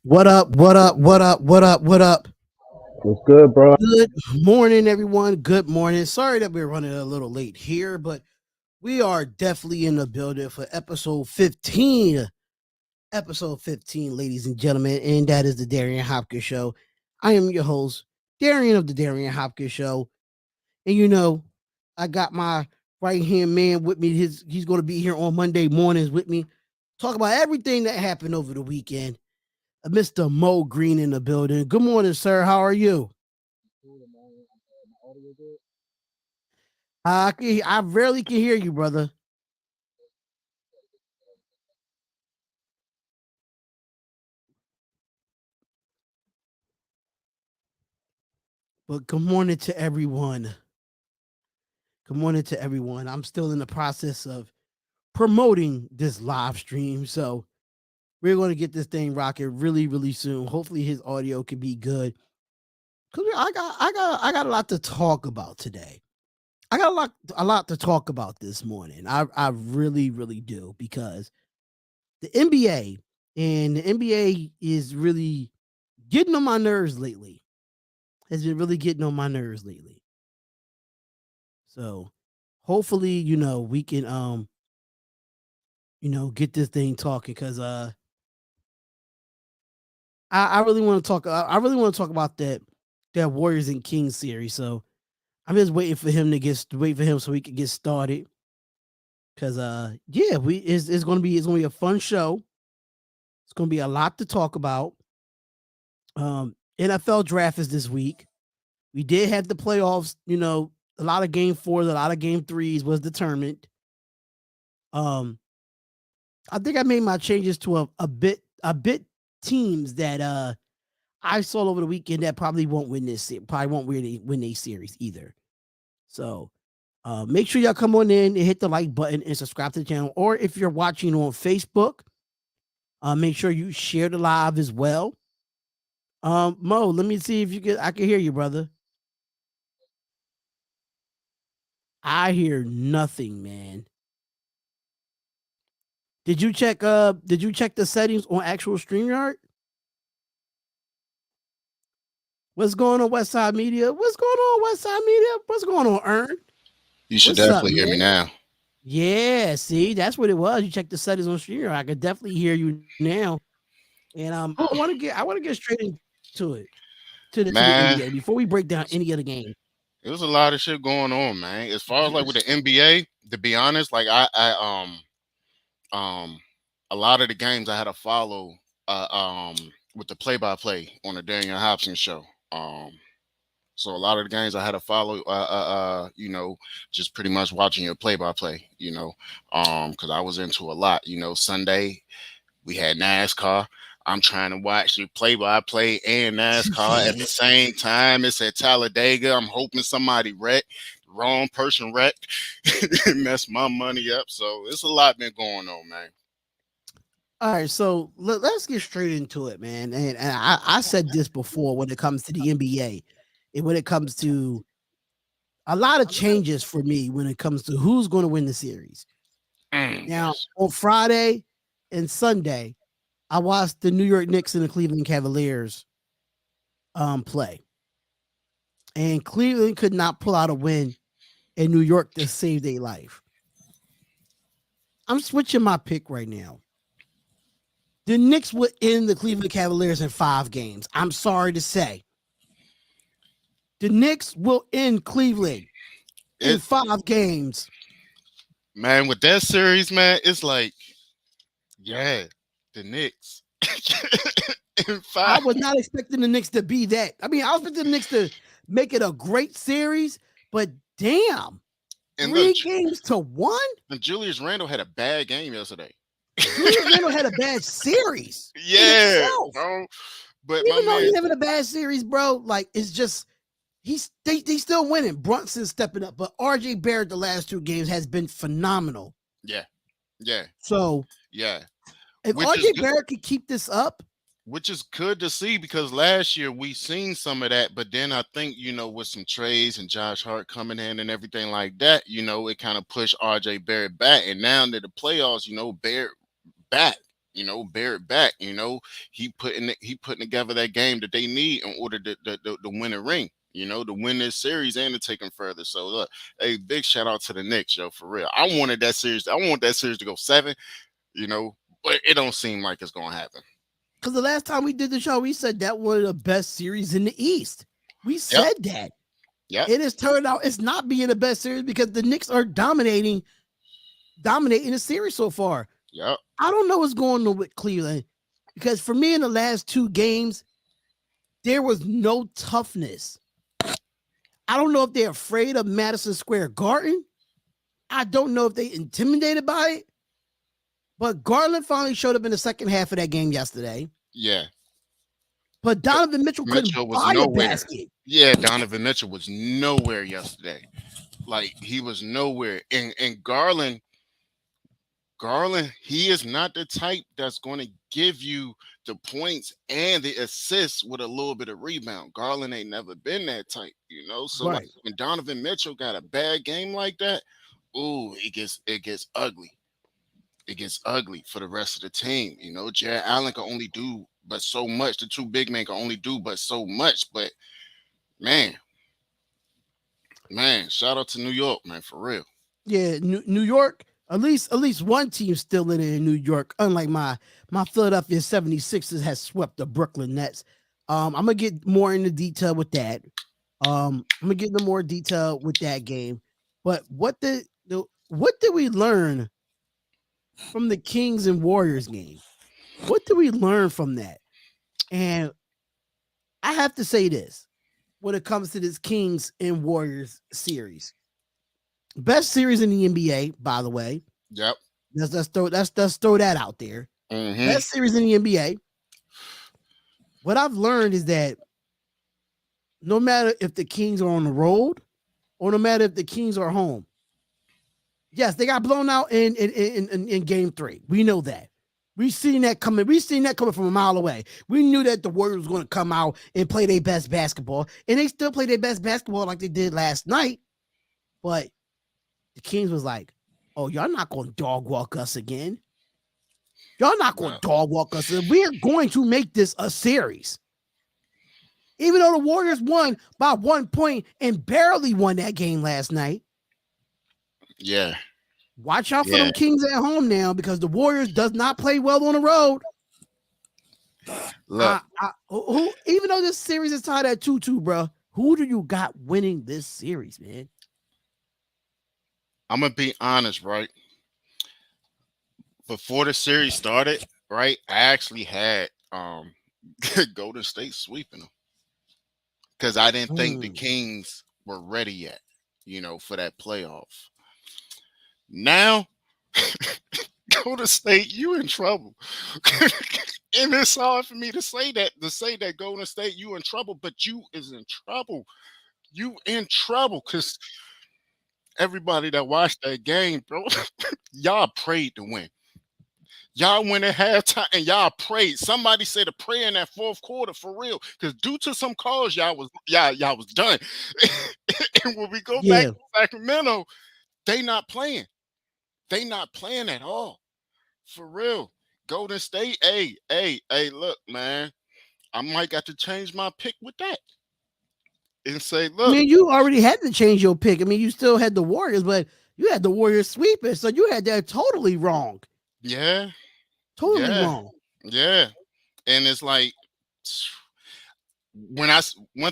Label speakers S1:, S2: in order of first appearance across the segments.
S1: What up? What up? What up? What up? What up?
S2: What's good, bro?
S1: Good morning, everyone. Good morning. Sorry that we're running a little late here, but we are definitely in the building for episode 15. Episode 15, ladies and gentlemen, and that is the Darion Hopkins Show. I am your host, Darion of the Darion Hopkins Show. And I got my right hand man with me. He's going to be here on Monday mornings with me. Talk about everything that happened over the weekend. Mr. Mo Green in the building. Good morning, sir. How are you? I rarely can hear you, brother. But good morning to everyone. Good morning to everyone. I'm still in the process of promoting this live stream, so we're going to get this thing rocking really, really soon. Hopefully, his audio can be good. Cause I got a lot to talk about today. I got a lot to talk about this morning. I really, really do, because the NBA and the NBA is really getting on my nerves lately. Has been really getting on my nerves lately. So hopefully, we can get this thing talking, because I really want to talk. I really want to talk about that Warriors and Kings series. So I'm just waiting for him wait for him so we can get started. Cause yeah, it's gonna be a fun show. It's gonna be a lot to talk about. NFL draft is this week. We did have the playoffs, a lot of game fours, a lot of game threes was determined. I think I made my changes to a bit teams that I saw over the weekend that probably won't win probably won't win a series either. So make sure y'all come on in and hit the like button and subscribe to the channel. Or if you're watching on Facebook, make sure you share the live as well. Mo, let me see if I can hear you, brother. I hear nothing, man. Did you check the settings on actual StreamYard? What's going on, Westside Media? What's going on, Westside Media? What's going on, Ern?
S3: You should
S1: What's up,
S3: definitely hear me
S1: man?
S3: now.
S1: Yeah, see, that's what it was. You checked the settings on StreamYard. I could definitely hear you now. And I want to get straight into it, to the
S3: Man,
S1: NBA before we break down any other game.
S3: it was a lot of shit going on, man. As far as like with the NBA, to be honest, like I a lot of the games I had to follow with the play by play on the Darion Hopkins show. So a lot of the games I had to follow just pretty much watching your play by play, because I was into a lot. Sunday we had NASCAR. I'm trying to watch the play-by-play and NASCAR at the same time. It's at Talladega. I'm hoping somebody wrecked. The wrong person wrecked and messed my money up. So it's a lot been going on, man.
S1: All right, so let's get straight into it, man. And I said this before when it comes to the NBA, and when it comes to a lot of changes for me when it comes to who's going to win the series. Now,
S3: Yes.
S1: on Friday and Sunday, I watched the New York Knicks and the Cleveland Cavaliers play. And Cleveland could not pull out a win in New York to save their life. I'm switching my pick right now. The Knicks would end the Cleveland Cavaliers in 5 games. I'm sorry to say. The Knicks will end Cleveland in
S3: It
S1: 5 games.
S3: Man, with that series, man, it's like, yeah, the Knicks. In
S1: I
S3: five.
S1: was not expecting the Knicks to be that. I mean, I was expecting the Knicks to make it a great series, but damn,
S3: And look,
S1: 3 games to 1?
S3: Julius Randle had a bad game yesterday.
S1: Julius Randle had a bad series in
S3: Yeah,
S1: itself.
S3: bro. But my
S1: Even though
S3: man,
S1: he's having a bad series, bro, like it's just they still winning. Brunson's stepping up, but RJ Barrett the last 2 games has been phenomenal.
S3: yeah, yeah,
S1: So
S3: yeah.
S1: if
S3: Which is
S1: RJ
S3: good,
S1: Barrett could keep this up,
S3: which is good to see because last year we seen some of that, but then I think with some trades and Josh Hart coming in and everything like that, it kind of pushed RJ Barrett back, and now that the playoffs, Barrett back, bear it back. He putting together that game that they need in order to win a ring. To win this series and to take them further. So look, hey, big shout out to the Knicks, yo, for real. I wanted that series. I want that series to go 7. But it don't seem like it's gonna happen.
S1: Because the last time we did the show, we said that one of the best series in the East. We
S3: Yep.
S1: said that.
S3: Yep.
S1: It has turned out it's not being the best series because the Knicks are dominating the series so far.
S3: Yep.
S1: I don't know what's going on with Cleveland because for me in the last 2 games, there was no toughness. I don't know if they're afraid of Madison Square Garden. I don't know if they intimidated by it. But Garland finally showed up in the second half of that game yesterday.
S3: Yeah.
S1: But Donovan Mitchell couldn't
S3: was
S1: buy a
S3: nowhere.
S1: basket.
S3: Yeah, Donovan Mitchell was nowhere yesterday. Like he was nowhere. And Garland, he is not the type that's going to give you the points and the assists with a little bit of rebound. Garland ain't never been that type, So
S1: Right.
S3: like when Donovan Mitchell got a bad game like that, ooh, it gets ugly. It gets ugly for the rest of the team. Jared Allen can only do but so much. The 2 big men can only do but so much. But man, shout out to New York, man, for real.
S1: Yeah, New York, at least one team still in New York, unlike my Philadelphia 76ers has swept the Brooklyn Nets. I'm gonna get more into detail with that. I'm gonna get into more detail with that game. But what did we learn from the Kings and Warriors game? What did we learn from that? And I have to say this when it comes to this Kings and Warriors series. Best series in the NBA, by the way.
S3: Yep.
S1: Let's throw that out there.
S3: Mm-hmm.
S1: Best series in the NBA. What I've learned is that no matter if the Kings are on the road or no matter if the Kings are home, yes, they got blown out in game 3. We know that. We've seen that coming. We've seen that coming from a mile away. We knew that the Warriors was going to come out and play their best basketball, and they still play their best basketball like they did last night. But the Kings was like, "Oh, y'all not going to dog walk us again. Y'all not going to dog walk us. We're going to make this a series." Even though the Warriors won by 1 point and barely won that game last night.
S3: Yeah.
S1: Watch out for them Kings at home now because the Warriors does not play well on the road.
S3: Look,
S1: who even though this series is tied at 2-2, bro, who do you got winning this series, man?
S3: I'm gonna be honest, right? Before the series started, right, I actually had Golden State sweeping them because I didn't think the Kings were ready yet, for that playoff. Now, Golden State, you in trouble. And it's hard for me to say that Golden State, you in trouble, but you is in trouble. You in trouble because everybody that watched that game, bro, y'all prayed to win. Y'all went at halftime and y'all prayed. Somebody said a prayer in that 4th quarter for real. Because due to some calls, y'all was done. And when we go back to Sacramento, they not playing. They not playing at all. For real. Golden State, hey, look, man. I might got to change my pick with that. And say, look.
S1: I mean, you already had to change your pick. I mean, you still had the Warriors, but you had the Warriors sweeping, so you had that totally wrong.
S3: Yeah.
S1: Totally wrong.
S3: Yeah. And it's like one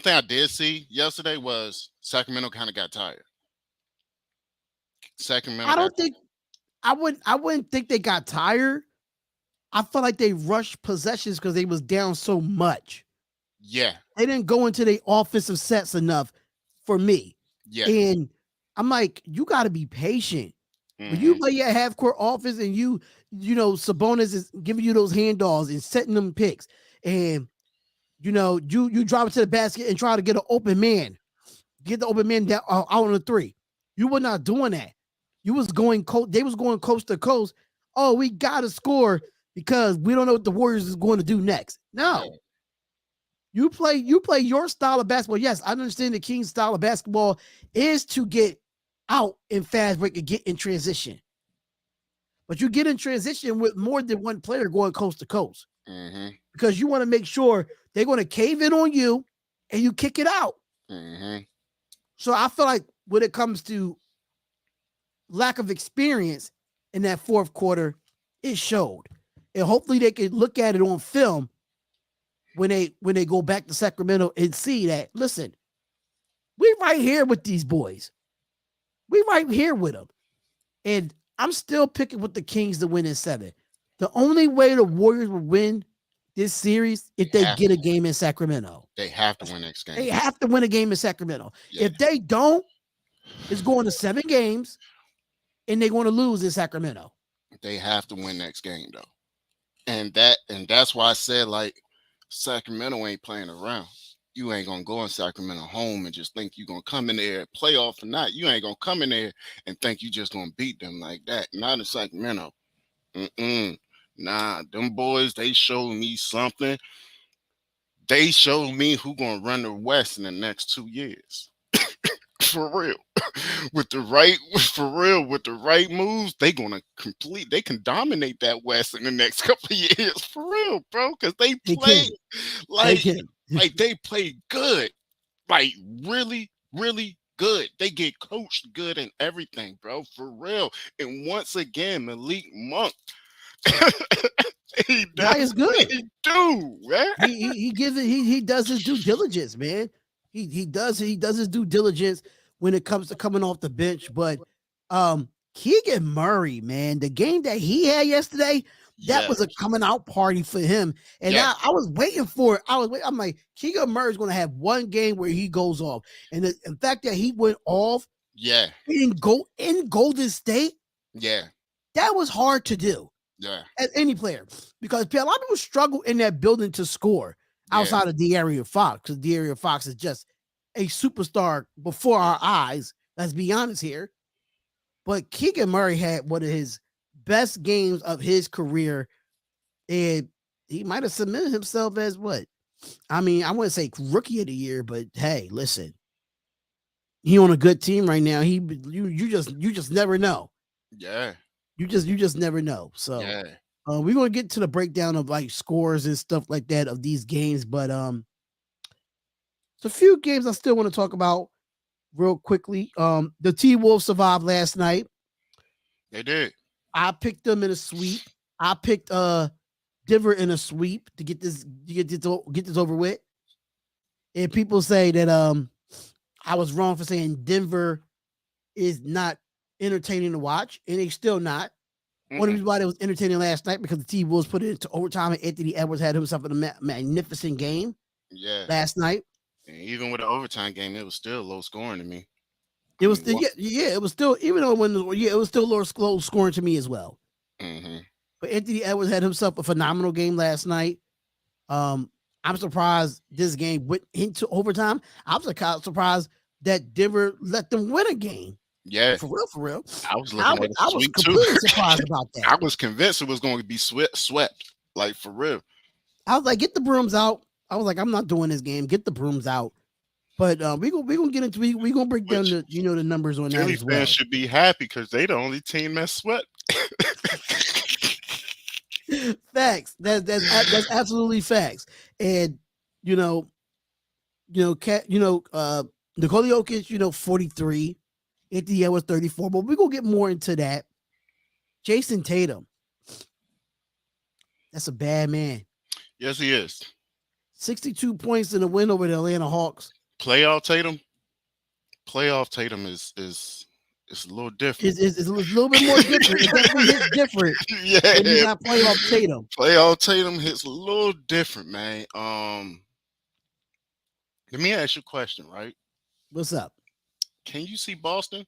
S3: thing I did see yesterday was Sacramento kind of got tired.
S1: I wouldn't think they got tired. I felt like they rushed possessions because they was down so much.
S3: Yeah.
S1: They didn't go into their offensive sets enough for me.
S3: Yeah.
S1: And I'm like, you got to be patient. When you play your half-court offense and Sabonis is giving you those handoffs and setting them picks, and you drop it to the basket and try to get an open man, get the open man down out on the 3. You were not doing that. You was going they was going coast to coast. Oh, we gotta score because we don't know what the Warriors is going to do next. No. You play your style of basketball. Yes, I understand the Kings' style of basketball is to get out in fast break and get in transition. but you get in transition with more than one player going coast to coast
S3: Mm-hmm.
S1: because you want to make sure they're going to cave in on you and you kick it out.
S3: Mm-hmm.
S1: So I feel like when it comes to lack of experience in that fourth quarter, it showed. And hopefully they can look at it on film when they go back to Sacramento and see that, listen, we right here with these boys. We right here with them. And I'm still picking with the Kings to win in 7. The only way the Warriors will win this series if they
S3: Have
S1: get a game in Sacramento.
S3: They have to win next
S1: They
S3: game.
S1: have to win a game in Sacramento.
S3: Yeah,
S1: If they don't, it's going to 7 games and they're going to lose in Sacramento.
S3: they have to win next game though. And that's why I said like Sacramento ain't playing around. You ain't gonna go in Sacramento home and just think you're gonna come in there, playoff or not. You ain't gonna come in there and think you just gonna beat them like that. Not in Sacramento. Mm-mm. Nah, them boys, they showed me something. They showed me who gonna run the West in the next 2 years. For real. With the right for real, with the right moves, they can dominate that West in the next couple of years. For real, bro. Cause they
S1: They
S3: play
S1: can. They
S3: like
S1: can.
S3: they play good. Like really, really good. They get coached good and everything, bro. For real. And once again, Malik Monk. He
S1: Guy
S3: does
S1: is
S3: what
S1: good.
S3: he do, man.
S1: He gives it. He does his due diligence, man. He does his due diligence when it comes to coming off the bench. But Keegan Murray, man, the game that he had yesterday, that
S3: Yeah,
S1: was a coming out party for him. And
S3: yeah,
S1: I was waiting for it. I'm like, Keegan Murray's going to have one game where he goes off, and the fact that he went off
S3: yeah,
S1: in Golden State,
S3: yeah,
S1: that was hard to do
S3: yeah,
S1: as any player because a lot of people struggle in that building to score
S3: yeah,
S1: outside of De'Aaron Fox because De'Aaron Fox is just a superstar before our eyes. Let's be honest here. But Keegan Murray had one of his best games of his career, and he might have submitted himself as what? I mean, I wouldn't say rookie of the year, but hey, listen, he on a good team right now. You just never know.
S3: yeah,
S1: You just never know. So
S3: yeah.
S1: we're gonna get to the breakdown of like scores and stuff like that of these games, but there's a few games I still want to talk about real quickly. The T Wolves survived last night.
S3: They did.
S1: I picked them in a sweep. I picked Denver in a sweep to get this over with. And people say that I was wrong for saying Denver is not entertaining to watch, and they still not. One of the
S3: Mm-mm.
S1: reasons why it was entertaining last night because the T Wolves put it into overtime and Anthony Edwards had himself a magnificent game
S3: Yeah.
S1: last night.
S3: And even with the overtime game, it was still low scoring to me.
S1: It
S3: I
S1: was
S3: mean,
S1: still,
S3: what?
S1: it was still even though it was still low scoring to me as well.
S3: Mm-hmm.
S1: But Anthony Edwards had himself a phenomenal game last night. Um, I'm surprised this game went into overtime. I'm surprised that Denver let them win a game.
S3: Yeah,
S1: For real, for real.
S3: I was looking at a
S1: I was
S3: sweep too.
S1: completely surprised about that.
S3: I was convinced it was going to be swept, like for real.
S1: I was like, get the brooms out. I was like, I'm not doing this game. Get the brooms out. But we gonna get into we gonna break down
S3: Which
S1: the numbers on that
S3: Philly
S1: as
S3: fans
S1: well.
S3: should be happy because they the only team that swept.
S1: Facts. That's absolutely facts. And you know, Nikola Jokic, 43. Anthony was 34. But we're gonna get more into that. Jason Tatum. That's a bad man.
S3: Yes, he is.
S1: 62 points in the win over the Atlanta Hawks.
S3: Playoff Tatum. Playoff Tatum is it's a little different.
S1: It's a little bit more different. It definitely hits different when you
S3: Yeah,
S1: got playoff Tatum.
S3: playoff Tatum hits a little different, man. Let me ask you a question, right?
S1: What's up?
S3: Can you see Boston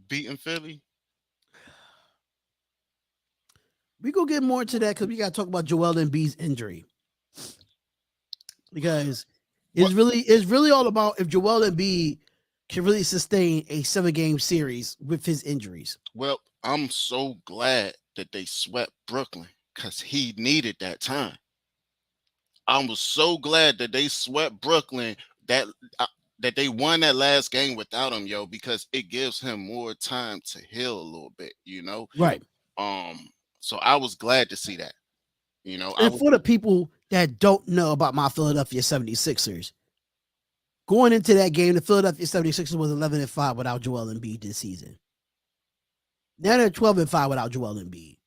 S3: beating Philly?
S1: We go get more into that because we got to talk about Joel Embiid's injury because
S3: What?
S1: it's really all about if Joel Embiid can really sustain a 7-game series with his injuries.
S3: Well, I'm so glad that they swept Brooklyn because he needed that time. I was so glad that they swept Brooklyn. That that they won that last game without him, yo, because it gives him more time to heal a little bit, you know.
S1: Right.
S3: Um, so I was glad to see that. You know, I
S1: And
S3: was
S1: for the people that don't know about my Philadelphia 76ers, going into that game, the Philadelphia 76ers was 11-5 without Joel Embiid this season. Now they're 12-5 without Joel Embiid.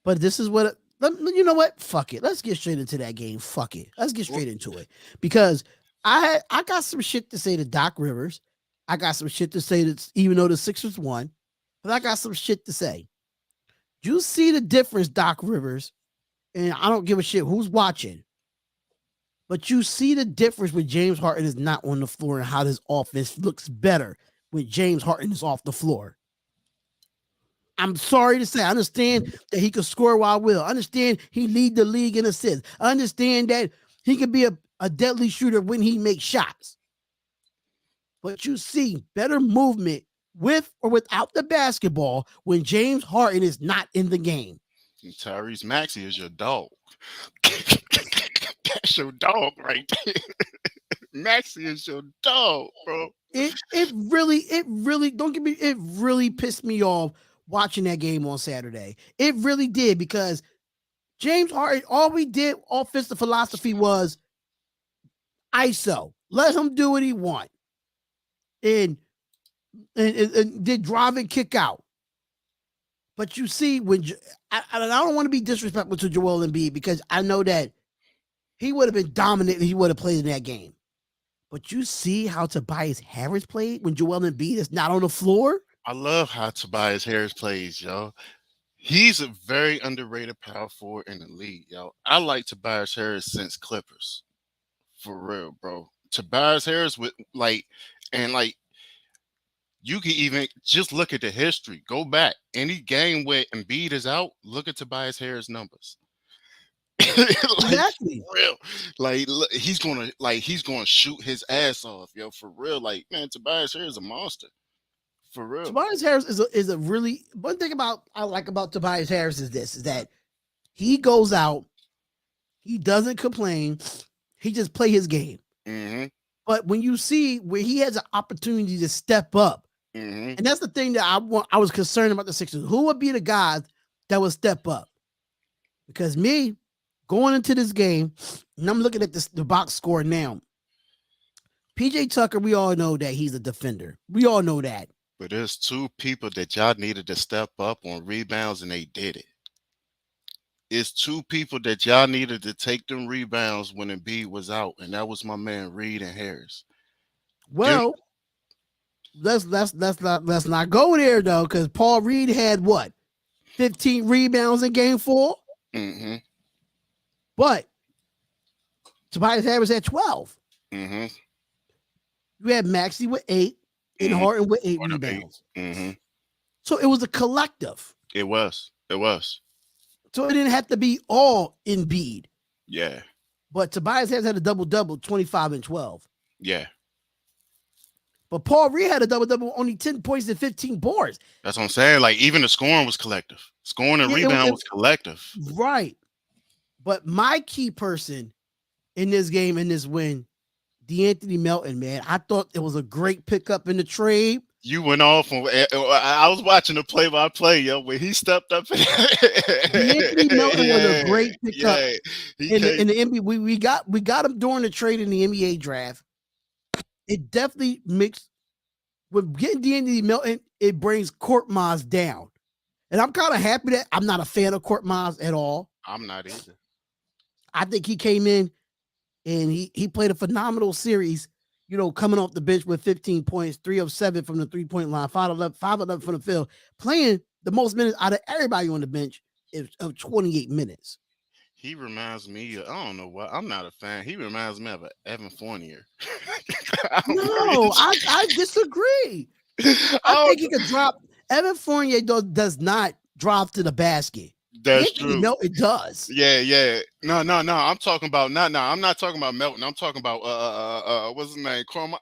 S1: But this is what you know what? Fuck it. Let's get straight into that game. Fuck it. Let's get straight into it. Because I got some shit to say to Doc Rivers. I got some shit to say that even though the Sixers won, but I got some shit to say. You see the difference, Doc Rivers, and I don't give a shit who's watching. But you see the difference when James Harden is not on the floor and how this offense looks better when James Harden is off the floor. I'm sorry to say, I understand that he could score while will. I understand he lead the league in assists. I understand that he could be a deadly shooter when he makes shots. But you see better movement with or without the basketball when James Harden is not in the game.
S3: Tyrese Maxey is your dog. That's your dog right there. Maxey is your dog, bro.
S1: It really don't get me. It really pissed me off watching that game on Saturday. It really did because James Harden, all we did offensive philosophy was ISO. Let him do what he want. And did drive and kick out. But you see, when I don't want to be disrespectful to Joel Embiid because I know that he would have been dominant if he would have played in that game. But you see how Tobias Harris played when Joel Embiid is not on the floor?
S3: I love how Tobias Harris plays, yo. He's a very underrated power forward in the league, yo. I like Tobias Harris since Clippers. For real, bro. Tobias Harris with like you can even just look at the history. Go back. Any game where Embiid is out, look at Tobias Harris numbers. Like
S1: Exactly.
S3: for real. Like look, he's gonna shoot his ass off, yo. For real. Like, man, Tobias Harris is a monster. For real.
S1: Tobias Harris is a really one thing I like about Tobias Harris is that he goes out, he doesn't complain, he just play his game.
S3: Mm-hmm.
S1: But when you see where he has an opportunity to step up,
S3: Mm-hmm.
S1: and that's the thing that I was concerned about the Sixers. Who would be the guys that would step up? Because me going into this game, and I'm looking at the box score now. PJ Tucker, we all know that he's a defender. We all know that.
S3: But there's two people that y'all needed to step up on rebounds, and they did it. It's two people that y'all needed to take them rebounds when Embiid was out, and that was my man Reed and Harris.
S1: Well, let's not go there though, because Paul Reed had what 15 rebounds in game 4,
S3: Mm-hmm.
S1: but Tobias Harris had 12.
S3: Mm-hmm.
S1: You had Maxey with 8 and Harden with 8 rebounds.
S3: Mm-hmm.
S1: So it was a collective.
S3: It was. It was.
S1: So it didn't have to be all Embiid.
S3: Yeah.
S1: But Tobias Harris had a double-double, 25 and 12.
S3: Yeah.
S1: But Paul Reed had a double-double, only 10 points and 15 boards.
S3: That's what I'm saying. Like, even the scoring was collective. Scoring and rebound was collective.
S1: Right. But my key person in this game, in this win, DeAnthony Melton, man. I thought it was a great pickup in the trade.
S3: You went off on. I was watching the play-by-play, yo, when he stepped up.
S1: DeAnthony Melton was a great pickup
S3: in
S1: the NBA. We got him during the trade in the NBA draft. It definitely mixed with getting DeAnthony Melton. It brings Korkmaz down, and I'm kind of happy that I'm not a fan of Korkmaz at all.
S3: I'm not either.
S1: I think he came in and he played a phenomenal series, coming off the bench with 15 points, 3 of 7 from the 3-point line, 5 of 11 from the field, playing the most minutes out of everybody on the bench of 28 minutes.
S3: He reminds me, I don't know what, I'm not a fan. He reminds me of an Evan Fournier.
S1: No, I disagree. I think he could drop. Evan Fournier does not drop to the basket.
S3: That's true.
S1: No, it does.
S3: Yeah. No. I'm talking about I'm not talking about Melton. I'm talking about what's his name? Chroma.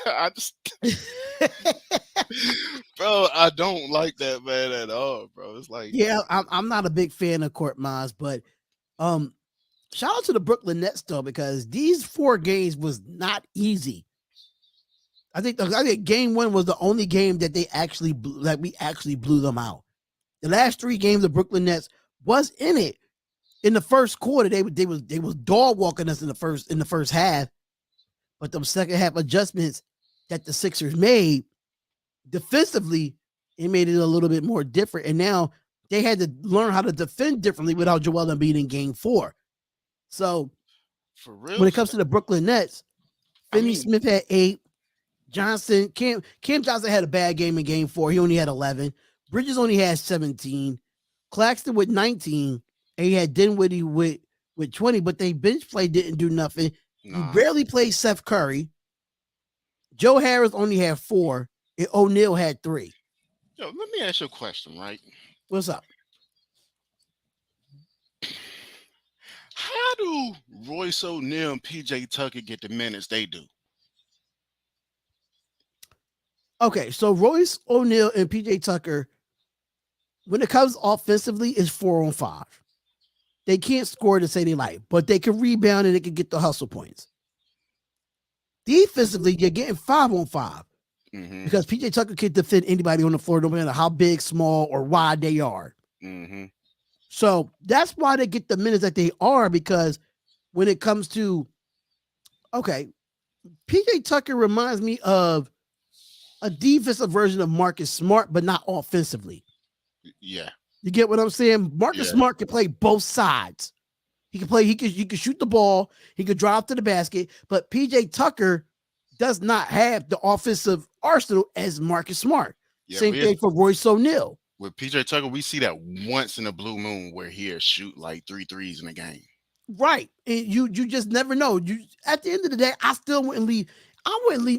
S3: I just bro, I don't like that man at all, bro. It's like
S1: I'm not a big fan of Korkmaz, but shout out to the Brooklyn Nets though, because these 4 games was not easy I think game one was the only game that they actually we actually blew them out. The last three games of Brooklyn Nets was in it. In the first quarter, they was dog walking us in the first half, but the second half adjustments that the Sixers made defensively, it made it a little bit more different. And now they had to learn how to defend differently without Joel Embiid in game four. So
S3: For
S1: when
S3: real.
S1: it comes to the Brooklyn Nets,
S3: I
S1: Finney
S3: mean,
S1: Smith had 8. Johnson, Cam Johnson had a bad game in game four. He only had 11. Bridges only had 17. Claxton with 19. And he had Dinwiddie with 20, but they bench play didn't do nothing. You
S3: nah.
S1: barely played Seth Curry. Joe Harris only had 4, and O'Neal had 3.
S3: Yo, let me ask you a question, right?
S1: What's up?
S3: How do Royce O'Neal and PJ Tucker get the minutes they do?
S1: Okay, so Royce O'Neal and PJ Tucker, when it comes offensively, is 4-on-5. They can't score to say they like, but they can rebound and they can get the hustle points. Defensively, you're getting 5-on-5
S3: Mm-hmm.
S1: because PJ Tucker can defend anybody on the floor, no matter how big, small, or wide they are.
S3: Mm-hmm.
S1: So that's why they get the minutes that they are, because when it comes to, okay, PJ Tucker reminds me of a defensive version of Marcus Smart, but not offensively.
S3: Yeah.
S1: You get what I'm saying? Marcus
S3: Yeah.
S1: Smart can play both sides. He can shoot the ball, he could drive to the basket, but PJ Tucker does not have the offensive arsenal as Marcus Smart.
S3: Yeah.
S1: Same thing for Royce O'Neal.
S3: With PJ Tucker, we see that once in a blue moon where he'll shoot like 3 threes in a game.
S1: Right. And you just never know. You At the end of the day, I wouldn't leave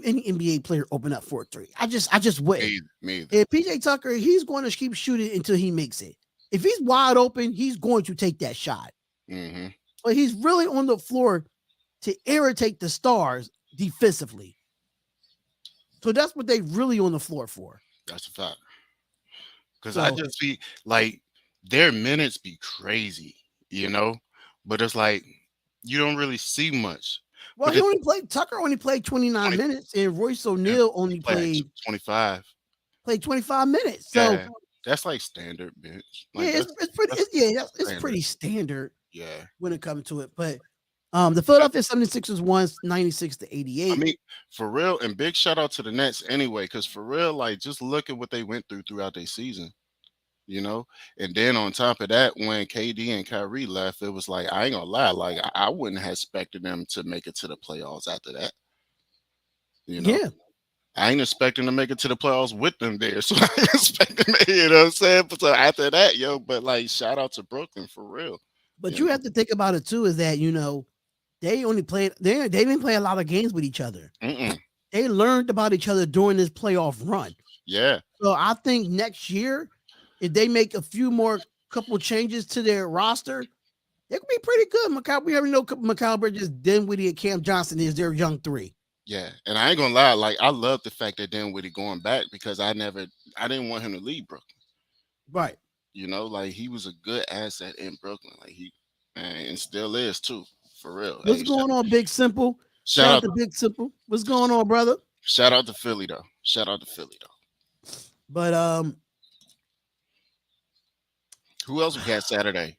S1: any NBA player open up for a 3. I just wouldn't.
S3: Me either.
S1: And PJ Tucker, he's going to keep shooting until he makes it. If he's wide open, he's going to take that shot.
S3: Mm-hmm.
S1: But he's really on the floor to irritate the stars defensively. So that's what they really on the floor for.
S3: That's a fact. Because
S1: So,
S3: I just see like their minutes be crazy, but it's like you don't really see much.
S1: well,
S3: But
S1: Tucker only played 29
S3: 20
S1: minutes, and Royce O'Neal only
S3: played
S1: played
S3: 25.
S1: 25 minutes. So
S3: Yeah, that's like standard bench.
S1: yeah,
S3: Like
S1: it's
S3: standard.
S1: pretty standard
S3: Yeah.
S1: when it comes to it. But the Philadelphia 76ers won 96-88.
S3: I mean, for real, and big shout out to the Nets anyway, because for real, like just look at what they went throughout their season, and then on top of that, when KD and Kyrie left, it was like I ain't gonna lie, like I wouldn't have expected them to make it to the playoffs after that.
S1: Yeah.
S3: I ain't expecting to make it to the playoffs with them there, so I ain't expecting, you know what I'm saying? But so after that, but like shout out to Brooklyn for real.
S1: But you have to think about it too, is that they only played they didn't play a lot of games with each other.
S3: Mm-mm.
S1: They learned about each other during this playoff run.
S3: Yeah.
S1: So I think next year, if they make a few more couple changes to their roster, they could be pretty good. We already know Mikal Bridges, Dinwiddie, and Cam Johnson is their young 3.
S3: Yeah, and I ain't gonna lie, like I love the fact that Dinwiddie going back because I didn't want him to leave Brooklyn.
S1: Right.
S3: Like he was a good asset in Brooklyn, like and still is too, for real.
S1: What's going on, Big Simple? Shout out to Big Simple. What's going on, brother?
S3: Shout out to Philly though.
S1: But
S3: who else we had Saturday?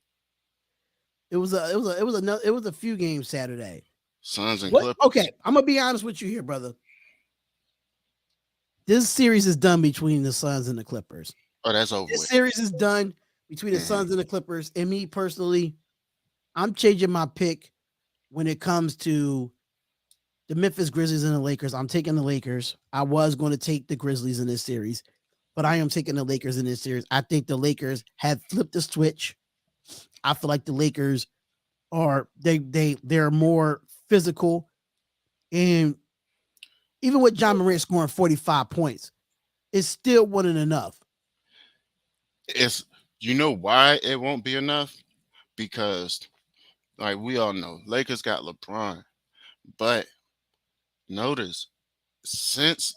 S1: it was a few games Saturday.
S3: Suns and Clippers.
S1: Okay, I'm gonna be honest with you here, brother. This series is done between the Suns and the Clippers.
S3: Oh, that's over.
S1: This series is done between the Suns and the Clippers. And me personally, I'm changing my pick when it comes to the Memphis Grizzlies and the Lakers. I'm taking the Lakers. I was going to take the Grizzlies in this series, but I am taking the Lakers in this series. I think the Lakers have flipped the switch. I feel like the Lakers they're more physical, and even with John Morant scoring 45 points, it still wasn't enough.
S3: It's why it won't be enough? Because like we all know, Lakers got LeBron, but notice since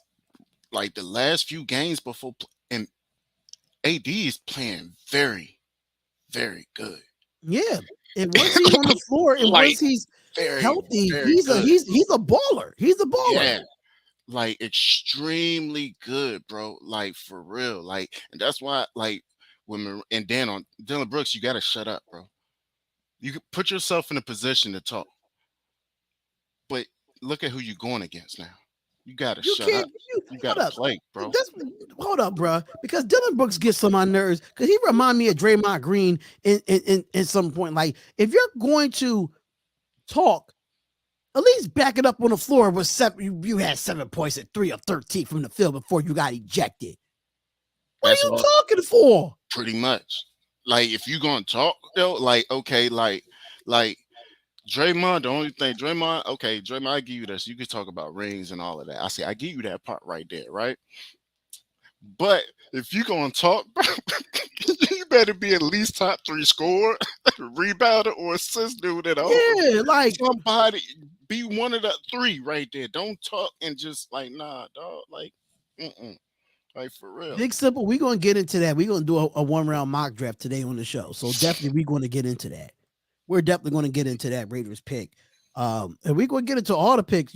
S3: like the last few games before, and AD is playing very, very good.
S1: Yeah, and once he's on the floor and once he's
S3: very,
S1: healthy,
S3: very
S1: he's
S3: good.
S1: a baller. He's a baller.
S3: Yeah, like extremely good, bro. Like for real. Like, and that's why, like, and then on Dylan Brooks, you gotta shut up, bro. You can put yourself in a position to talk, but look at who you're going against now. You gotta
S1: You
S3: shut up.
S1: can't. You
S3: You
S1: hold
S3: gotta
S1: up.
S3: play, bro.
S1: That's hold up, bro. Because Dylan Brooks gets on my nerves because he remind me of Draymond Green in some point. Like if you're going to talk, at least back it up on the floor with seven. You had 7 points at 3 of 13 from the field before you got ejected. What are
S3: That's
S1: you
S3: all.
S1: talking for?
S3: Pretty much. Like if you gonna talk though, like okay, like Draymond, the only thing Draymond, okay, Draymond, I give you this. You can talk about rings and all of that. I say I give you that part right there, right? But if you gonna talk, bro, you better be at least top three scorer, rebounder, or assist dude at all.
S1: Yeah, like
S3: Somebody be one of the three right there. Don't talk and just like nah, dog. Like, like for real.
S1: big simple. We're gonna get into that. We're gonna do a 1 round mock draft today on the show. So definitely we're gonna get into that. We're definitely gonna get into that Raiders pick. And we're gonna get into all the picks,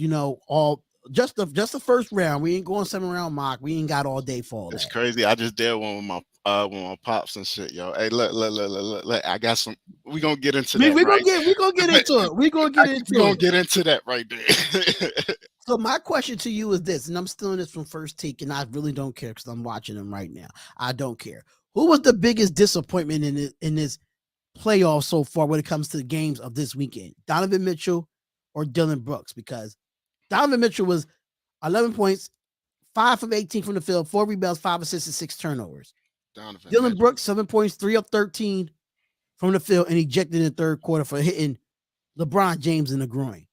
S1: all just the first round. We ain't going 7 round mock. We ain't got all day for all
S3: It's
S1: that.
S3: crazy. I just did one with my pops and shit, yo. Hey, look. I got some. We gonna get into
S1: We
S3: that,
S1: we
S3: right?
S1: gonna get into it. We gonna get
S3: We
S1: into
S3: gonna
S1: it.
S3: get into that right there.
S1: So my question to you is this, and I'm stealing this from First Take, and I really don't care because I'm watching them right now. I don't care. Who was the biggest disappointment in this playoff so far when it comes to the games of this weekend? Donovan Mitchell or Dylan Brooks? Because Donovan Mitchell was 11 points, 5 of 18 from the field, 4 rebounds, 5 assists, and 6 turnovers.
S3: Donovan
S1: Dylan
S3: Mitchell.
S1: Brooks, 7 points, 3 of 13 from the field, and ejected in the third quarter for hitting LeBron James in the groin.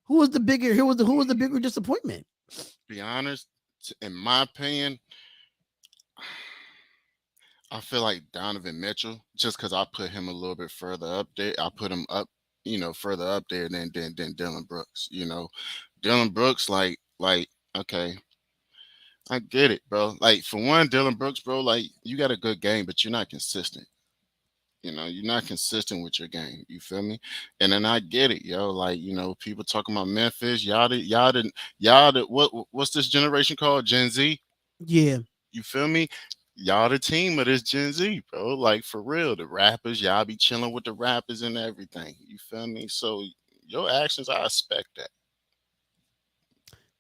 S1: Who was the bigger? Who was the bigger disappointment?
S3: Be honest, in my opinion, I feel like Donovan Mitchell, just because I put him a little bit further up there. I put him up, further up there than Dylan Brooks. Dylan Brooks, like okay, I get it, bro. Like for one, Dylan Brooks, bro, like you got a good game, but you're not consistent. You're not consistent with your game. You feel me? And then I get it, yo. Like, people talking about Memphis, what's this generation called? Gen Z?
S1: Yeah,
S3: You feel me? Y'all the team of this Gen Z, bro. Like for real. The rappers, y'all be chilling with the rappers and everything. You feel me? So your actions, I expect that.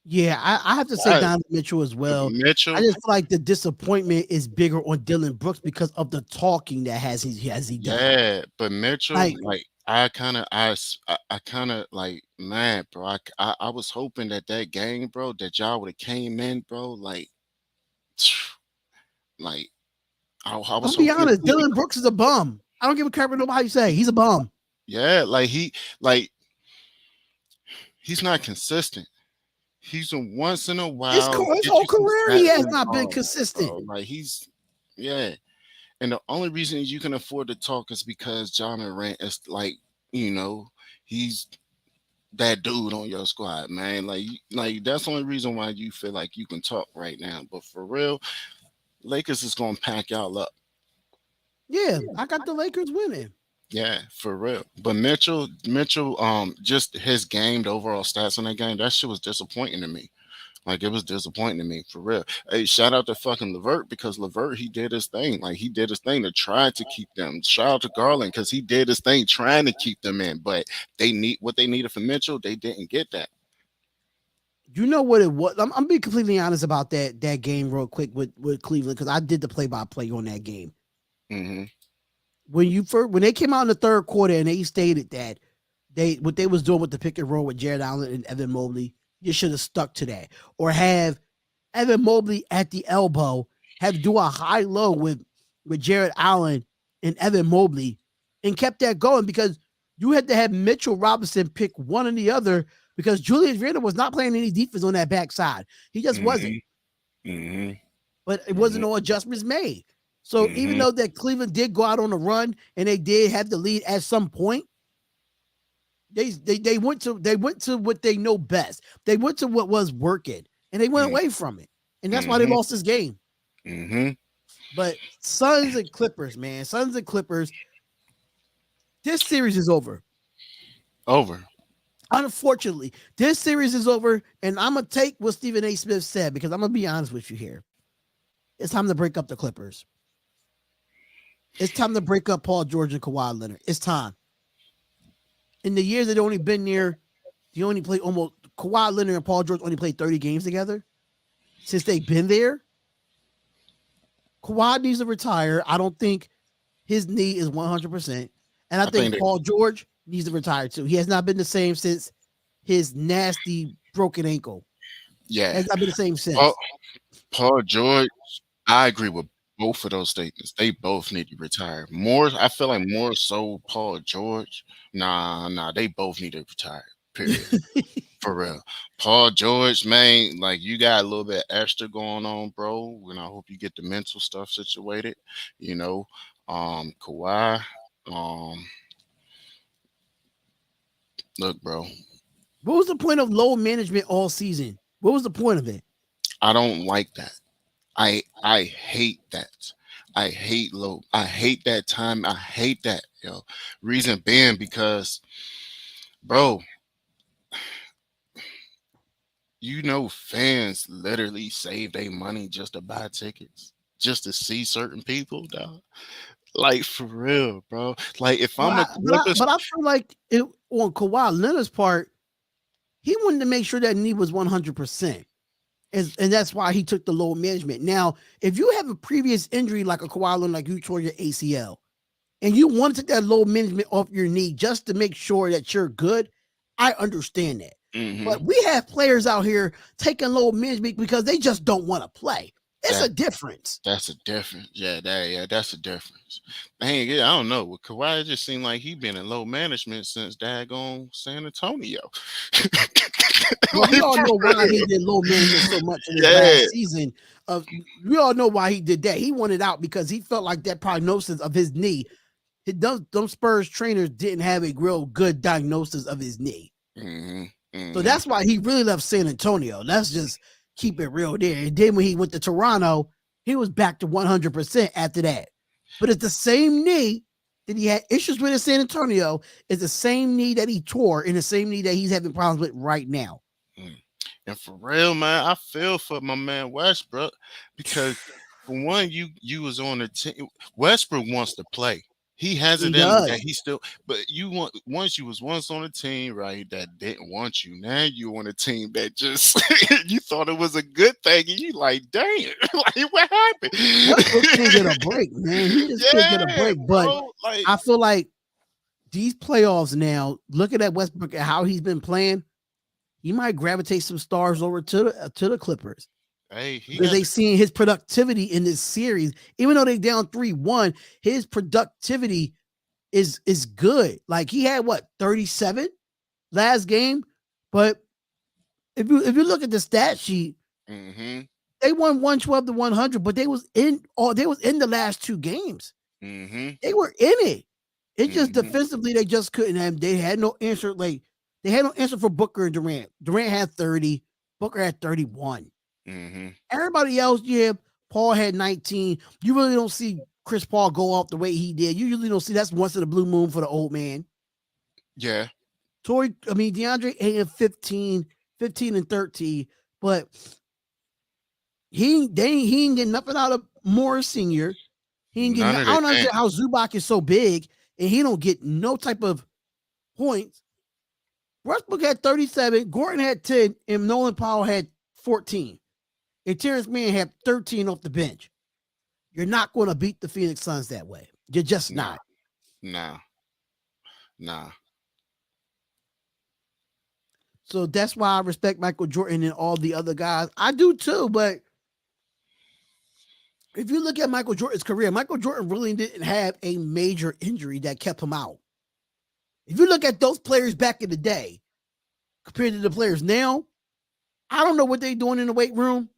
S1: yeah. I have to say
S3: I,
S1: Donovan Mitchell as well. I
S3: Mitchell,
S1: just feel like the disappointment is bigger on Dylan Brooks because of the talking that has he done.
S3: yeah, but Mitchell,
S1: Like,
S3: like I kind of like man, bro. I was hoping that game, bro, that y'all would have came in, bro. Like I
S1: I'm
S3: was
S1: gonna be
S3: hoping to
S1: honest,
S3: see it.
S1: Dylan Brooks is a bum. I don't give a crap what nobody say. He's a bum.
S3: Yeah, like he's not consistent. He's a once in a while
S1: His
S3: get
S1: whole
S3: you some
S1: career, he
S3: stats
S1: has
S3: and
S1: not been
S3: all,
S1: consistent.
S3: bro. Like yeah. And the only reason you can afford to talk is because John Morant is like, you know, he's that dude on your squad, man. Like that's the only reason why you feel like you can talk right now. But for real, Lakers is gonna pack y'all up.
S1: Yeah, I got the Lakers winning.
S3: Yeah, for real. But Mitchell, just his game, the overall stats on that game, that shit was disappointing to me. Like it was disappointing to me for real. Hey, shout out to fucking Levert because Levert he did his thing. Like he did his thing to try to keep them. Shout out to Garland because he did his thing trying to keep them in. But they need what they needed from Mitchell. They didn't get that.
S1: You know what it was? I'm being completely honest about that game real quick with Cleveland because I did the play by play on that game.
S3: Mm-hmm.
S1: When they came out in the third quarter and they stated that what they was doing with the pick and roll with Jared Allen and Evan Mobley, you should have stuck to that, or have Evan Mobley at the elbow, have do a high low with Jared Allen and Evan Mobley, and kept that going because you had to have Mitchell Robinson pick one or the other because Julius Randle was not playing any defense on that backside. He just wasn't.
S3: Mm-hmm. Mm-hmm.
S1: But it wasn't no adjustments made. So even
S3: Mm-hmm.
S1: though that Cleveland did go out on a run and they did have the lead at some point, they went to what they know best. They went to what was working and they went away from it. And that's why they
S3: Mm-hmm.
S1: lost this game.
S3: Mm-hmm.
S1: But Suns and Clippers, man, Suns and Clippers, this series is over.
S3: Over.
S1: Unfortunately, this series is over, and I'm gonna take what Stephen A. Smith said because I'm gonna be honest with you here. It's time to break up the Clippers. It's time to break up Paul George and Kawhi Leonard. It's time. In the years they've only been there, they only played almost Kawhi Leonard and Paul George only played 30 games together since they've been there. Kawhi needs to retire. I don't think his knee is 100%. And I
S3: I think
S1: think
S3: that
S1: Paul George needs to retire too. He has not been the same since his nasty broken ankle.
S3: yeah,
S1: Has not been the same
S3: Paul,
S1: since.
S3: Paul George. I agree with both of those statements. They both need to retire. More, I feel like more so Paul George. Nah, they both need to retire. Period. For real. Paul George, man, like you got a little bit extra going on, bro. And I hope you get the mental stuff situated. You know, Kawhi, um, look, bro,
S1: What was the point of low management all season? What was the point of it?
S3: I don't like that. I hate that. I hate low. I hate that time. I hate that, yo. Reason being because, bro, fans literally save their money just to buy tickets, just to see certain people, dog. Like for real, bro. Like if
S1: Well,
S3: I'm a Clippers,
S1: but I feel like it on Kawhi Leonard's part, he wanted to make sure that knee was 100%. And that's why he took the low management. Now, if you have a previous injury like a Kawhi Leonard, like you tore your ACL, and you want to take that low management off your knee just to make sure that you're good, I understand that.
S3: hmm
S1: But we have players out here taking low management because they just don't want to play. It's a
S3: that
S1: difference.
S3: that's a difference. Yeah, that's a difference. Dang, yeah, I don't know. With Kawhi, it just seemed like he been in low management since daggone San Antonio.
S1: Well, we
S3: Like
S1: all
S3: for
S1: know why he
S3: real.
S1: did low management so much in his
S3: Yeah.
S1: last season. We all know why he did that. He wanted out because he felt like that prognosis of his knee. Those Spurs trainers didn't have a real good diagnosis of his knee.
S3: hmm
S1: So
S3: hmm
S1: that's why he really left San Antonio. Let's just keep it real there. And then when he went to Toronto, he was back to 100% after that. But it's the same knee that he had issues with in San Antonio. It's the same knee that he tore and the same knee that he's having problems with right now.
S3: And for real, man, I feel for my man Westbrook because for one, you was on the team. Westbrook wants to play. He has
S1: He
S3: it in him that
S1: does.
S3: he still. But you want once you was once on a team, right? That didn't want you. Now you on a team that just you thought it was a good thing, and you like, damn, like what happened?
S1: Westbrook can't get a break, man. He just can't get a
S3: Yeah,
S1: break. But
S3: bro. Like,
S1: I feel like these playoffs now, looking at Westbrook and how he's been playing, he might gravitate some stars over to the Clippers
S3: hey, he
S1: because
S3: got
S1: they seeing his productivity in this series. Even though they down 3-1, his productivity is good. Like he had what 37 last game, but if you look at the stat sheet,
S3: mm-hmm,
S1: they won 112 to 100, but they was in the last two games.
S3: mm-hmm,
S1: They were in it. It's just
S3: mm-hmm,
S1: defensively they just couldn't have. They had no answer. Like they had no answer for Booker and Durant. Durant had 30. Booker had 31.
S3: mm-hmm.
S1: Everybody else, yeah, Paul had 19. You really don't see Chris Paul go off the way he did. You usually don't see that's once in a blue moon for the old man.
S3: Yeah.
S1: DeAndre had 15 and 13, but he ain't getting nothing out of Morris Senior. He ain't getting.
S3: None
S1: I
S3: of the
S1: don't
S3: thing.
S1: understand how Zubac is so big and he don't get no type of points. Westbrook had 37, Gordon had 10, and Nolan Powell had 14. And Terrence Mann had 13 off the bench. You're not going to beat the Phoenix Suns that way. You're just
S3: Nah,
S1: not.
S3: nah, nah.
S1: So that's why I respect Michael Jordan and all the other guys. I do too, but if you look at Michael Jordan's career, Michael Jordan really didn't have a major injury that kept him out. If you look at those players back in the day compared to the players now, I don't know what they're doing in the weight room.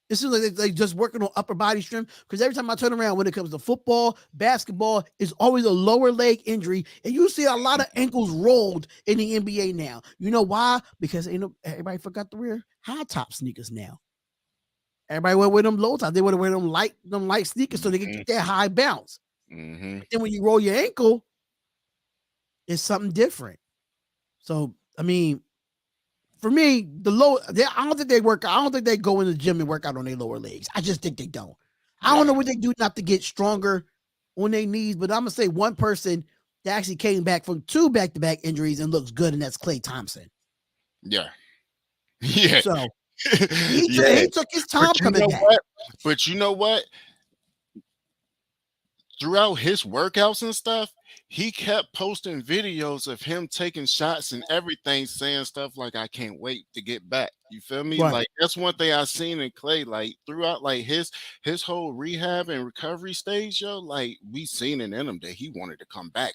S1: It seems like they just working on upper body strength because every time I turn around when it comes to football, basketball, it's always a lower leg injury. And you see a lot of ankles rolled in the NBA now. You know why? Because everybody forgot to wear high top sneakers now. Everybody wear them low top. They want to wear them light sneakers so they can
S3: Mhm,
S1: get that high bounce.
S3: mhm.
S1: But then when you roll your ankle, it's something different. So I mean, for me, I don't think they work. I don't think they go in the gym and work out on their lower legs. I just think they don't. I don't
S3: Yeah.
S1: know what they do not to get stronger on their knees, but I'm gonna say one person that actually came back from 2 back-to-back injuries and looks good, and that's Klay Thompson.
S3: Yeah. Yeah.
S1: So
S3: Yeah.
S1: he took his
S3: But
S1: time
S3: you
S1: coming
S3: know
S1: back.
S3: what? But you know what? Throughout his workouts and stuff, he kept posting videos of him taking shots and everything, saying stuff like, "I can't wait to get back." You feel me?
S1: Right.
S3: Like that's one thing I seen in Clay. Like throughout, like his whole rehab and recovery stage, yo. Like we seen it in him that he wanted to come back.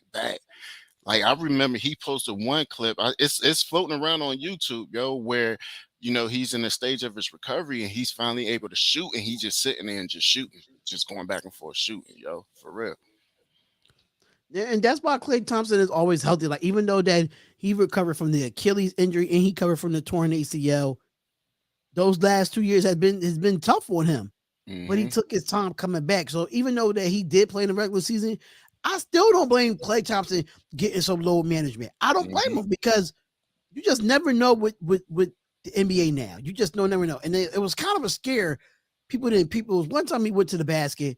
S3: Like I remember he posted one clip. It's floating around on YouTube, yo, where he's in the stage of his recovery and he's finally able to shoot, and he's just sitting there and just shooting, just going back and forth shooting, yo, for real.
S1: And that's why Klay Thompson is always healthy. Like even though that he recovered from the Achilles injury and he covered from the torn ACL, those last 2 years has been tough on him. But he
S3: Hmm.
S1: took his time coming back. So even though that he did play in the regular season, I still don't blame Klay Thompson getting some load management. I don't blame
S3: Hmm.
S1: him because you just never know with the NBA now. You just never know. And it was kind of a scare. People was one time he went to the basket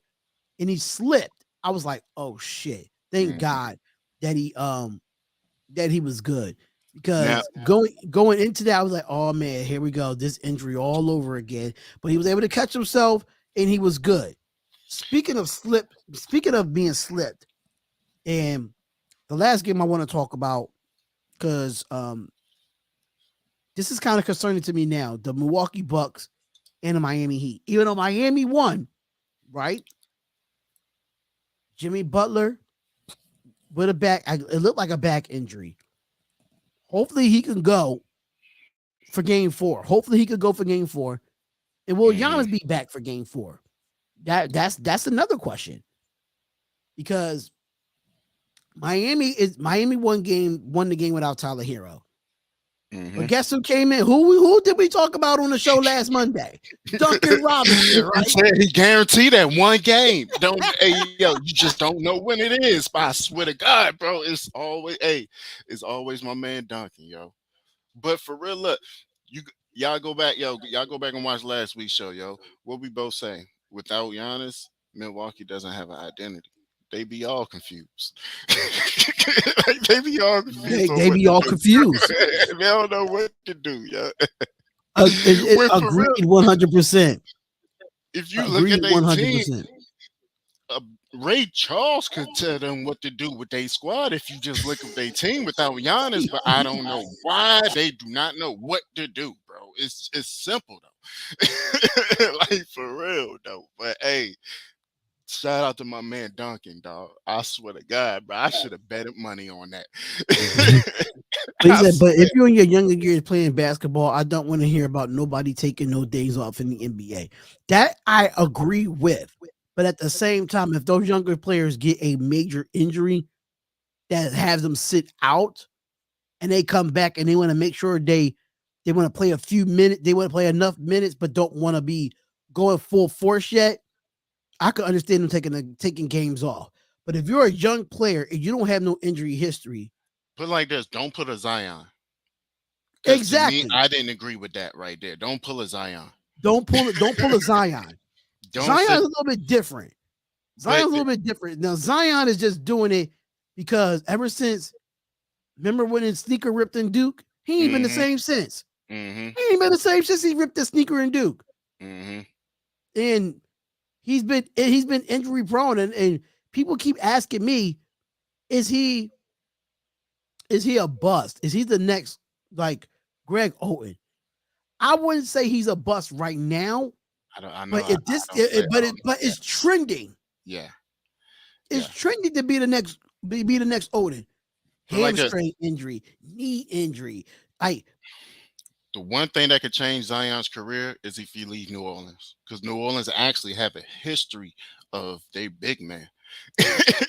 S1: and he slipped. I was like, oh shit. Thank
S3: Hmm.
S1: God that he was good.
S3: Now,
S1: Because going into that, I was like, oh man, here we go. This injury all over again. But he was able to catch himself and he was good. Speaking of being slipped, and the last game I want to talk about, because this is kind of concerning to me now. The Milwaukee Bucks and the Miami Heat. Even though Miami won, right? Jimmy Butler with a it looked like a back injury. Hopefully he can go for game 4. Hopefully he could go for game 4. And will
S3: hmm
S1: Giannis be back for game 4? That's another question. Because Miami won the game without Tyler Hero. But
S3: hmm
S1: guess who came in? Who did we talk about on the show last Monday? Duncan Robinson,
S3: he
S1: right?
S3: said he guaranteed that one game. Don't Hey, yo, you just don't know when it is. But I swear to God, bro, it's always my man Duncan, yo. But for real, look, you y'all go back and watch last week's show, yo. What we both say? Without Giannis, Milwaukee doesn't have an identity. They be all confused. Like, they be all confused on
S1: They
S3: what
S1: be
S3: to
S1: all
S3: do.
S1: confused.
S3: They don't know what to do, yo. When for
S1: Agreed
S3: real,
S1: 100%.
S3: if you look
S1: Agreed
S3: at their team,
S1: 100%.
S3: uh, Ray Charles could tell them what to do with their squad if you just look at their team without Giannis, but I don't know why they do not know what to do, bro. It's simple though, like for real though. But hey, shout out to my man Duncan, dog. I swear to God, bro, I should have betted money on that.
S1: But he
S3: I
S1: said, but
S3: swear.
S1: if you're in your younger years playing basketball, I don't want to hear about nobody taking no days off in the NBA. That I agree with. But at the same time, if those younger players get a major injury that has them sit out and they come back and they want to make sure they want to play a few minutes, they want to play enough minutes, but don't want to be going full force yet, I could understand them taking games off. But if you're a young player and you don't have no injury history,
S3: Put it like this: don't put a Zion, because to me,
S1: exactly.
S3: I didn't agree with that right there. Don't pull a Zion.
S1: Don't pull a Zion.
S3: Don't
S1: Zion's
S3: sit,
S1: a little bit different.
S3: but
S1: Zion's a little bit different. Now Zion is just doing it because ever since remember when his sneaker ripped in Duke, he ain't been the
S3: mm-hmm,
S1: same since.
S3: mm-hmm,
S1: He ain't been the same since he ripped the sneaker in Duke.
S3: mm-hmm.
S1: And he's been injury prone and people keep asking me, is he a bust? Is he the next like Greg Oden? I wouldn't say he's a bust right now,
S3: I don't. I know.
S1: but
S3: I don't know
S1: but
S3: that.
S1: it's trending.
S3: Yeah,
S1: It's
S3: yeah.
S1: trending to be the next Oden.
S3: But like this,
S1: Hamstring injury, knee injury. Like
S3: the one thing that could change Zion's career is if he leave New Orleans, because New Orleans actually have a history of they big man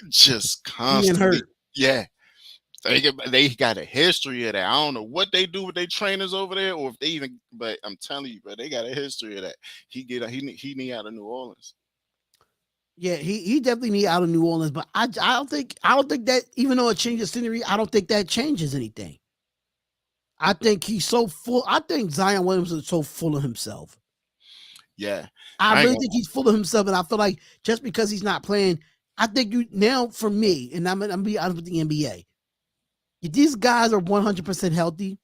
S3: just
S1: being
S3: constantly.
S1: hurt.
S3: Yeah, they got a history of that. I don't know what they do with their trainers over there, or if they even. But I'm telling you, bro, they got a history of that. He need out of New Orleans.
S1: Yeah, he definitely need out of New Orleans, but I don't think that even though it changes scenery, I don't think that changes anything. I think he's so full. I think Zion Williamson is so full of himself.
S3: Yeah,
S1: I
S3: I ain't
S1: really
S3: gonna.
S1: think he's full of himself, and I feel like just because he's not playing, I think you now for me, and I'm gonna be honest with the NBA. If these guys are 100% healthy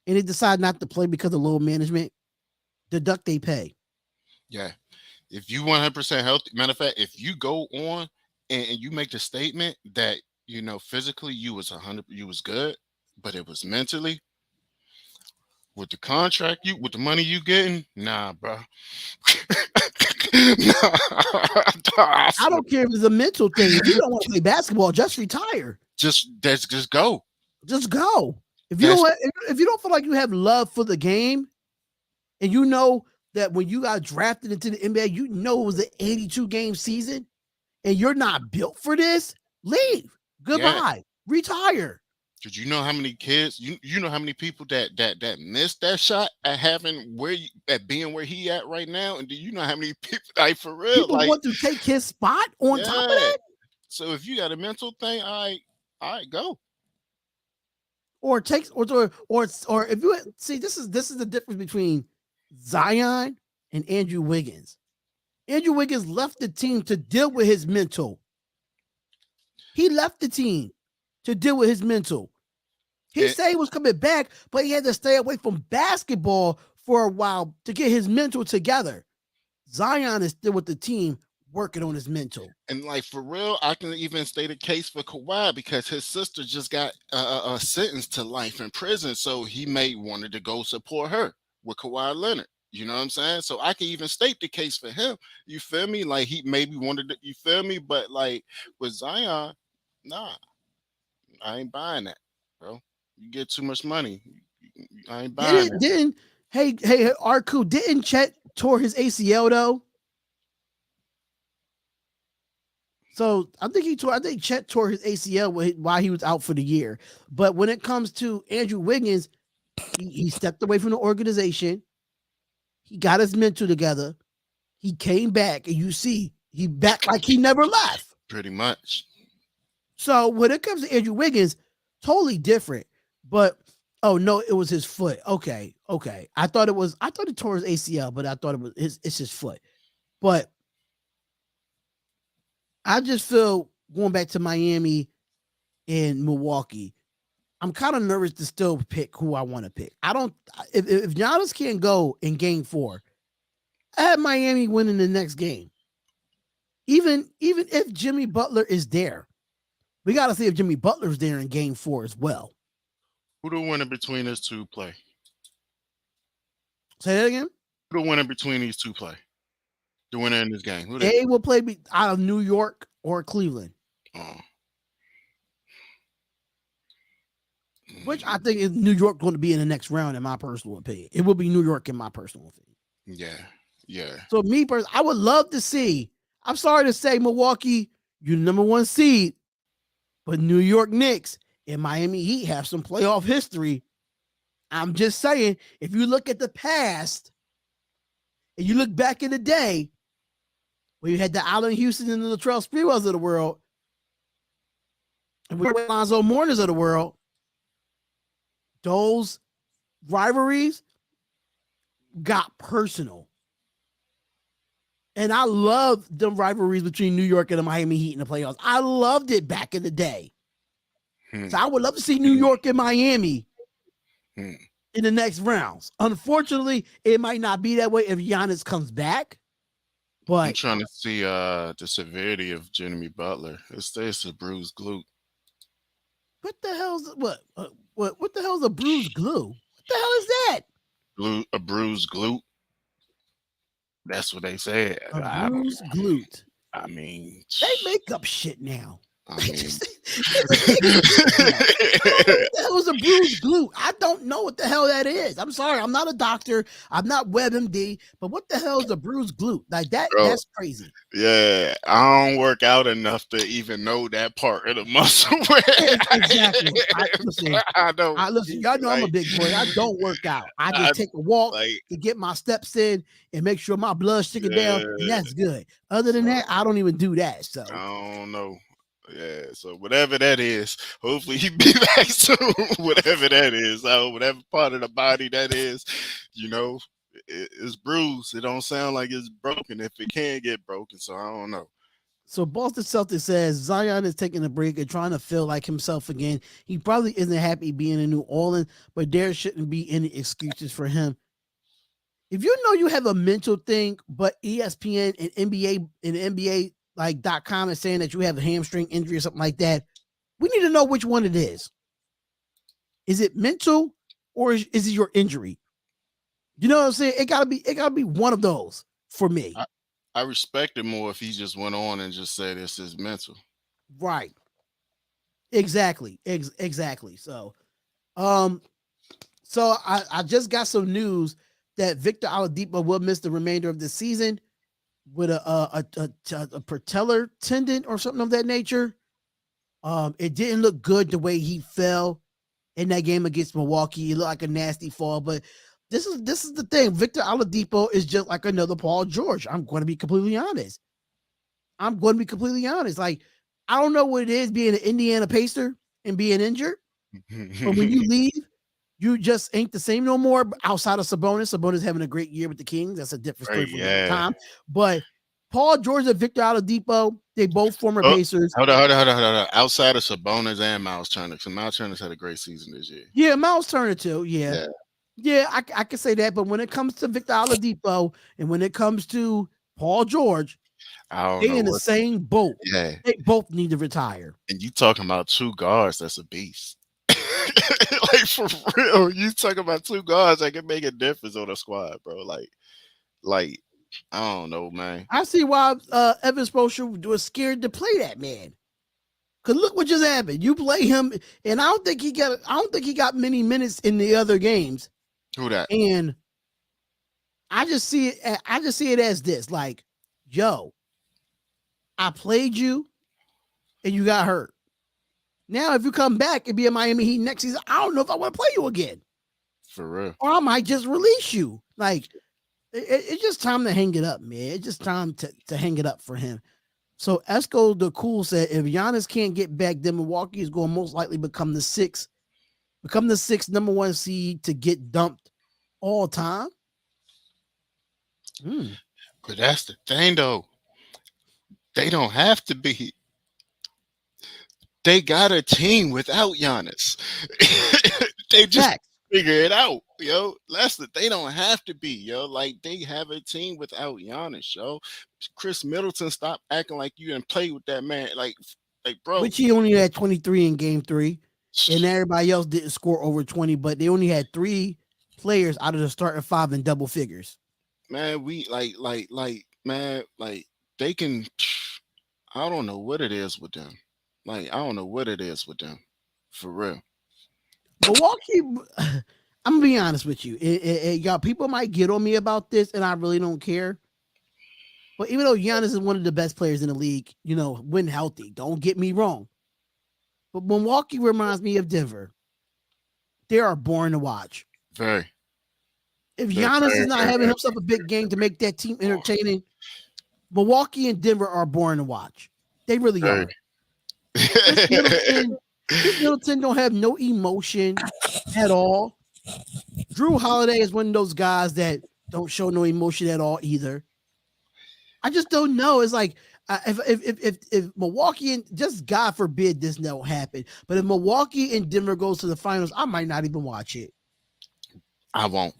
S1: and they decide not to play because of low management, deduct they pay.
S3: Yeah, if you 100% healthy, matter of fact, if you go on and you make the statement that physically you was 100, you was good, but it was mentally with the contract you with the money you getting, nah, bro. Nah, I
S1: I
S3: swear.
S1: don't care if it's a mental thing. If you don't want to play basketball, just retire.
S3: Just go.
S1: Just go. If you
S3: That's
S1: don't if you don't feel like you have love for the game, and you know that when you got drafted into the NBA, you know it was an 82 game season, and you're not built for this, leave.
S3: yeah.
S1: Goodbye. Retire.
S3: Did you know how many kids you know how many people that missed that shot at having at being where he at right now? And do you know how many people like for real?
S1: People
S3: Like,
S1: want to take his spot on top of
S3: yeah.
S1: that,
S3: So if you got a mental thing, all right, go.
S1: or takes or if you see this is the difference between Zion and Andrew Wiggins. Andrew Wiggins left the team to deal with his mental. He left the team to deal with his mental. He
S3: And,
S1: said he was coming back, but he had to stay away from basketball for a while to get his mental together. Zion is still with the team working on his mental.
S3: and like for real, I can even state a case for Kawhi because his sister just got sentenced to life in prison, so he may wanted to go support her with Kawhi Leonard. You know what I'm saying? So I can even state the case for him. You feel me? Like he maybe wanted to. You feel me? But like with Zion, nah, I ain't buying that, bro. You get too much money. I ain't buying
S1: Didn't
S3: that.
S1: didn't hey Arku didn't Chet tore his ACL though? So I think Chet tore his ACL while he was out for the year. But when it comes to Andrew Wiggins, he stepped away from the organization. He got his mental together. He came back, and you see he back like he never left.
S3: Pretty much.
S1: So when it comes to Andrew Wiggins, totally different. But oh no, it was his foot. Okay. I thought he tore his ACL, but I thought it's his foot. But I just feel going back to Miami and Milwaukee, I'm kind of nervous to still pick who I want to pick. I don't if Giannis can't go in game 4, I have Miami winning the next game. Even if Jimmy Butler is there. We got to see if Jimmy Butler's there in game 4 as well.
S3: Who the winner between these two play?
S1: Say that again.
S3: Who the winner between these two play? The winner in this game. Who they?
S1: They will play out of New York or Cleveland,
S3: Oh.
S1: which I think is New York going to be in the next round, in my personal opinion. It will be New York in my personal opinion.
S3: Yeah.
S1: So me personally, I would love to see. I'm sorry to say, Milwaukee, you're the number 1 seed, but New York Knicks and Miami Heat have some playoff history. I'm just saying, if you look at the past and you look back in the day, where you had the Allen Houston and the Latrell Sprewells of the world, and we had Lonzo Mourners of the world, those rivalries got personal. And I love the rivalries between New York and the Miami Heat in the playoffs. I loved it back in the day. So I would love to see New York and Miami in the next rounds. Unfortunately, it might not be that way if Giannis comes back. But
S3: I'm trying to see the severity of Jimmy Butler. It's a bruised glute.
S1: what the hell's what the hell's a bruised glue? What the hell is that?
S3: A bruised glute. That's what they said.
S1: A bruised glute.
S3: I mean,
S1: They make up shit now.
S3: I mean,
S1: What the hell is a bruised glute? I don't know what the hell that is. I'm sorry. I'm not a doctor. I'm not WebMD. But what the hell is a bruised glute? Like that?
S3: Bro,
S1: That's crazy.
S3: yeah, I don't work out enough to even know that part of the muscle.
S1: Exactly.
S3: I don't.
S1: Listen. Y'all know I'm a big boy. I don't work out. I just take a walk to get my steps in and make sure my blood's sugar down, and that's good. Other than that, I don't even do that. So
S3: I don't know. Yeah, so whatever that is, hopefully he be back soon. Whatever that is, whatever part of the body that is, you know, it's bruised. It don't sound like it's broken. If it can get broken, so I don't know.
S1: So Boston Celtics says Zion is taking a break and trying to feel like himself again. He probably isn't happy being in New Orleans, but there shouldn't be any excuses for him. If you know you have a mental thing, but ESPN and NBA like .com is saying that you have a hamstring injury or something like that, we need to know which one it is. Is it mental or is it your injury? You know what I'm saying? It gotta be one of those for me.
S3: I respect it more if he just went on and just said this is mental.
S1: Right. Exactly. Exactly. So I just got some news that Victor Oladipo will miss the remainder of the season with a patellar tendon or something of that nature. It didn't look good the way he fell in that game against Milwaukee. It looked like a nasty fall, but this is the thing. Victor Oladipo is just like another Paul George. I'm going to be completely honest. Like, I don't know what it is being an Indiana Pacer and being injured, but when you leave, you just ain't the same no more. Outside of Sabonis having a great year with the Kings. That's a different story
S3: Right,
S1: for another
S3: yeah.
S1: time. But Paul George and Victor Oladipo, they both former
S3: Oh,
S1: Pacers.
S3: hold on. Outside of Sabonis and Miles Turner, so Miles Turner's had a great season this year.
S1: Yeah, Miles Turner too.
S3: Yeah.
S1: Yeah, I can say that. But when it comes to Victor Oladipo and when it comes to Paul George,
S3: I don't
S1: they
S3: know
S1: in the
S3: what.
S1: same boat.
S3: Yeah,
S1: They both need to retire.
S3: and you talking about two guards? That's a beast. Like for real, you talking about two guards that can make a difference on a squad, bro. Like I don't know, man.
S1: I see why Evan Spoelstra was scared to play that man. Cause look what just happened. You play him, and I don't think he got many minutes in the other games.
S3: Who that?
S1: And I just see it as this: like, yo, I played you, and you got hurt. Now, if you come back and be a Miami Heat next season, I don't know if I want to play you again,
S3: For real.
S1: or I might just release you. Like, it's just time to hang it up, man. It's just time to hang it up for him. So Esco the Cool said if Giannis can't get back, then Milwaukee is going to most likely become the sixth number one seed to get dumped all time.
S3: But that's the thing, though. They don't have to be. They got a team without Giannis. They just
S1: Facts.
S3: figure it out, yo. They don't have to be, yo. Like they have a team without Giannis, yo. Chris Middleton, stop acting like you didn't play with that man. Like bro.
S1: Which he only had 23 in game 3, and everybody else didn't score over 20, but they only had 3 players out of the starting 5 in double figures.
S3: Man, we man, like they can. I don't know what it is with them. Like I don't know what it is with them, for real.
S1: Milwaukee, I'm gonna be honest with you. Y'all, people might get on me about this, and I really don't care. But even though Giannis is one of the best players in the league, when healthy, don't get me wrong. But Milwaukee reminds me of Denver. They are boring to watch.
S3: Very.
S1: If
S3: They're
S1: Giannis
S3: very,
S1: is not
S3: very,
S1: having
S3: very
S1: himself a big game to make that team entertaining, Milwaukee and Denver are boring to watch. They really are. Chris Middleton don't have no emotion at all. Drew Holiday is one of those guys that don't show no emotion at all either. I just don't know. It's like if Milwaukee and just God forbid this don't happen, but if Milwaukee and Denver goes to the finals, I might not even watch it.
S3: I won't.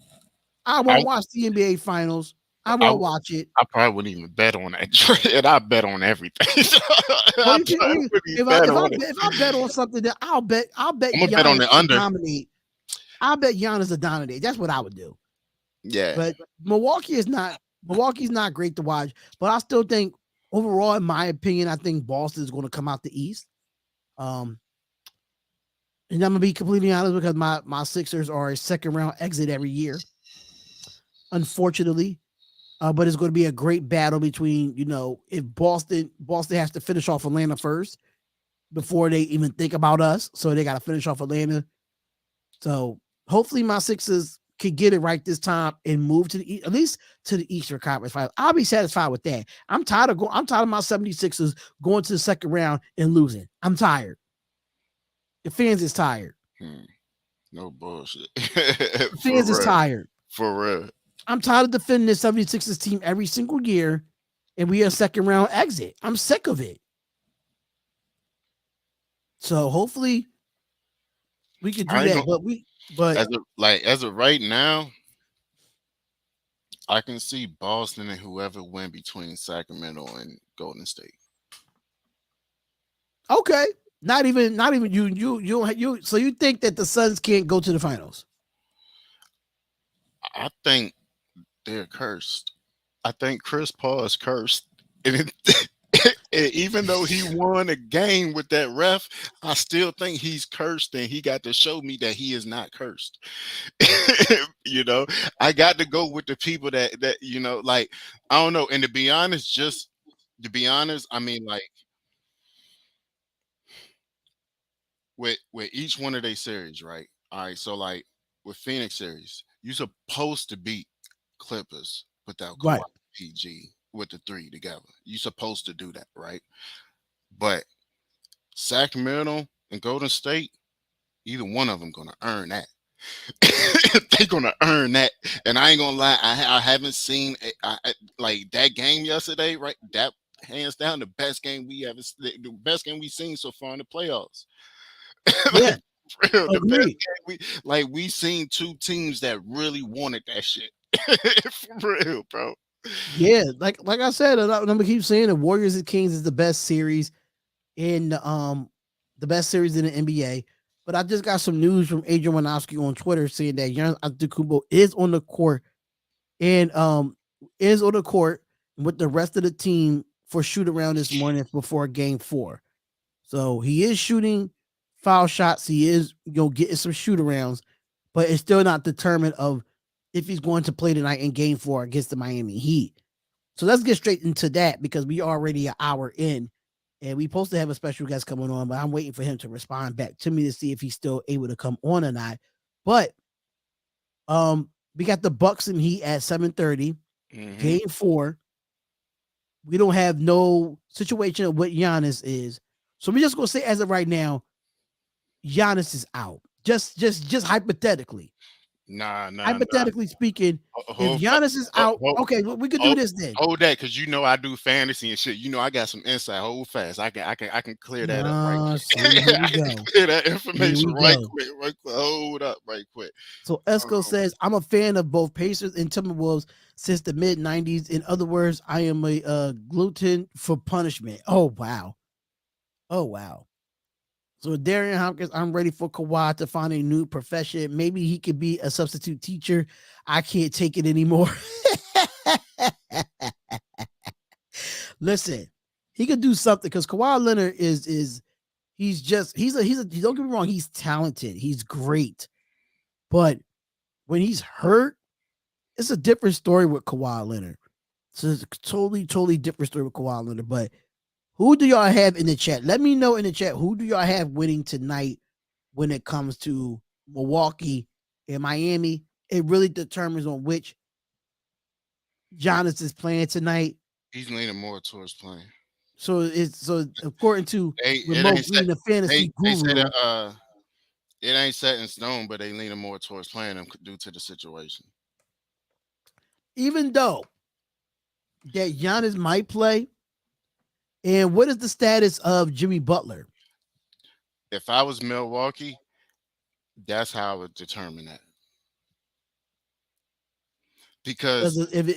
S1: I won't watch the NBA finals. I won't watch it.
S3: I probably wouldn't even bet on that trade, and I bet on everything.
S1: Well, if I bet on something, that I'll bet
S3: I'm gonna
S1: Giannis
S3: bet on the under.
S1: dominate. I'll bet Giannis to dominate. That's what I would do.
S3: Yeah,
S1: But Milwaukee's not great to watch. But I still think overall, in my opinion, I think Boston is going to come out the East. And I'm gonna be completely honest because my Sixers are a second round exit every year, unfortunately. But it's going to be a great battle between, if Boston has to finish off Atlanta first before they even think about us. So they got to finish off Atlanta. So hopefully my Sixers could get it right this time and move to at least to the Eastern Conference Finals, I'll be satisfied with that. I'm tired of my 76ers going to the second round and losing. I'm tired. The fans is tired.
S3: No bullshit.
S1: The fans
S3: For
S1: is
S3: real.
S1: tired.
S3: For real.
S1: I'm tired of defending this 76ers team every single year, and we a second round exit. I'm sick of it. So hopefully we could do
S3: I ain't
S1: that.
S3: gonna
S1: But
S3: as of right now, I can see Boston and whoever win between Sacramento and Golden State.
S1: okay, not even you. So you think that the Suns can't go to the finals?
S3: I think they're cursed. I think Chris Paul is cursed. And it, and even though he won a game with that ref, I still think he's cursed, and he got to show me that he is not cursed. you know, I got to go with the people that like I don't know. And to be honest, I mean, like with each one of their series, right? All right, so like with Phoenix series, you're supposed to beat Clippers without Kawhi
S1: Right.
S3: PG with the three together. You're supposed to do that, right? But Sacramento and Golden State, either one of them gonna earn that. They're gonna earn that, and I ain't gonna lie. I haven't seen like that game yesterday. Right, that hands down the best game the best game we've seen so far in the playoffs.
S1: Yeah.
S3: Like for real, the best
S1: Agreed.
S3: game we seen two teams that really wanted that shit. For real, bro.
S1: Yeah. Like I said, I'm gonna keep saying the Warriors and Kings is the best series in the best series in the NBA. But I just got some news from Adrian Wojnarowski on Twitter saying that Giannis Antetokounmpo is on the court and is on the court with the rest of the team for shoot around this morning before game 4. So he is shooting foul shots. He is getting some shoot arounds, but it's still not determined of if he's going to play tonight in game 4 against the Miami Heat. So let's get straight into that because we already an hour in and we supposed to have a special guest coming on, but I'm waiting for him to respond back to me to see if he's still able to come on or not. But we got the Bucks and Heat at 7:30, game 4. We don't have no situation of what Giannis is. So we're just gonna say as of right now, Giannis is out. Just hypothetically.
S3: Nah.
S1: Hypothetically speaking, if
S3: Hold,
S1: Giannis is
S3: hold,
S1: out,
S3: hold,
S1: okay, well, we could do
S3: hold,
S1: this then.
S3: hold that, because I do fantasy and shit. I got some insight. Hold fast. I can clear that up right quick.
S1: See, here we
S3: I can
S1: go.
S3: clear that
S1: Here
S3: information
S1: we
S3: right
S1: go.
S3: quick. Right quick. Hold up, right quick.
S1: So Esco says, I'm a fan of both Pacers and Timberwolves since the mid 90s. In other words, I am a gluten for punishment. Oh wow. Oh wow. So Darion Hopkins, I'm ready for Kawhi to find a new profession. Maybe he could be a substitute teacher. I can't take it anymore. Listen, he could do something because Kawhi Leonard is don't get me wrong, he's talented, he's great, but when he's hurt, it's a different story with Kawhi Leonard. So it's a totally different story with Kawhi Leonard. But who do y'all have in the chat? Let me know in the chat who do y'all have winning tonight when it comes to Milwaukee and Miami. It really determines on which Giannis is playing tonight.
S3: He's leaning more towards playing.
S1: So according to
S3: It
S1: Remote
S3: ain't set.
S1: Green, the fantasy
S3: They say
S1: guru,
S3: that it ain't set in stone, but they leaning more towards playing him due to the situation.
S1: even though that Giannis might play, and what is the status of Jimmy Butler?
S3: If I was Milwaukee, that's how I would determine that.
S1: Because
S3: Because
S1: if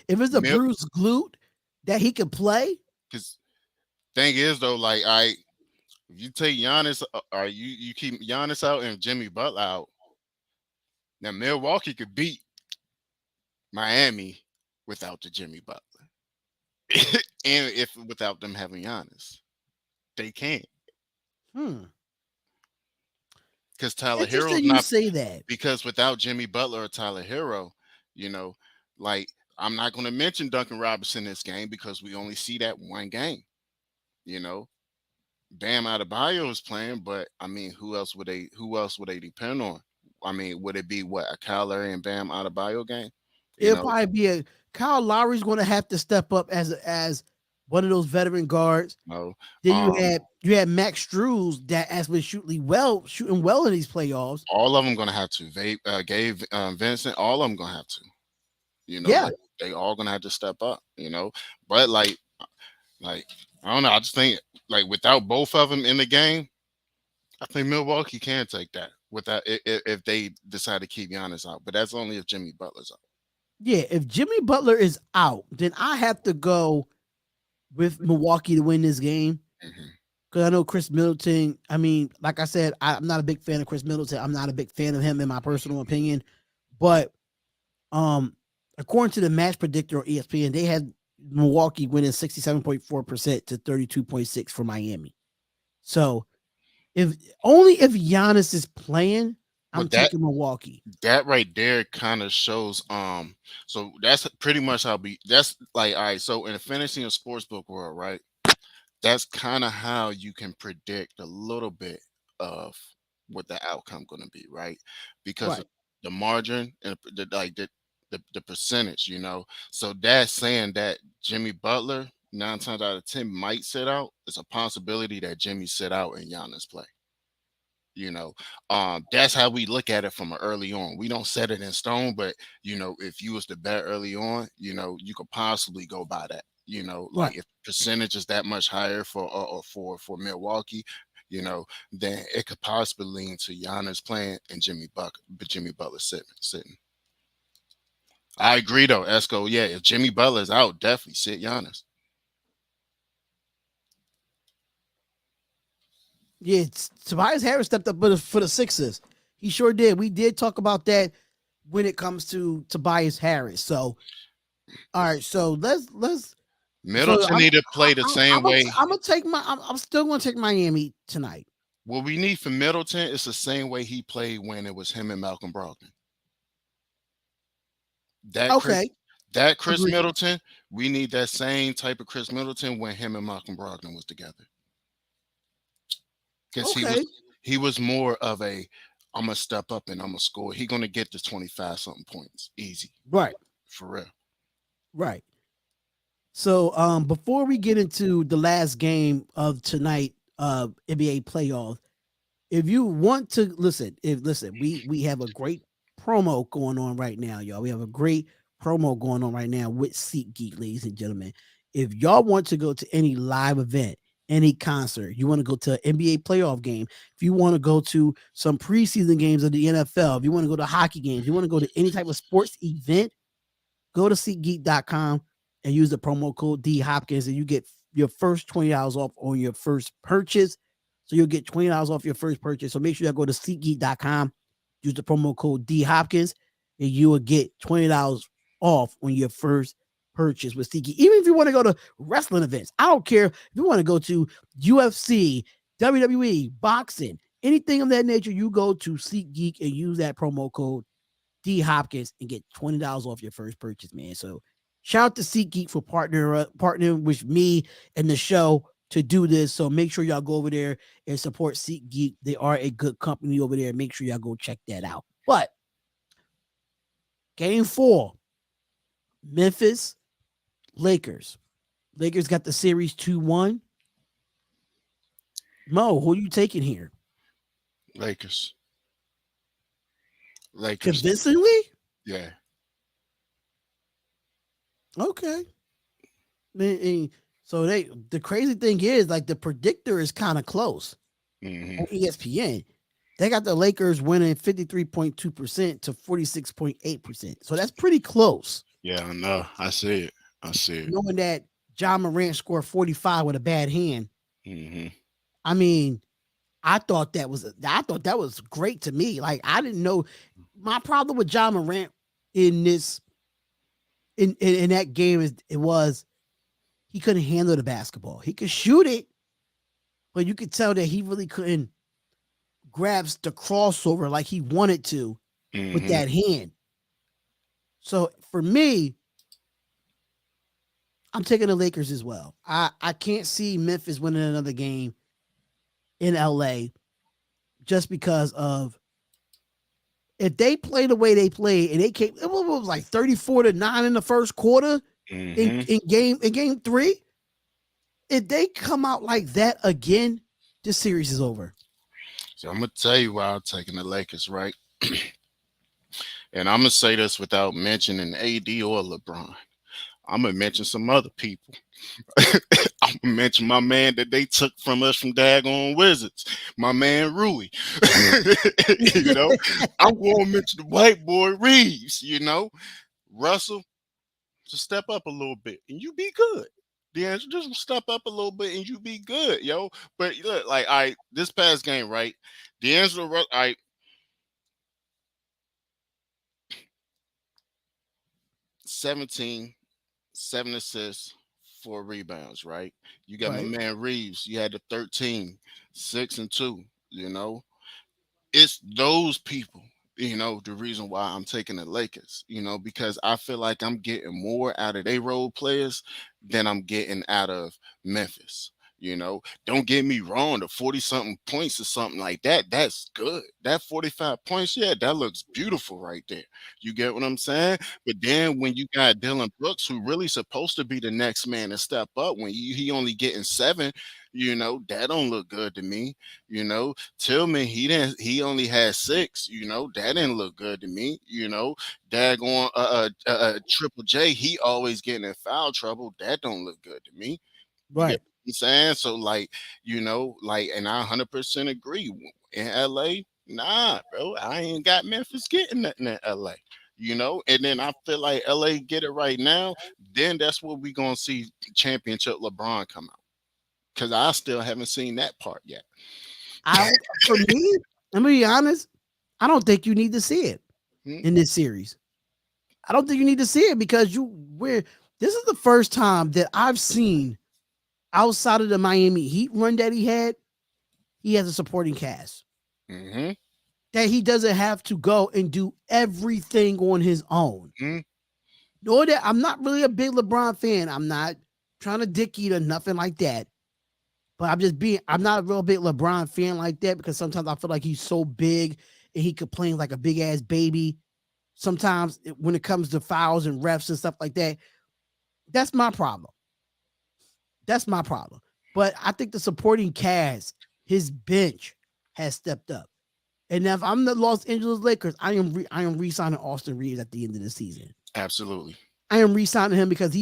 S1: it's a bruised glute that he can play,
S3: because thing is though, like if you take Giannis or you keep Giannis out and Jimmy Butler out, now Milwaukee could beat Miami without the Jimmy Butler, and if without them having Giannis, they can't. Because Tyler Hero's
S1: Interesting you
S3: not
S1: say that.
S3: because without Jimmy Butler or Tyler Hero, you know, like I'm not going to mention Duncan Robinson this game because we only see that one game. You know, Bam Adebayo is playing, but I mean, who else would they depend on? I mean, would it be what, a Kyle Larry and Bam Adebayo game? You
S1: It'll
S3: know,
S1: probably be a Kyle Lowry's going to have to step up as one of those veteran guards.
S3: no.
S1: Then
S3: Um,
S1: you had Max Struz that has been shooting well in these playoffs.
S3: all of them gonna have to. Gabe, Vincent, all of them gonna have to. You know,
S1: Yeah,
S3: they all gonna have to step up. You know, but like I don't know. I just think like without both of them in the game, I think Milwaukee can take that without if they decide to keep Giannis out. But that's only if Jimmy Butler's out.
S1: yeah. If Jimmy Butler is out, then I have to go with Milwaukee to win this game.
S3: Hmm.
S1: Because I know Chris Middleton. I mean, like I said, I'm not a big fan of Chris Middleton. I'm not a big fan of him in my personal opinion. But um, according to the match predictor on ESPN, they had Milwaukee winning 67.4% to 32.6 for Miami. So if only if Giannis is playing, I'm
S3: But that
S1: taking Milwaukee.
S3: that right there kind of shows so that's pretty much how be that's like all right, so in the fantasy and sportsbook world, right, that's kind of how you can predict a little bit of what the outcome going to be, right, because of
S1: Right.
S3: the margin and the percentage, you know, so that's saying that Jimmy Butler 9 times out of 10 might sit out. It's a possibility that Jimmy sit out and Giannis play, you know. That's how we look at it from early on. We don't set it in stone, but you know, if you was to bet early on, you know, you could possibly go by that, you know,
S1: Right.
S3: like if percentage is that much higher for Milwaukee, you know, then it could possibly lean to Giannis playing and Jimmy Butler sitting. I agree though, Esco. Yeah, if Jimmy Butler's out, definitely sit Giannis.
S1: Yeah, Tobias Harris stepped up for the Sixers. He sure did. We did talk about that when it comes to Tobias Harris. So, all right. So let's. So
S3: Middleton need to play the same way.
S1: I'm gonna take I'm still gonna take Miami tonight.
S3: What we need for Middleton is the same way he played when it was him and Malcolm Brogdon. That Chris
S1: Okay,
S3: that Chris
S1: agreed.
S3: Middleton, we need that same type of Chris Middleton when him and Malcolm Brogdon was together. Because
S1: Okay,
S3: he was more of a I'm gonna step up and I'm gonna score. He gonna get to 25 something points. Easy.
S1: right,
S3: For real.
S1: right. So before we get into the last game of tonight, NBA playoffs, if you want to listen, we have a great promo going on right now, y'all. We have a great promo going on right now with SeatGeek, ladies and gentlemen. If y'all want to go to any live event, any concert, you want to go to an NBA playoff game, if you want to go to some preseason games of the NFL, if you want to go to hockey games, you want to go to any type of sports event, go to SeatGeek.com and use the promo code D Hopkins, and you get your first $20 off on your first purchase. So you'll get $20 off your first purchase. So make sure you go to SeatGeek.com, use the promo code D Hopkins, and you will get $20 off on your first purchase with SeatGeek. Even if you want to go to wrestling events, I don't care if you want to go to UFC, WWE, boxing, anything of that nature, you go to SeatGeek and use that promo code D Hopkins and get $20 off your first purchase, man. So shout out to SeatGeek for partnering with me and the show to do this. So make sure y'all go over there and support SeatGeek. They are a good company over there. Make sure y'all go check that out. But game 4, Memphis Lakers. Lakers got the series 2-1. Mo, who are you taking here?
S3: Lakers. Lakers.
S1: Convincingly?
S3: Yeah.
S1: Okay. So the crazy thing is, like, the predictor is kind of close
S3: Hmm.
S1: on ESPN. They got the Lakers winning 53.2% to 46.8%. So that's pretty close.
S3: Yeah, I know. I see it. I see it.
S1: Knowing that John Morant scored 45 with a bad hand.
S3: Hmm.
S1: I mean, I thought that was great to me. Like, I didn't know my problem with John Morant in this in that game is it was he couldn't handle the basketball. He could shoot it, but you could tell that he really couldn't grab the crossover like he wanted to with
S3: Hmm.
S1: that hand. So for me, I'm taking the Lakers as well. I can't see Memphis winning another game in LA just because of if they play the way they played and they came, it was like 34-9 in the first quarter
S3: Mm-hmm.
S1: in game 3. If they come out like that again, this series is over.
S3: So I'm gonna tell you why I'm taking the Lakers, right? And I'm gonna say this without mentioning AD or LeBron. I'm gonna mention some other people. I'm gonna mention my man that they took from us from Daggone Wizards, my man Rui. you know, I'm gonna mention the white boy Reeves. Russell, just step up a little bit and you be good. D'Angelo, just step up a little bit and you be good, yo. But look, like, this past game, right? D'Angelo, 17, 7 assists, 4 rebounds, right? You got my
S1: Right.
S3: man Reeves. You had the 13, 6 and 2, it's those people, the reason why I'm taking the Lakers, because I feel like I'm getting more out of their role players than I'm getting out of Memphis. Don't get me wrong, the 40 something points or something like that, that's good. That 45 points, yeah, that looks beautiful right there. You get what I'm saying? But then when you got Dylan Brooks, who really supposed to be the next man to step up, when he only getting 7, that don't look good to me. Tillman, he only had 6, that didn't look good to me. Daggone Triple J, he always getting in foul trouble. That don't look good to me. You get
S1: Right.
S3: what I'm saying? So, like, and I 100% agree. In LA, nah, bro, I ain't got Memphis getting nothing in LA. And then I feel like LA get it right now, then that's what we gonna see championship LeBron come out. Cause I still haven't seen that part yet.
S1: I don't. For me, I'm gonna be honest. I don't think you need to see it
S3: Hmm?
S1: in this series. I don't think you need to see it because this is the first time that I've seen outside of the Miami Heat run that he has a supporting cast.
S3: Mm-hmm.
S1: That he doesn't have to go and do everything on his own.
S3: Mm-hmm.
S1: Nor that I'm not really a big LeBron fan. I'm not trying to dick eat or nothing like that. But I'm not a real big LeBron fan like that because sometimes I feel like he's so big and he complains like a big ass baby. Sometimes when it comes to fouls and refs and stuff like that, that's my problem. That's my problem. But I think the supporting cast, his bench, has stepped up. And if I'm the Los Angeles Lakers, I am re-signing Austin Reeves at the end of the season.
S3: Absolutely.
S1: I am re-signing him because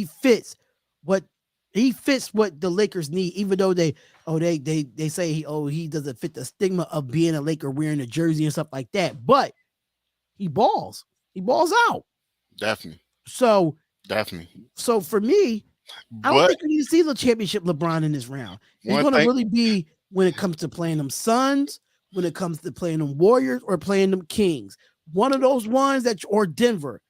S1: what he fits what the Lakers need, even though they say he doesn't fit the stigma of being a Laker wearing a jersey and stuff like that. But he balls. He balls out.
S3: Definitely.
S1: So
S3: Definitely.
S1: so for me, I don't
S3: But
S1: think you need to see the championship LeBron in this round. It's
S3: one
S1: going to
S3: thing,
S1: really be when it comes to playing them Suns, when it comes to playing them Warriors, or playing them Kings. One of those ones or Denver.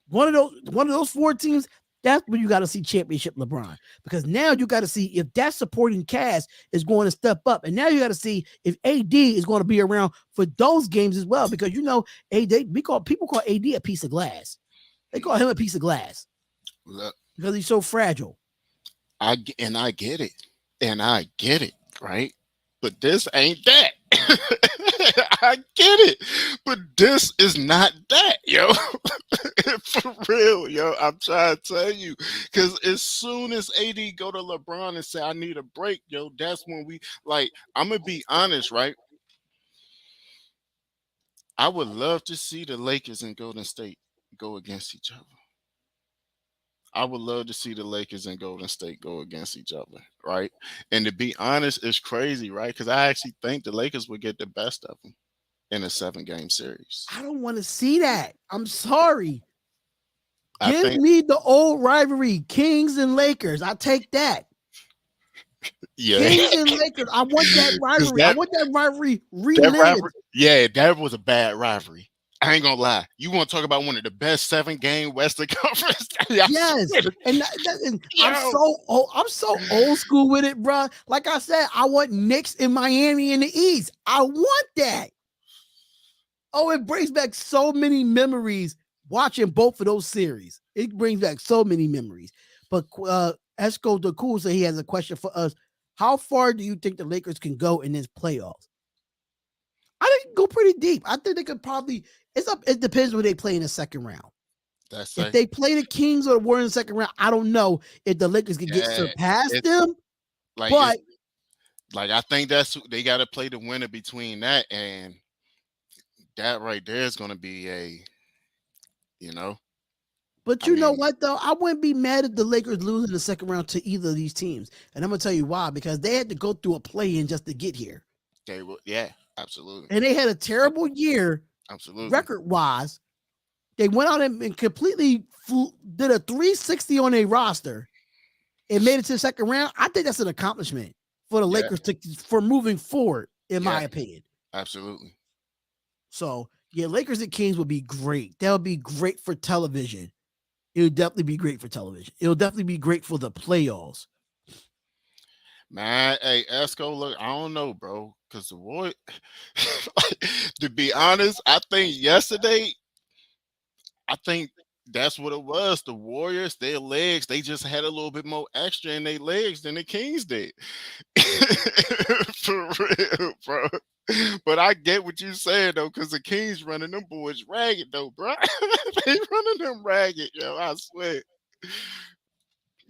S1: One of those 4 teams. That's when you got to see championship LeBron because now you got to see if that supporting cast is going to step up, and now you got to see if AD is going to be around for those games as well because people call AD a piece of glass. They call him a piece of glass
S3: look,
S1: because he's so fragile.
S3: I get it. And I get it, right? But this ain't that. I get it. But this is not that, yo. For real, yo. I'm trying to tell you. Because as soon as AD go to LeBron and say, I need a break, yo, that's when I'm going to be honest, right? I would love to see the Lakers and Golden State go against each other. I would love to see the Lakers and Golden State go against each other, right? And to be honest, it's crazy, right? Because I actually think the Lakers would get the best of them in a 7-game series.
S1: I don't want to see that. I'm sorry.
S3: I
S1: Give
S3: think,
S1: me the old rivalry, Kings and Lakers. I take that.
S3: yeah,
S1: Kings and Lakers. I want that
S3: because
S1: rivalry. I want that rivalry
S3: that
S1: relived.
S3: rivalry, yeah, that was a bad rivalry. I ain't gonna lie. You want to talk about one of the best 7-game Western Conference? Yeah,
S1: Yes, and, I'm
S3: yo,
S1: so old school with it, bro. Like I said, I want Knicks in Miami in the East. I want that. Oh, it brings back so many memories watching both of those series. It brings back so many memories. But Esco the Cool said he has a question for us. How far do you think the Lakers can go in this playoffs? I think go pretty deep. I think they could probably It depends when they play in the second round.
S3: That's
S1: If
S3: say,
S1: they play the Kings or the Warriors in the second round, I don't know if the Lakers can get
S3: yeah,
S1: surpast
S3: it's
S1: them.
S3: like it's
S1: But
S3: like I think they got to play the winner between that and that right there is going to be a, you know,
S1: but
S3: I
S1: you know
S3: mean,
S1: what though? I wouldn't be mad if the Lakers lose in the second round to either of these teams. And I'm gonna tell you why, because they had to go through a play-in just to get here.
S3: they will. Yeah, absolutely,
S1: And they had a terrible year
S3: absolutely.
S1: record-wise. They went out and completely did a 360 on a roster and made it to the second round. I think that's an accomplishment for the
S3: Yeah,
S1: Lakers for moving forward, in
S3: yeah,
S1: my opinion.
S3: absolutely.
S1: So yeah, Lakers and Kings would be great. That would be great for television. It would definitely be great for television. It'll definitely be great for the playoffs.
S3: Man, hey, Esco, look, I don't know, bro, because the Warriors, to be honest, I think yesterday, I think that's what it was. The Warriors, their legs, they just had a little bit more extra in their legs than the Kings did. For real, bro. But I get what you saying though, because the Kings running them boys ragged though, bro. They running them ragged, yo. I swear.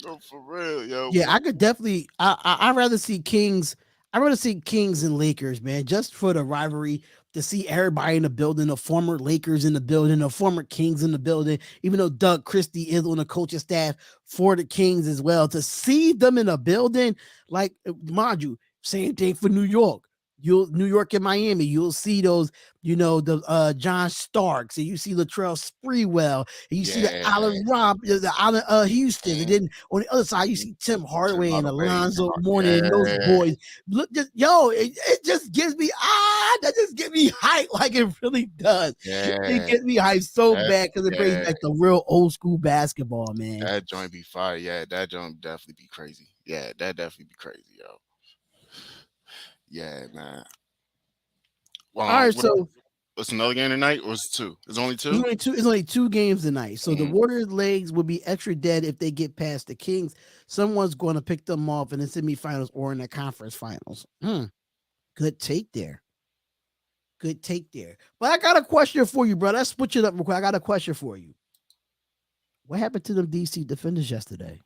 S3: No, for real, yo.
S1: Yeah, I could definitely. I'd rather see Kings. I'd rather see Kings and Lakers, man, just for the rivalry. To see everybody in the building, the former Lakers in the building, the former Kings in the building. Even though Doug Christie is on the coaching staff for the Kings as well, to see them in a building, like mind you, same thing for New York. You'll New York and Miami. You'll see those, the John Starks, and you see Latrell Sprewell, and you see the
S3: Yeah.
S1: Allen the Allen Houston, and then on the other side you see Tim
S3: Tim
S1: Hardaway and
S3: Hardaway.
S1: Alonzo Mourning and those
S3: Yeah.
S1: boys. Look, it just gives me that just gives me hype like it really does. It
S3: Yeah.
S1: gets me hype so
S3: That,
S1: bad because it brings
S3: yeah.
S1: back the real old school basketball, man.
S3: That joint be fire. Yeah, that joint definitely be crazy. Yeah, that definitely be crazy, yo. Yeah, man.
S1: All right,
S3: What else?
S1: so
S3: What's another game tonight? Or is it two? It's only
S1: it's
S3: two?
S1: only two. It's only two games tonight. So the
S3: Mhm.
S1: Warriors' legs will be extra dead if they get past the Kings. Someone's going to pick them off in the semifinals or in the conference finals. Good take there. Good take there. But I got a question for you, bro. Let's switch it up real quick. I got a question for you. What happened to them DC defenders yesterday?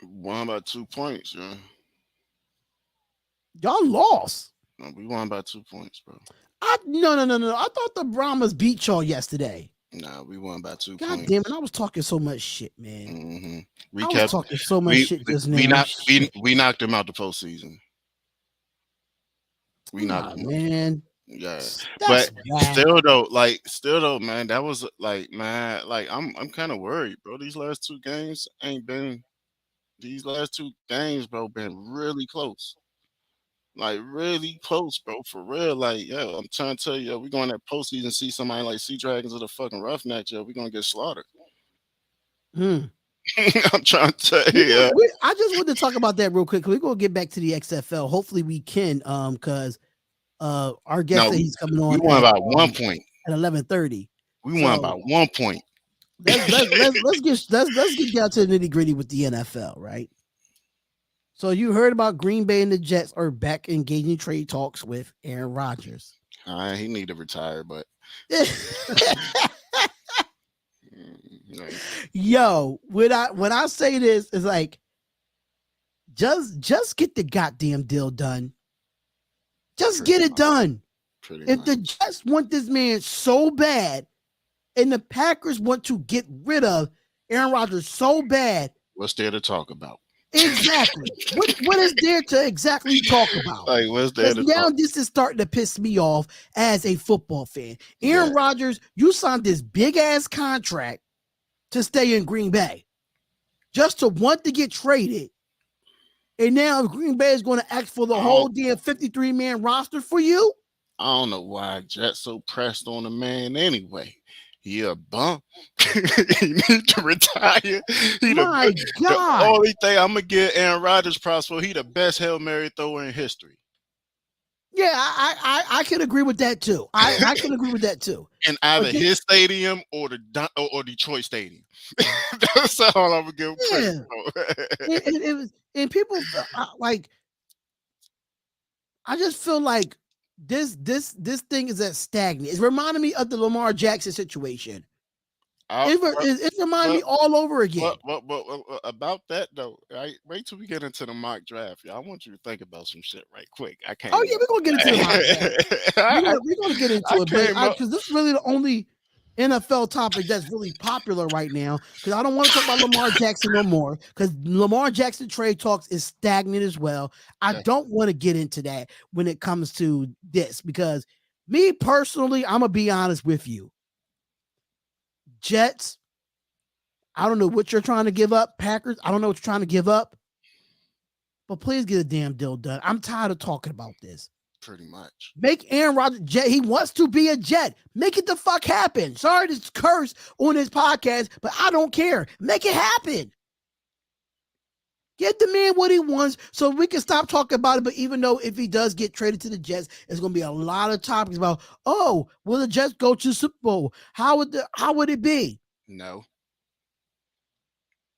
S3: Won by 2 points, yeah.
S1: Y'all lost.
S3: No, we won by 2 points, bro.
S1: No. I thought the Brahmas beat y'all yesterday.
S3: Nah, we won by two
S1: God damn
S3: points.
S1: it! I was talking so much shit, man.
S3: Mm-hmm. We
S1: I was
S3: kept
S1: talking so much
S3: we
S1: shit just
S3: we
S1: now.
S3: knocked
S1: Shit.
S3: we knocked them out the postseason. We knocked
S1: Ah,
S3: them out.
S1: man.
S3: Yeah,
S1: That's
S3: but
S1: bad.
S3: still though, man, that was like, man, like I'm kind of worried, bro. These last two games ain't been. These last two games, bro, been really close. Like really close, bro. For real. Like, yo, I'm trying to tell you, yo, we going that postseason see somebody like Sea Dragons or the fucking Roughnecks, yo, we gonna get slaughtered.
S1: Hmm.
S3: I'm trying to tell you.
S1: I just wanted to talk about that real quick. We're gonna get back to the XFL. Hopefully we can. Because our guest
S3: No,
S1: that he's coming
S3: we
S1: on
S3: won by 1 point.
S1: at 11:30.
S3: We won by
S1: So
S3: 1 point.
S1: let's get down to the nitty gritty with the NFL, right? So you heard about Green Bay and the Jets are back engaging trade talks with Aaron Rodgers.
S3: He need to retire, but like,
S1: Yo, when I say this, it's like just get the goddamn deal done. Just
S3: pretty
S1: get it
S3: much,
S1: done.
S3: pretty
S1: If the
S3: much.
S1: Jets want this man so bad, and the Packers want to get rid of Aaron Rodgers so bad,
S3: What's there to talk about?
S1: exactly. What is there to exactly talk about?
S3: Like, what's there
S1: Because
S3: to
S1: now
S3: talk?
S1: this is starting to piss me off as a football fan.
S3: Yeah,
S1: Aaron Rodgers, you signed this big ass contract to stay in Green Bay just to want to get traded. And now Green Bay is going to ask for the
S3: I
S1: whole
S3: don't,
S1: damn 53-man roster for you?
S3: I don't know why Jets so pressed on the man anyway. He a bum. He need to retire.
S1: My
S3: The
S1: God.
S3: only thing I'm gonna give Aaron Rodgers props for, he the best Hail Mary thrower in history.
S1: Yeah, I can agree with that too. I can agree with that too.
S3: In either
S1: Again,
S3: his stadium or or Detroit Stadium. That's all I'm gonna give him credit
S1: yeah,
S3: for.
S1: it was, and people like. I just feel like this thing is at stagnant. It's reminding me of the Lamar Jackson situation.
S3: I,
S1: It's reminding me
S3: but,
S1: all over again.
S3: about that though, right? Wait till we get into the mock draft. I want you to think about some shit right quick. I
S1: Oh
S3: came
S1: yeah,
S3: up.
S1: we're gonna get into the mock draft. We're gonna get
S3: I
S1: into it, but
S3: came up.
S1: because this is really the only NFL topic that's really popular right now. Because I don't want to talk about Lamar Jackson no more. Because Lamar Jackson trade talks is stagnant as well. I
S3: Okay,
S1: don't want to get into that when it comes to this because me personally, I'm gonna be honest with you. Jets, I don't know what you're trying to give up. Packers, I don't know what you're trying to give up. But please get a damn deal done. I'm tired of talking about this.
S3: pretty much.
S1: Make Aaron Rodgers Jet. He wants to be a Jet. Make it the fuck happen. Sorry to curse on his podcast, but I don't care. Make it happen. Get the man what he wants so we can stop talking about it. But even though if he does get traded to the Jets, it's going to be a lot of topics about, oh, will the Jets go to the Super Bowl? How would it be?
S3: No,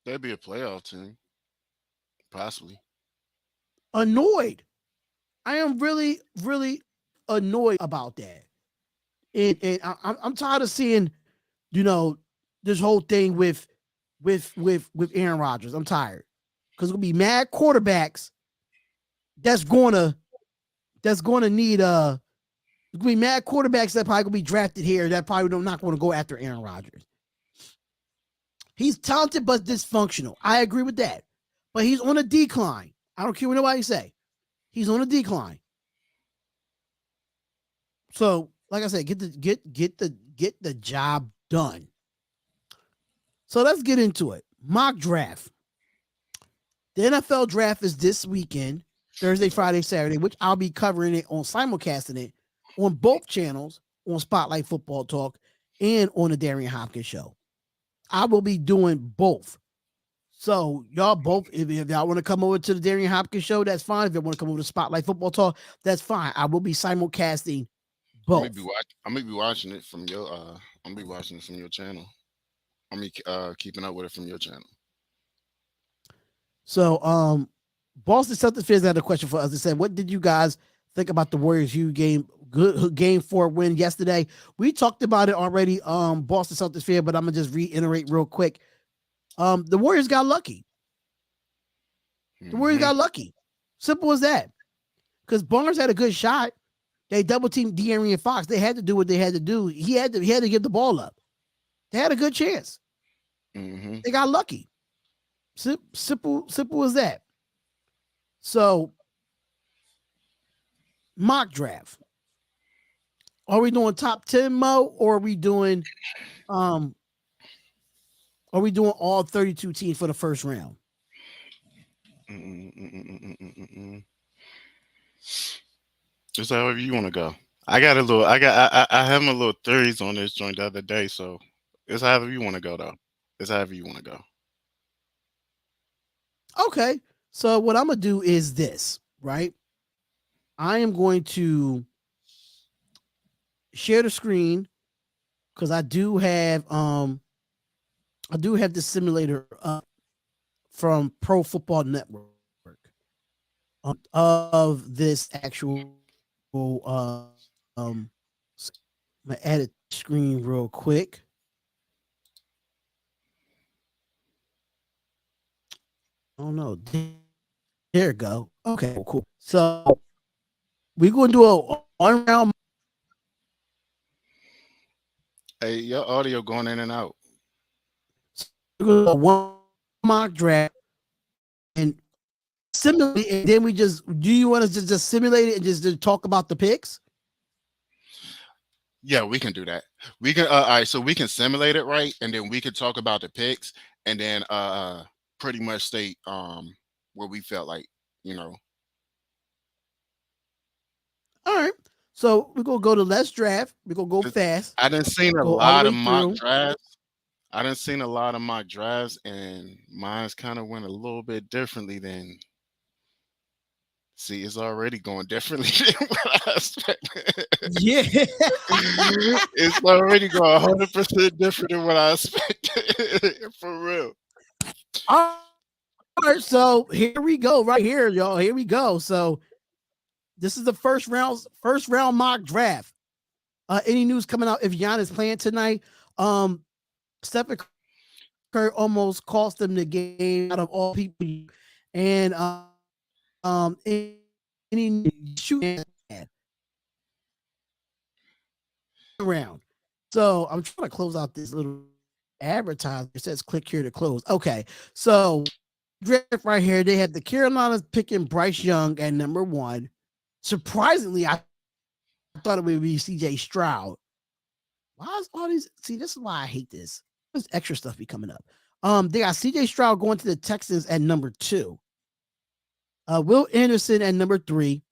S3: there'd be a playoff team, possibly.
S1: Annoyed. I am really, really annoyed about that. And I'm tired of seeing, you know, this whole thing with Aaron Rodgers. I'm tired because it's gonna be mad quarterbacks that's gonna need it's gonna be mad quarterbacks that probably gonna be drafted here that probably not going to go after Aaron Rodgers. He's talented but dysfunctional. I agree with that, but he's on a decline. I don't care what nobody say. He's on a decline. So, like I said, get the job done. So let's get into it. Mock draft. The NFL draft is this weekend, Thursday, Friday, Saturday, which I'll be covering it on simulcasting it on both channels on Spotlight Football Talk and on the Darion Hopkins Show. I will be doing both. So y'all both, if y'all want to come over to the Darion Hopkins Show, that's fine. If you want to come over to Spotlight Football Talk, that's fine. I will be simulcasting both.
S3: I'm gonna be watching it from your. I'm gonna be watching it from your channel. I'm gonna be keeping up with it from your channel.
S1: So, Boston Celtics fans had a question for us. They said, "What did you guys think about the Warriors U game 4 win yesterday?" We talked about it already. Boston Celtics fan, but I'm gonna just reiterate real quick. The Warriors got lucky. The Warriors got lucky. Simple as that. Because Barnes had a good shot. They double teamed De'Aaron Fox. They had to do what they had to do. He had to give the ball up. They had a good chance.
S3: Mm-hmm.
S1: They got lucky. Simple as that. So, mock draft. Are we doing top 10, Mo, or um are we doing all 32 teams for the first round?
S3: Just however you want to go. I got a little. I have my little theories on this joint the other day, so it's however you want to go though. It's however you want to go.
S1: Okay. So what I'm gonna do is this, right? I am going to share the screen because I do have the simulator up from Pro Football Network of this actual I'm gonna edit the screen real quick. Oh no, there you go. Okay, cool. So we're gonna do a one round.
S3: Hey, your audio going in and out.
S1: We're gonna do a one mock draft and simulate, and then we just. Do you want to just simulate it and just talk about the picks?
S3: Yeah, we can do that. We can. All right, so we can simulate it right, and then we can talk about the picks, and then pretty much state what we felt like. You know.
S1: All right. So we're gonna go to let's draft. We're gonna go fast.
S3: I didn't seen a
S1: Go all the
S3: lot
S1: way
S3: of mock
S1: through.
S3: drafts. I didn't seen a lot of mock drafts, and mine's kind of went a little bit differently than. See, it's already going differently than what I expected.
S1: Yeah.
S3: It's already going 100% different than what I expected. For real.
S1: All right. So here we go. Right here, y'all. Here we go. So This is the first round mock draft. Any news coming out if Giannis playing tonight? Stephen Curry almost cost them the game out of all people, and any shooting around. So I'm trying to close out this little advertiser. It says click here to close. Okay, so draft right here. They had the Carolinas picking Bryce Young at number 1. Surprisingly, I thought it would be CJ Stroud. Why is all these? See, this is why I hate this. There's extra stuff be coming up. They got CJ Stroud going to the Texans at number 2. Will Anderson at number 3.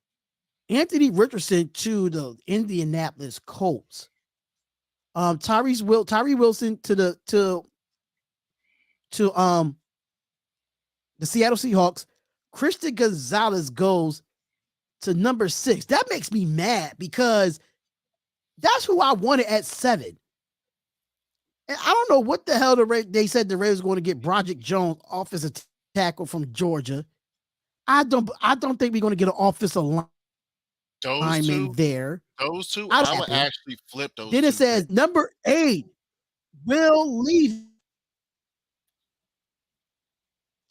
S1: Anthony Richardson to the Indianapolis Colts. Tyree Wilson to the Seattle Seahawks. Christian Gonzalez goes to number 6. That makes me mad because that's who I wanted at 7. And I don't know what the hell they said the Raiders were going to get Broderick Jones, offensive tackle from Georgia. I don't think we're going to get an offensive lineman there.
S3: Those two, I would actually flip those.
S1: Then it says number 8, Will Levis.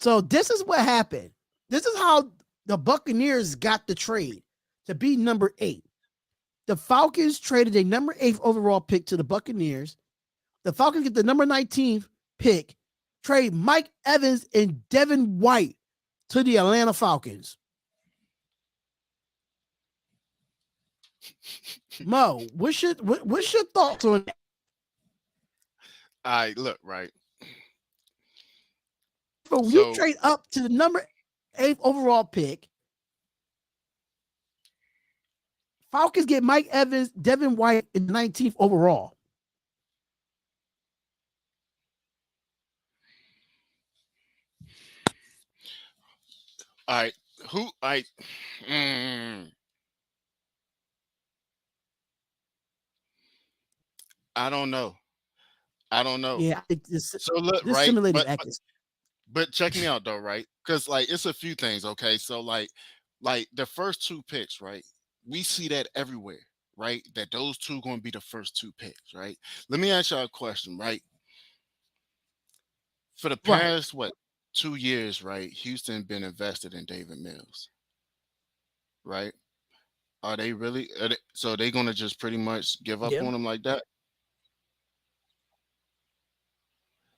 S1: So this is what happened. This is how the Buccaneers got the trade to be number 8. The Falcons traded a number 8 overall pick to the Buccaneers. The Falcons get the number 19th pick, trade Mike Evans and Devin White to the Atlanta Falcons. Mo, what's your thoughts on that?
S3: All right, look, right.
S1: So you trade up to the number 8th overall pick. Falcons get Mike Evans, Devin White in the 19th overall.
S3: All right, I don't know.
S1: Yeah,
S3: so look,
S1: this
S3: right,
S1: simulated
S3: but check me out though, right? Because like it's a few things, okay? So like the first 2 picks, right? We see that everywhere, right? That those 2 going to be the first 2 picks, right? Let me ask y'all a question, right? For the past 2 years, right? Houston been invested in David Mills, right? Are they really? So they going to just pretty much give up on him like that?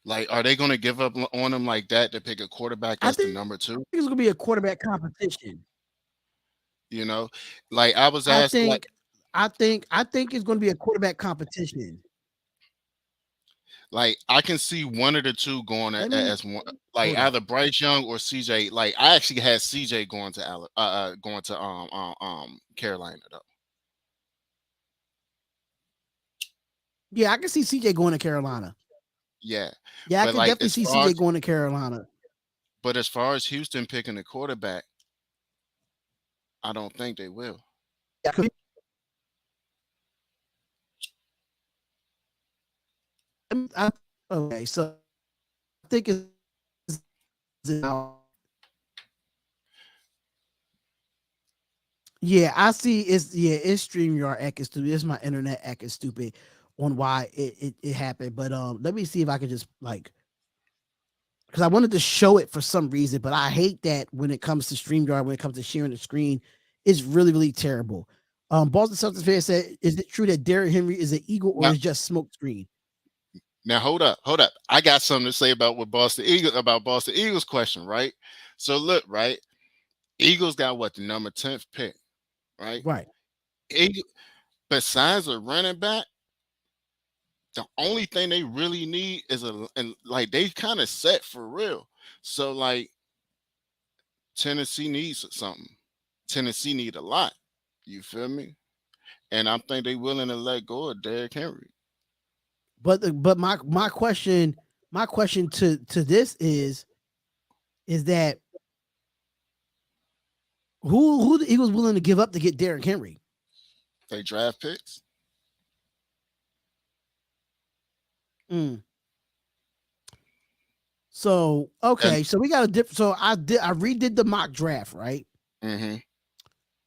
S3: Like, are they going to give up on him like that to pick a quarterback that's the number 2?
S1: I think it's going to be a quarterback competition.
S3: You know, like I was asked,
S1: I think it's going to be a quarterback competition.
S3: Like I can see one of the 2 going as one, like either Bryce Young or CJ. Like I actually had CJ going to Carolina though.
S1: Yeah, I can see CJ going to Carolina.
S3: Yeah,
S1: I can definitely see CJ going to Carolina.
S3: But as far as Houston picking a quarterback, I don't think they will.
S1: Okay, so I think it's yeah, I see. It's StreamYard acting stupid. It's my internet acting stupid on why it happened. But let me see if I can just because I wanted to show it for some reason, but I hate that when it comes to StreamYard, when it comes to sharing the screen, it's really, really terrible. Boston Celtics fan said, "Is it true that Derrick Henry is an Eagle or is just smoke screen?"
S3: Now hold up. I got something to say about Boston Eagles question, right? So look, right, Eagles got what, the number 10th pick, right?
S1: Right.
S3: Besides a running back, the only thing they really need is and like they kind of set for real. So like Tennessee needs something. Tennessee need a lot. You feel me? And I think they willing to let go of Derrick Henry.
S1: But my question to this is that who the Eagles willing to give up to get Derrick Henry?
S3: They draft picks.
S1: So okay, so we got a different. So I redid the mock draft, right?
S3: Mm-hmm.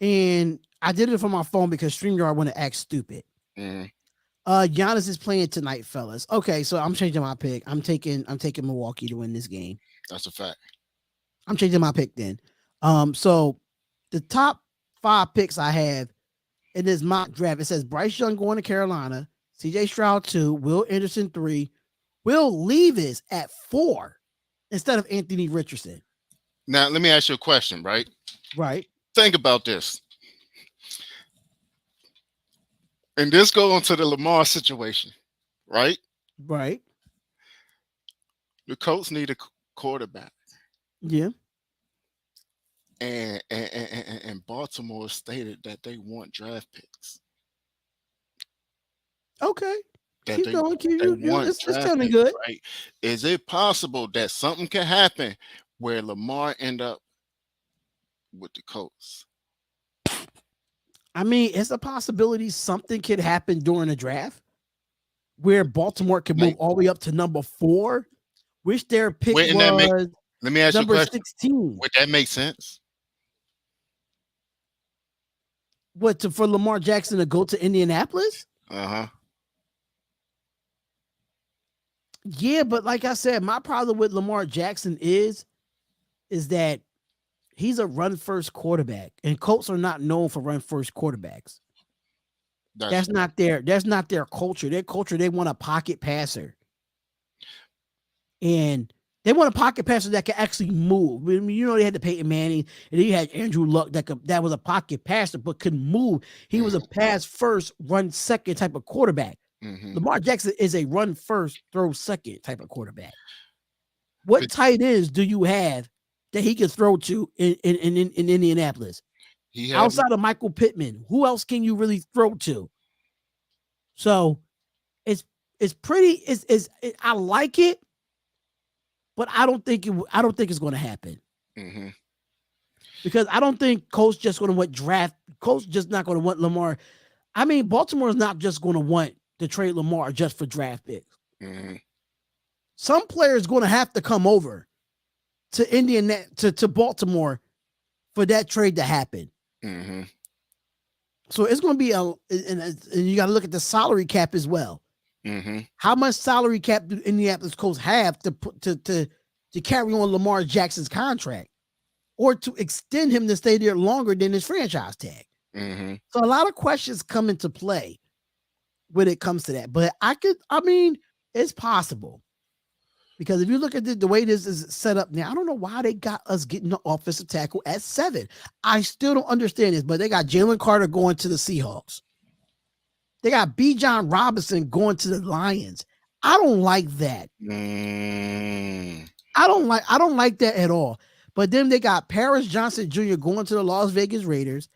S1: and I did it from my phone because StreamYard want to act stupid.
S3: Mhm.
S1: Giannis is playing tonight, fellas. Okay, so I'm changing my pick. I'm taking Milwaukee to win this game.
S3: That's a fact.
S1: I'm changing my pick then. So the top 5 picks I have in this mock draft, it says Bryce Young going to Carolina, CJ Stroud 2, Will Anderson 3, Will Levis at 4 instead of Anthony Richardson.
S3: Now, let me ask you a question, right?
S1: Right,
S3: Think about this. And this goes into the Lamar situation, right?
S1: right.
S3: The Colts need a quarterback.
S1: Yeah.
S3: And Baltimore stated that they want draft picks.
S1: Okay.
S3: That
S1: Keep going. Keep
S3: they
S1: you.
S3: want
S1: It's
S3: draft
S1: sounding
S3: picks,
S1: good.
S3: right? Is it possible that something can happen where Lamar end up with the Colts?
S1: I mean, it's a possibility something could happen during the draft where Baltimore could move
S3: Like,
S1: all the way up to number 4, which their pick
S3: wouldn't that make?
S1: was
S3: Let me ask you a
S1: number
S3: question.
S1: 16.
S3: Would that make sense?
S1: For Lamar Jackson to go to Indianapolis?
S3: Uh huh.
S1: Yeah, but like I said, my problem with Lamar Jackson is that he's a run first quarterback, and Colts are not known for run first quarterbacks.
S3: That's
S1: That's not their culture. Their culture, they want a pocket passer. And they want a pocket passer that can actually move. I mean, they had the Peyton Manning, and then you had Andrew Luck that was a pocket passer but couldn't move. He was a pass first, run second type of quarterback.
S3: mm-hmm.
S1: Lamar Jackson is a run first, throw second type of quarterback. What tight ends do you have that he can throw to in Indianapolis?
S3: He had
S1: Outside of Michael Pittman, who else can you really throw to? So it's pretty. I like it, but I don't think it's going to happen
S3: mm-hmm.
S1: because I don't think Coach just going to want draft. Coach just not going to want Lamar. I mean, Baltimore is not just going to want to trade Lamar just for draft picks.
S3: Mm-hmm.
S1: Some players going to have to come over to to Baltimore for that trade to happen.
S3: Mm-hmm.
S1: So it's going to be and you got to look at the salary cap as well.
S3: Mm-hmm.
S1: How much salary cap do Indianapolis Colts have to put to carry on Lamar Jackson's contract, or to extend him to stay there longer than his franchise tag?
S3: Mm-hmm.
S1: So a lot of questions come into play when it comes to that. But it's possible. Because if you look at the way this is set up now, I don't know why they got us getting the offensive tackle at 7. I still don't understand this, but they got Jalen Carter going to the Seahawks. They got Bijan Robinson going to the Lions. I don't like that. I don't like that at all. But then they got Paris Johnson Jr. going to the Las Vegas Raiders,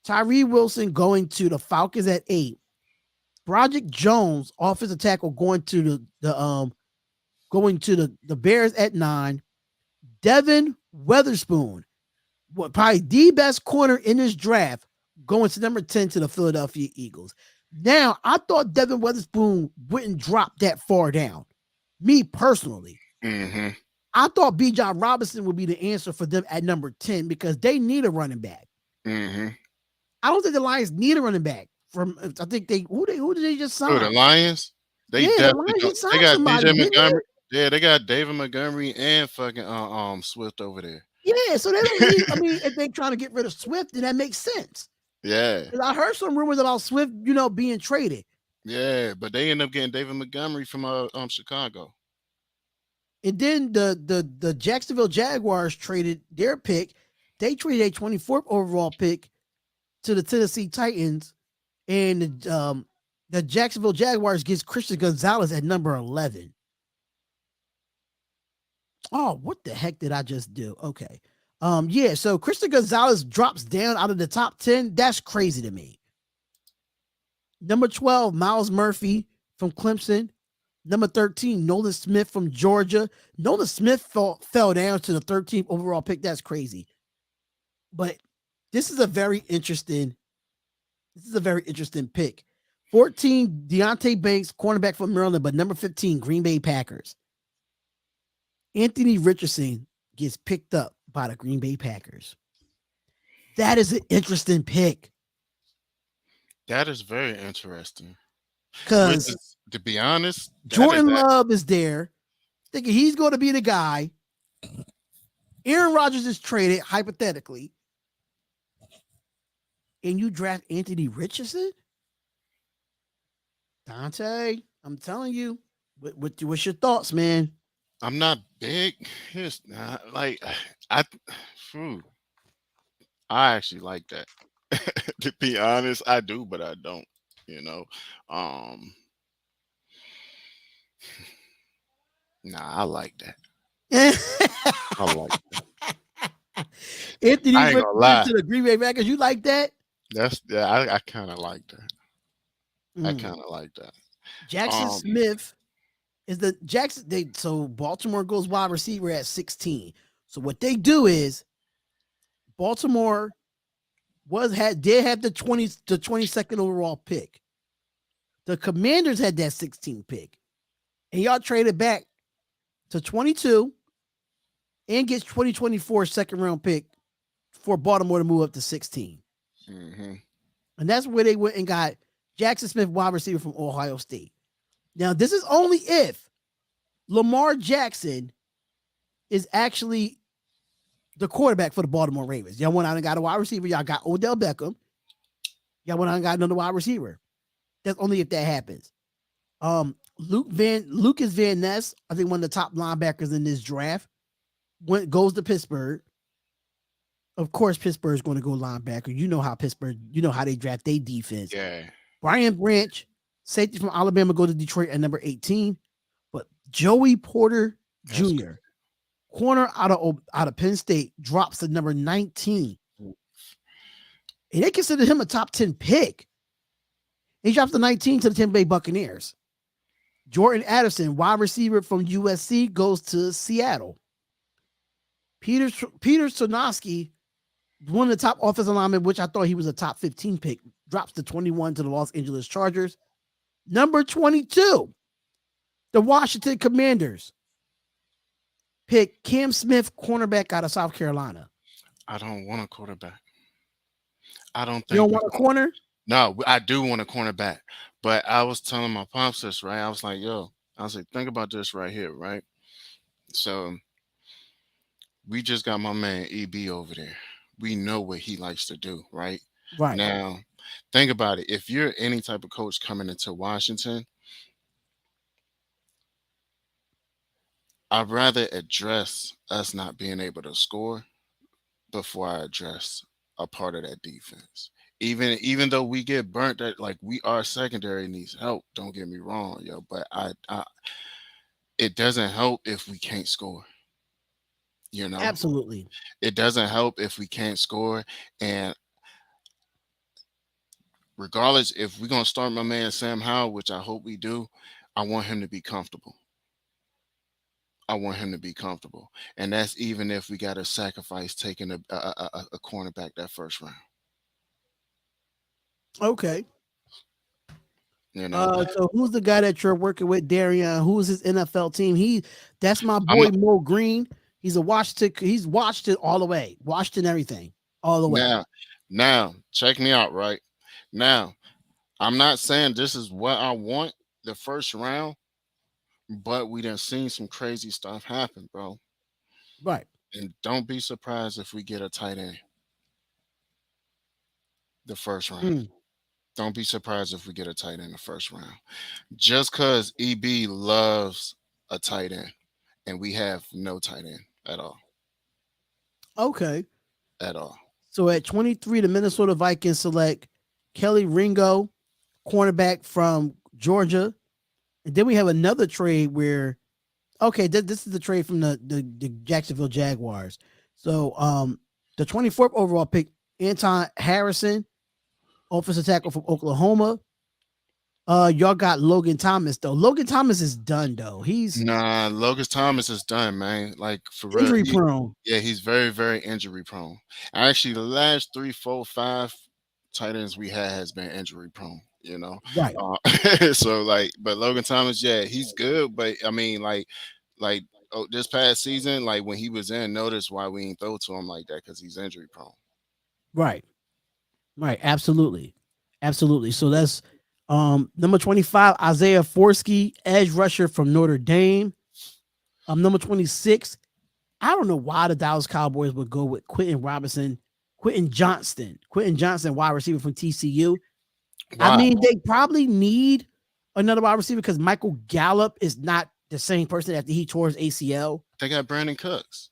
S1: Tyree Wilson going to the Falcons at 8, Broderick Jones, offensive tackle, going to the Bears at 9, Devin Weatherspoon, probably the best corner in this draft, going to number 10 to the Philadelphia Eagles. Now, I thought Devin Weatherspoon wouldn't drop that far down. Me personally.
S3: Mm-hmm.
S1: I thought Bijan Robinson would be the answer for them at number 10 because they need a running back.
S3: Mm-hmm.
S1: I don't think the Lions need a running back. I think who did they just sign?
S3: The Lions?
S1: The Lions just signed
S3: they got
S1: somebody,
S3: DJ Montgomery. Yeah, they got David Montgomery and fucking Swift over there.
S1: Yeah, so they don't need. I mean, if they're trying to get rid of Swift, then that makes sense.
S3: Yeah.
S1: I heard some rumors about Swift, being traded.
S3: Yeah, but they end up getting David Montgomery from Chicago.
S1: And then the Jacksonville Jaguars traded their pick. They traded a 24th overall pick to the Tennessee Titans, and the Jacksonville Jaguars gets Christian Gonzalez at number 11. Oh, what the heck did I just do? Okay. Yeah, so Christian Gonzalez drops down out of the top 10. That's crazy to me. Number 12, Miles Murphy from Clemson. Number 13, Nolan Smith from Georgia. Nolan Smith fell down to the 13th overall pick. That's crazy. But this is a very interesting pick. 14, Deontay Banks, cornerback from Maryland, but number 15, Green Bay Packers. Anthony Richardson gets picked up by the Green Bay Packers. That is an interesting pick
S3: That is very interesting. Which
S1: because
S3: is, to be honest, that is
S1: Jordan
S3: that.
S1: Love is there, thinking he's going to be the guy. Aaron Rodgers is traded hypothetically, and you draft Anthony Richardson. Dante, I'm telling you, what's your thoughts, man?
S3: I'm not big. Here's not like I. Phew, I actually like that. To be honest, I do, but I don't. You know, um, nah, I like that. I like.
S1: Anthony
S3: I ain't gonna lie.
S1: Richardson, the Green Bay Packers, you like that?
S3: That's yeah. I kind of like that. I
S1: Mm.
S3: kind of like that.
S1: Jackson
S3: Um,
S1: Smith is the Jackson. So Baltimore goes wide receiver at 16. So what they do is Baltimore did have the 22nd overall pick. The Commanders had that 16 pick, and y'all traded back to 22 and gets 2024 second round pick for Baltimore to move up to 16.
S3: hmm
S1: And that's where they went and got Jackson Smith, wide receiver from Ohio State. Now, this is only if Lamar Jackson is actually the quarterback for the Baltimore Ravens. Y'all went out and got a wide receiver. Y'all got Odell Beckham. Y'all went out and got another wide receiver. That's only if that happens. Lucas Van Ness, I think one of the top linebackers in this draft, goes to Pittsburgh. Of course, Pittsburgh's going to go linebacker. You know how Pittsburgh, you know how they draft their defense.
S3: yeah,
S1: Brian Branch, safety from Alabama, go to Detroit at number 18. But Joey Porter
S3: that's good.
S1: Jr., corner out of Penn State, drops to number 19. And they consider him a top 10 pick. He drops to 19 to the Tampa Bay Buccaneers. Jordan Addison, wide receiver from USC, goes to Seattle. Peter Sonoski, one of the top offensive linemen, which I thought he was a top 15 pick, drops to 21 to the Los Angeles Chargers. Number 22, the Washington Commanders pick Cam Smith, cornerback out of South Carolina.
S3: I don't want a quarterback. I don't
S1: You
S3: think
S1: don't
S3: we
S1: want a
S3: going.
S1: corner?
S3: No, I do want a cornerback, but I was telling my pops this, right? I was like, yo, I was like, think about this right here, right? So we just got my man EB over there. We know what he likes to do, right?
S1: Right.
S3: Now, think about it. If you're any type of coach coming into Washington, I'd rather address us not being able to score before I address a part of that defense. Even though we get burnt, that like we our secondary needs help. Don't get me wrong, yo, but I it doesn't help if we can't score. You know,
S1: Absolutely.
S3: it doesn't help if we can't score. And regardless, if we're gonna start my man Sam Howell, which I hope we do, I want him to be comfortable. I want him to be comfortable, and that's even if we got to sacrifice taking a cornerback that first round.
S1: Okay.
S3: You know,
S1: So who's the guy that you're working with, Darion? Who's his NFL team? That's my
S3: I'm
S1: boy Mo Green. He's a Washington. He's Washington all the way. Washington everything all the way.
S3: now check me out right now. I'm not saying this is what I want the first round, but we done seen some crazy stuff happen, bro.
S1: Right.
S3: And don't be surprised if we get a tight end the first round.
S1: Mm.
S3: Don't be surprised if we get a tight end the first round. Just because EB loves a tight end and we have no tight end at all.
S1: Okay.
S3: At all.
S1: So at 23, the Minnesota Vikings select Kelly Ringo, cornerback from Georgia. And then we have another trade where, okay, this is the trade from the Jacksonville Jaguars. So the 24th overall pick, Anton Harrison, offensive tackle from Oklahoma. Y'all got Logan Thomas though. Logan Thomas is done though. He's
S3: Nah, Logan Thomas is done, man. Like for real.
S1: injury prone.
S3: Yeah, he's very, very injury prone. Actually, the last 3, 4, 5 tight ends we had has been injury prone. You know,
S1: Right.
S3: so like, but Logan Thomas, yeah, he's good. But I mean, like this past season, like when he was in, notice why we ain't throw to him like that because he's injury prone.
S1: Right. Right. Absolutely. Absolutely. So that's number 25, Isaiah Forsky, edge rusher from Notre Dame. Number 26, I don't know why the Dallas Cowboys would go with Quentin Johnston, wide receiver from TCU. I
S3: Why?
S1: mean, they probably need another wide receiver because Michael Gallup is not the same person after he tore his ACL.
S3: They got Brandon Cooks.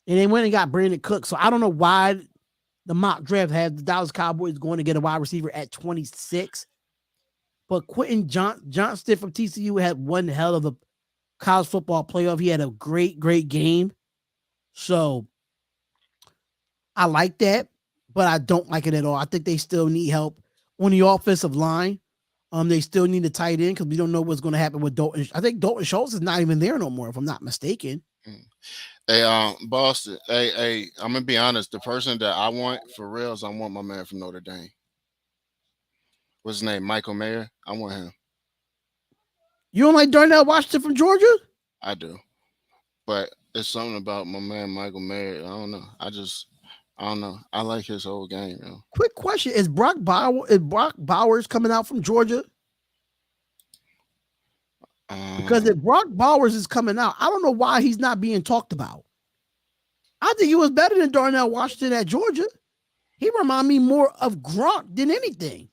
S1: And they went and got Brandon Cook. So I don't know why the mock draft had the Dallas Cowboys going to get a wide receiver at 26. But Johnston from TCU had one hell of a college football playoff. He had a great game. So I like that, but I don't like it at all. I think they still need help on the offensive line. They still need a tight end because we don't know what's going to happen with Dalton. I think Dalton Schultz is not even there no more, if I'm not mistaken.
S3: Hey, Boston. Hey, I'm gonna be honest. The person that I want for real is I want my man from Notre Dame. What's his name? Michael Mayer. I want him.
S1: You don't like Darnell Washington from Georgia?
S3: I do, but it's something about my man Michael Mayer. I don't know. I don't know. I like his whole game, yo.
S1: Quick question: Is Brock Bowers coming out from Georgia? Because if Brock Bowers is coming out, I don't know why he's not being talked about. I think he was better than Darnell Washington at Georgia. He remind me more of Gronk than anything,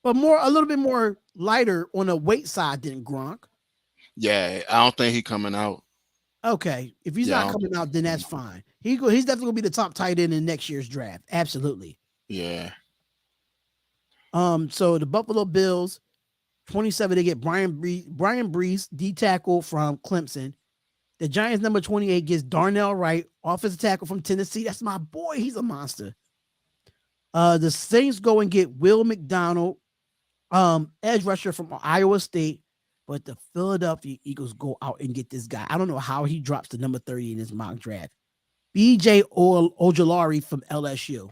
S1: but a little bit more lighter on the weight side than Gronk.
S3: Yeah, I don't think he coming out.
S1: Okay, if he's not coming out, then that's fine. He's definitely gonna be the top tight end in next year's draft. Absolutely.
S3: Yeah.
S1: So the Buffalo Bills, 27, they get Brian Brees, D tackle from Clemson. The Giants, number 28, gets Darnell Wright, offensive tackle from Tennessee. That's my boy. He's a monster. The Saints go and get Will McDonald, edge rusher from Iowa State. But the Philadelphia Eagles go out and get this guy. I don't know how he drops to number 30 in his mock draft. BJ Ojolari from LSU.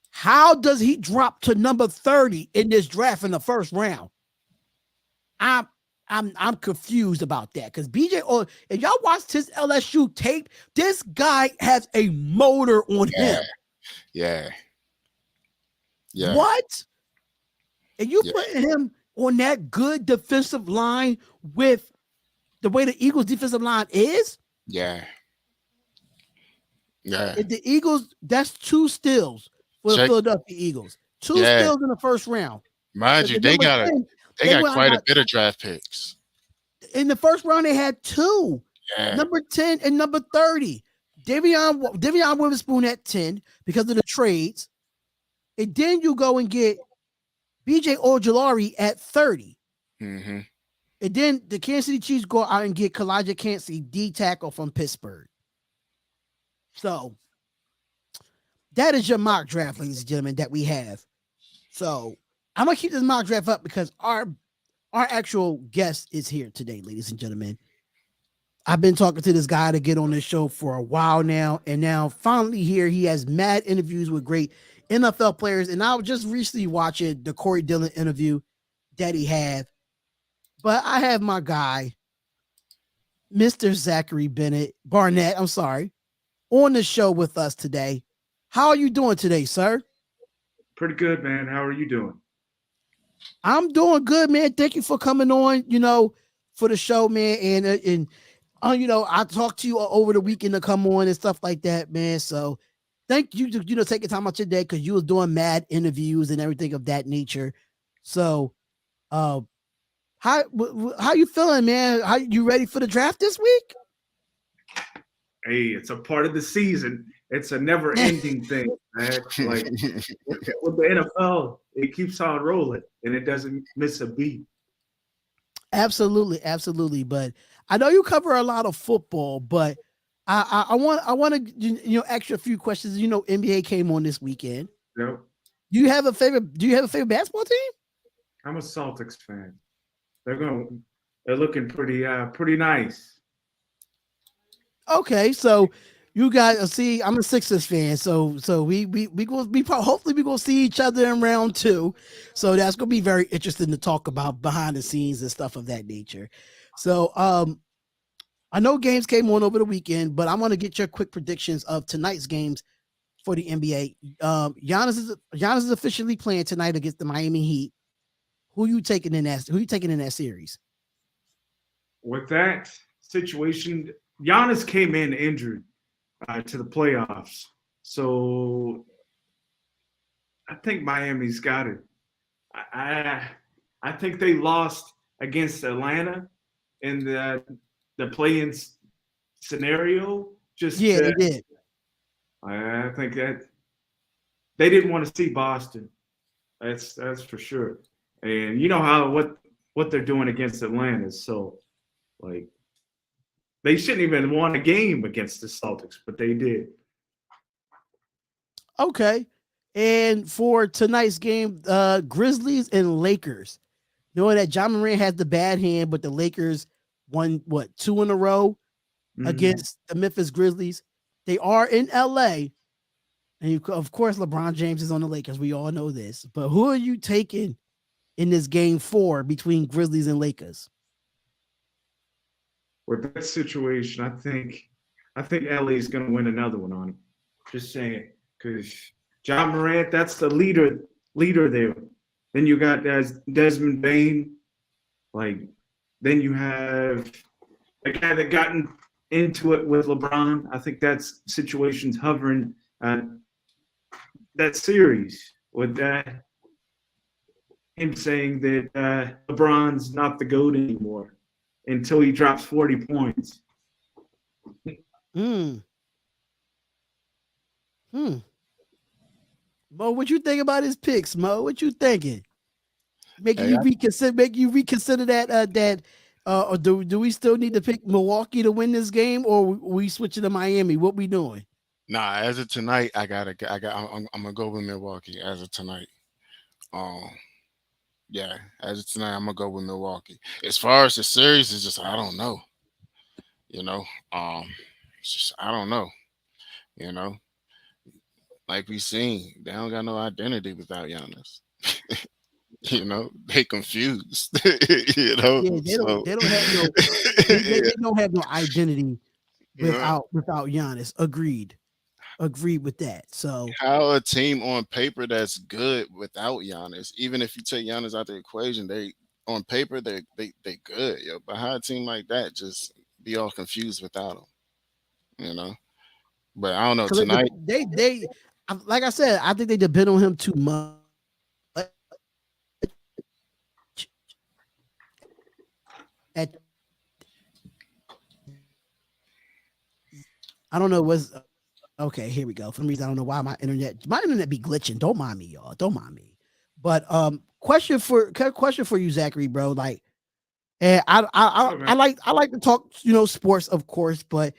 S1: How does he drop to number 30 in this draft in the first round? I'm confused about that because if y'all watched his LSU tape, this guy has a motor on him.
S3: Yeah.
S1: What? And you putting him on that good defensive line with the way the Eagles defensive line is?
S3: Yeah.
S1: If the Eagles, that's 2 steals for the Philadelphia Eagles. 2 steals in the first round.
S3: Mind you, they got quite a bit of draft picks.
S1: In the first round, they had 2.
S3: Yeah.
S1: Number 10 and number 30. Davion Witherspoon at 10 because of the trades. And then you go and get BJ Ojolari at 30.
S3: Mm-hmm.
S1: And then the Kansas City Chiefs go out and get Kalijah Cansey, D tackle from Pittsburgh. So that is your mock draft, ladies and gentlemen, that we have. So I'm gonna keep this mock draft up because our actual guest is here today, ladies and gentlemen. I've been talking to this guy to get on this show for a while now, and now finally here he has mad interviews with great NFL players. And I was just recently watching the Corey Dillon interview that he had. But I have my guy, Mr. Zachary Barnett, on the show with us today. How are you doing today, sir?
S2: Pretty good, man. How are you doing?
S1: I'm doing good, man. Thank you for coming on, for the show, man. And I talked to you over the weekend to come on and stuff like that, man. So thank you to, taking time out your day because you was doing mad interviews and everything of that nature. So, how you feeling, man? How you ready for the draft this week?
S2: Hey, it's a part of the season. It's a never-ending thing, man. Like with the NFL, it keeps on rolling and it doesn't miss a beat.
S1: Absolutely, absolutely. But I know you cover a lot of football, but I want to ask you a few questions. NBA came on this weekend.
S2: Yep.
S1: Do you have a favorite basketball team?
S2: I'm a Celtics fan. They're looking pretty nice.
S1: Okay, so you guys see, I'm a Sixers fan, so we hopefully we gonna see each other in round 2. So that's gonna be very interesting to talk about behind the scenes and stuff of that nature. So I know games came on over the weekend, but I want to get your quick predictions of tonight's games for the NBA. Giannis is officially playing tonight against the Miami Heat. Who you taking in that series?
S2: With that situation, Giannis came in injured to the playoffs. So I think Miami's got it. I I think they lost against Atlanta in the play-in scenario. Just
S1: Yeah, they did.
S2: I think that they didn't want to see Boston. That's for sure. And you know how what they're doing against Atlanta. So like they shouldn't even won a game against the Celtics, but they did.
S1: Okay. And for tonight's game, Grizzlies and Lakers. Knowing that John Morant has the bad hand, but the Lakers won 2 in a row against the Memphis Grizzlies. They are in LA. And of course, LeBron James is on the Lakers. We all know this. But who are you taking in this game 4 between Grizzlies and Lakers?
S2: With that situation, I think LA is going to win another one on it. Just saying, because John Morant, that's the leader there. Then you got Desmond Bain, like then you have a guy that gotten into it with LeBron. I think that's situations hovering that series with him saying that LeBron's not the GOAT anymore until he drops 40 points.
S1: Mo, what you think about his picks, Mo? What you thinking? Make you reconsider that or do we still need to pick Milwaukee to win this game, or we switching to Miami? What we doing?
S3: Nah, as of tonight, I'm gonna go with Milwaukee as of tonight. Yeah, as of tonight, I'm gonna go with Milwaukee. As far as the series, it's just I don't know. You know, it's just I don't know. You know, like we seen, they don't got no identity without Giannis. You know, they confused. You know,
S1: Yeah, they don't have no they don't have no identity without Giannis. Agreed with that. So
S3: how a team on paper that's good without Giannis, even if you take Giannis out the equation, they on paper they good, yo. But how a team like that just be all confused without him, you know? But I don't know tonight.
S1: they like I said, I think they depend on him too much. I don't know what's okay. Here we go. For some reason, I don't know why my internet be glitching. Don't mind me, y'all. Don't mind me. But question for you, Zachary, bro. Like, and I like to talk, sports, of course, but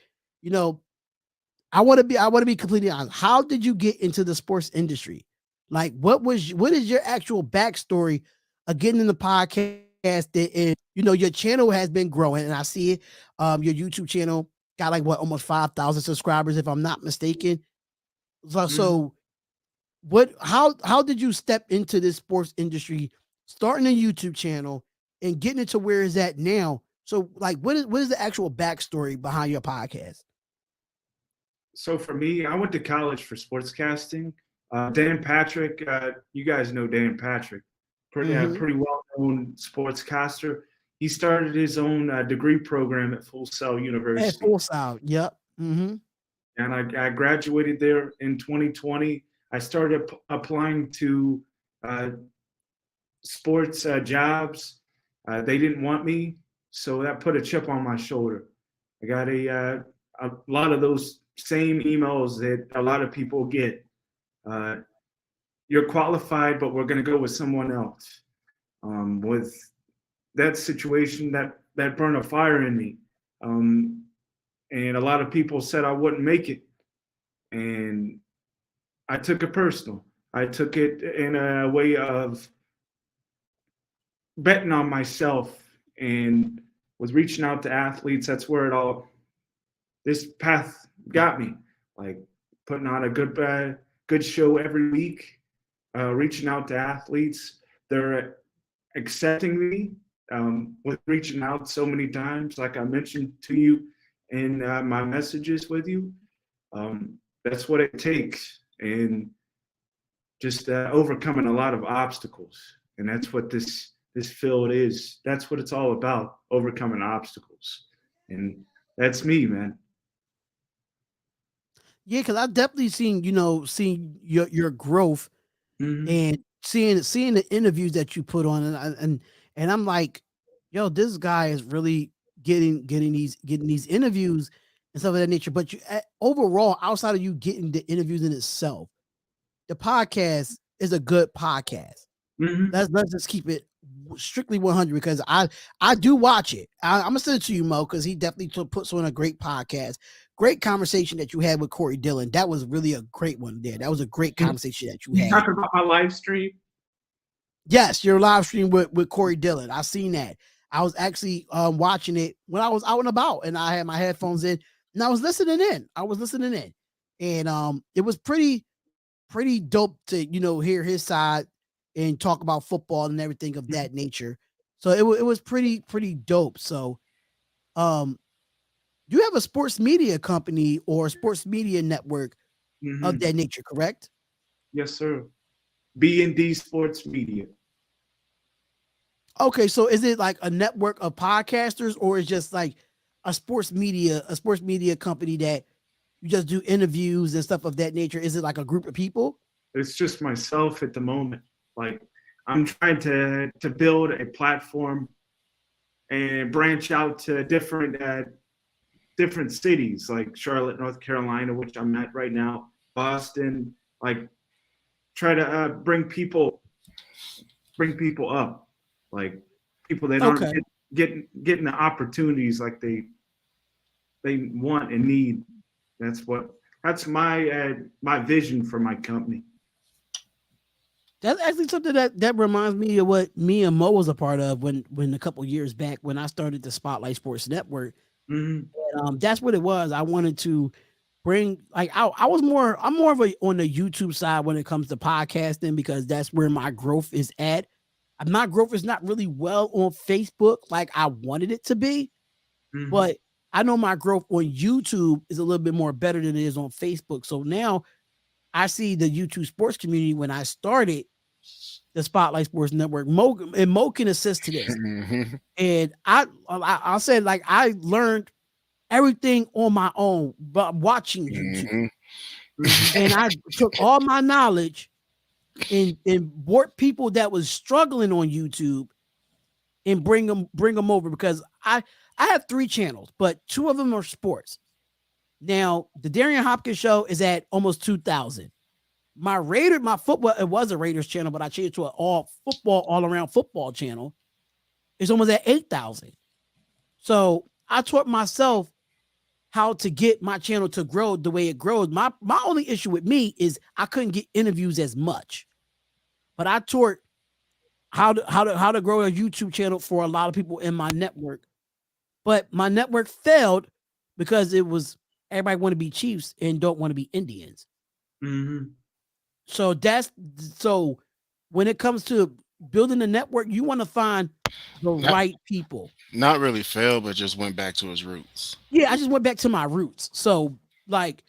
S1: I want to be completely honest. How did you get into the sports industry? Like, what is your actual backstory of getting in the podcast? And your channel has been growing, and I see it. Your YouTube channel got like almost 5,000 subscribers, if I'm not mistaken. So how did you step into this sports industry, starting a YouTube channel and getting it to where it's at now? So like, what is the actual backstory behind your podcast?
S2: So for me, I went to college for sportscasting. Dan Patrick, you guys know Dan Patrick, pretty well known sportscaster. He started his own degree program at Full Sail University.
S1: At Full Sail, yep.
S2: And I graduated there in 2020. I started applying to sports jobs. They didn't want me, so that put a chip on my shoulder. I got a lot of those same emails that a lot of people get. You're qualified, but we're going to go with someone else. With that situation, that burned a fire in me. And a lot of people said I wouldn't make it. And I took it personal. I took it in a way of betting on myself and was reaching out to athletes. That's where this path got me. Like putting on a good show every week, reaching out to athletes. They're accepting me with reaching out so many times, like I mentioned to you in my messages with you. That's what it takes. and just overcoming a lot of obstacles. And that's what this field is. That's what it's all about, overcoming obstacles. And that's me, man.
S1: Yeah, because I've definitely seen your growth
S2: Mm-hmm.
S1: and seeing the interviews that you put on, and I'm like, yo, this guy is really getting these interviews and stuff of that nature. But overall, outside of you getting the interviews in itself, the podcast is a good podcast.
S2: Mm-hmm.
S1: Let's just keep it strictly 100 because I do watch it. I'm gonna send it to you, Mo, because he definitely puts on a great podcast. Great conversation that you had with Corey Dillon. That was really a great one there. That was a great conversation that you
S2: You
S1: had.
S2: talking about my live stream?
S1: Yes, your live stream with Corey Dillon. I seen that. I was actually watching it when I was out and about, and I had my headphones in, and I was listening in. And it was pretty dope to hear his side and talk about football and everything of that nature. So it was pretty dope. So you have a sports media company or sports media network of
S2: Mm-hmm.
S1: that nature, correct?
S2: Yes, sir. B&D Sports Media.
S1: Okay, so is it like a network of podcasters, or is just like a sports media company that you just do interviews and stuff of that nature? Is it like a group of people?
S2: It's just myself at the moment. Like, I'm trying to build a platform and branch out to different cities like Charlotte, North Carolina, which I'm at right now, Boston. Like, try to bring people up, like people that aren't
S1: Okay.
S2: getting the opportunities like they want and need. That's my vision for my company.
S1: That's actually something that reminds me of what me and Mo was a part of when a couple years back when I started the Spotlight Sports Network.
S2: Mm-hmm.
S1: And, that's what it was. I wanted to bring like I'm more of a on the YouTube side when it comes to podcasting because that's where my growth is at. My growth is not really well on Facebook like I wanted it to be,
S2: Mm-hmm.
S1: but I know my growth on YouTube is a little bit more better than it is on Facebook. So now I see the YouTube sports community when I started the Spotlight Sports Network. Mo can assist to this.
S3: Mm-hmm.
S1: And I said like I learned everything on my own but watching YouTube.
S2: Mm-hmm.
S1: And I took all my knowledge and brought people that was struggling on YouTube and bring them over because I have 3 channels, but 2 of them are sports. Now, the Darion Hopkins show is at almost 2,000. My football, it was a Raiders channel, but I changed to an all around football channel. It's almost at 8,000. So I taught myself how to get my channel to grow the way it grows. My only issue with me is I couldn't get interviews as much, but I taught how to grow a YouTube channel for a lot of people in my network. But my network failed because it was everybody want to be Chiefs and don't want to be Indians.
S2: Mm-hmm.
S1: So when it comes to building a network, you want to find the right people.
S3: Not really failed, but just went back to his roots.
S1: Yeah, I just went back to my roots. So like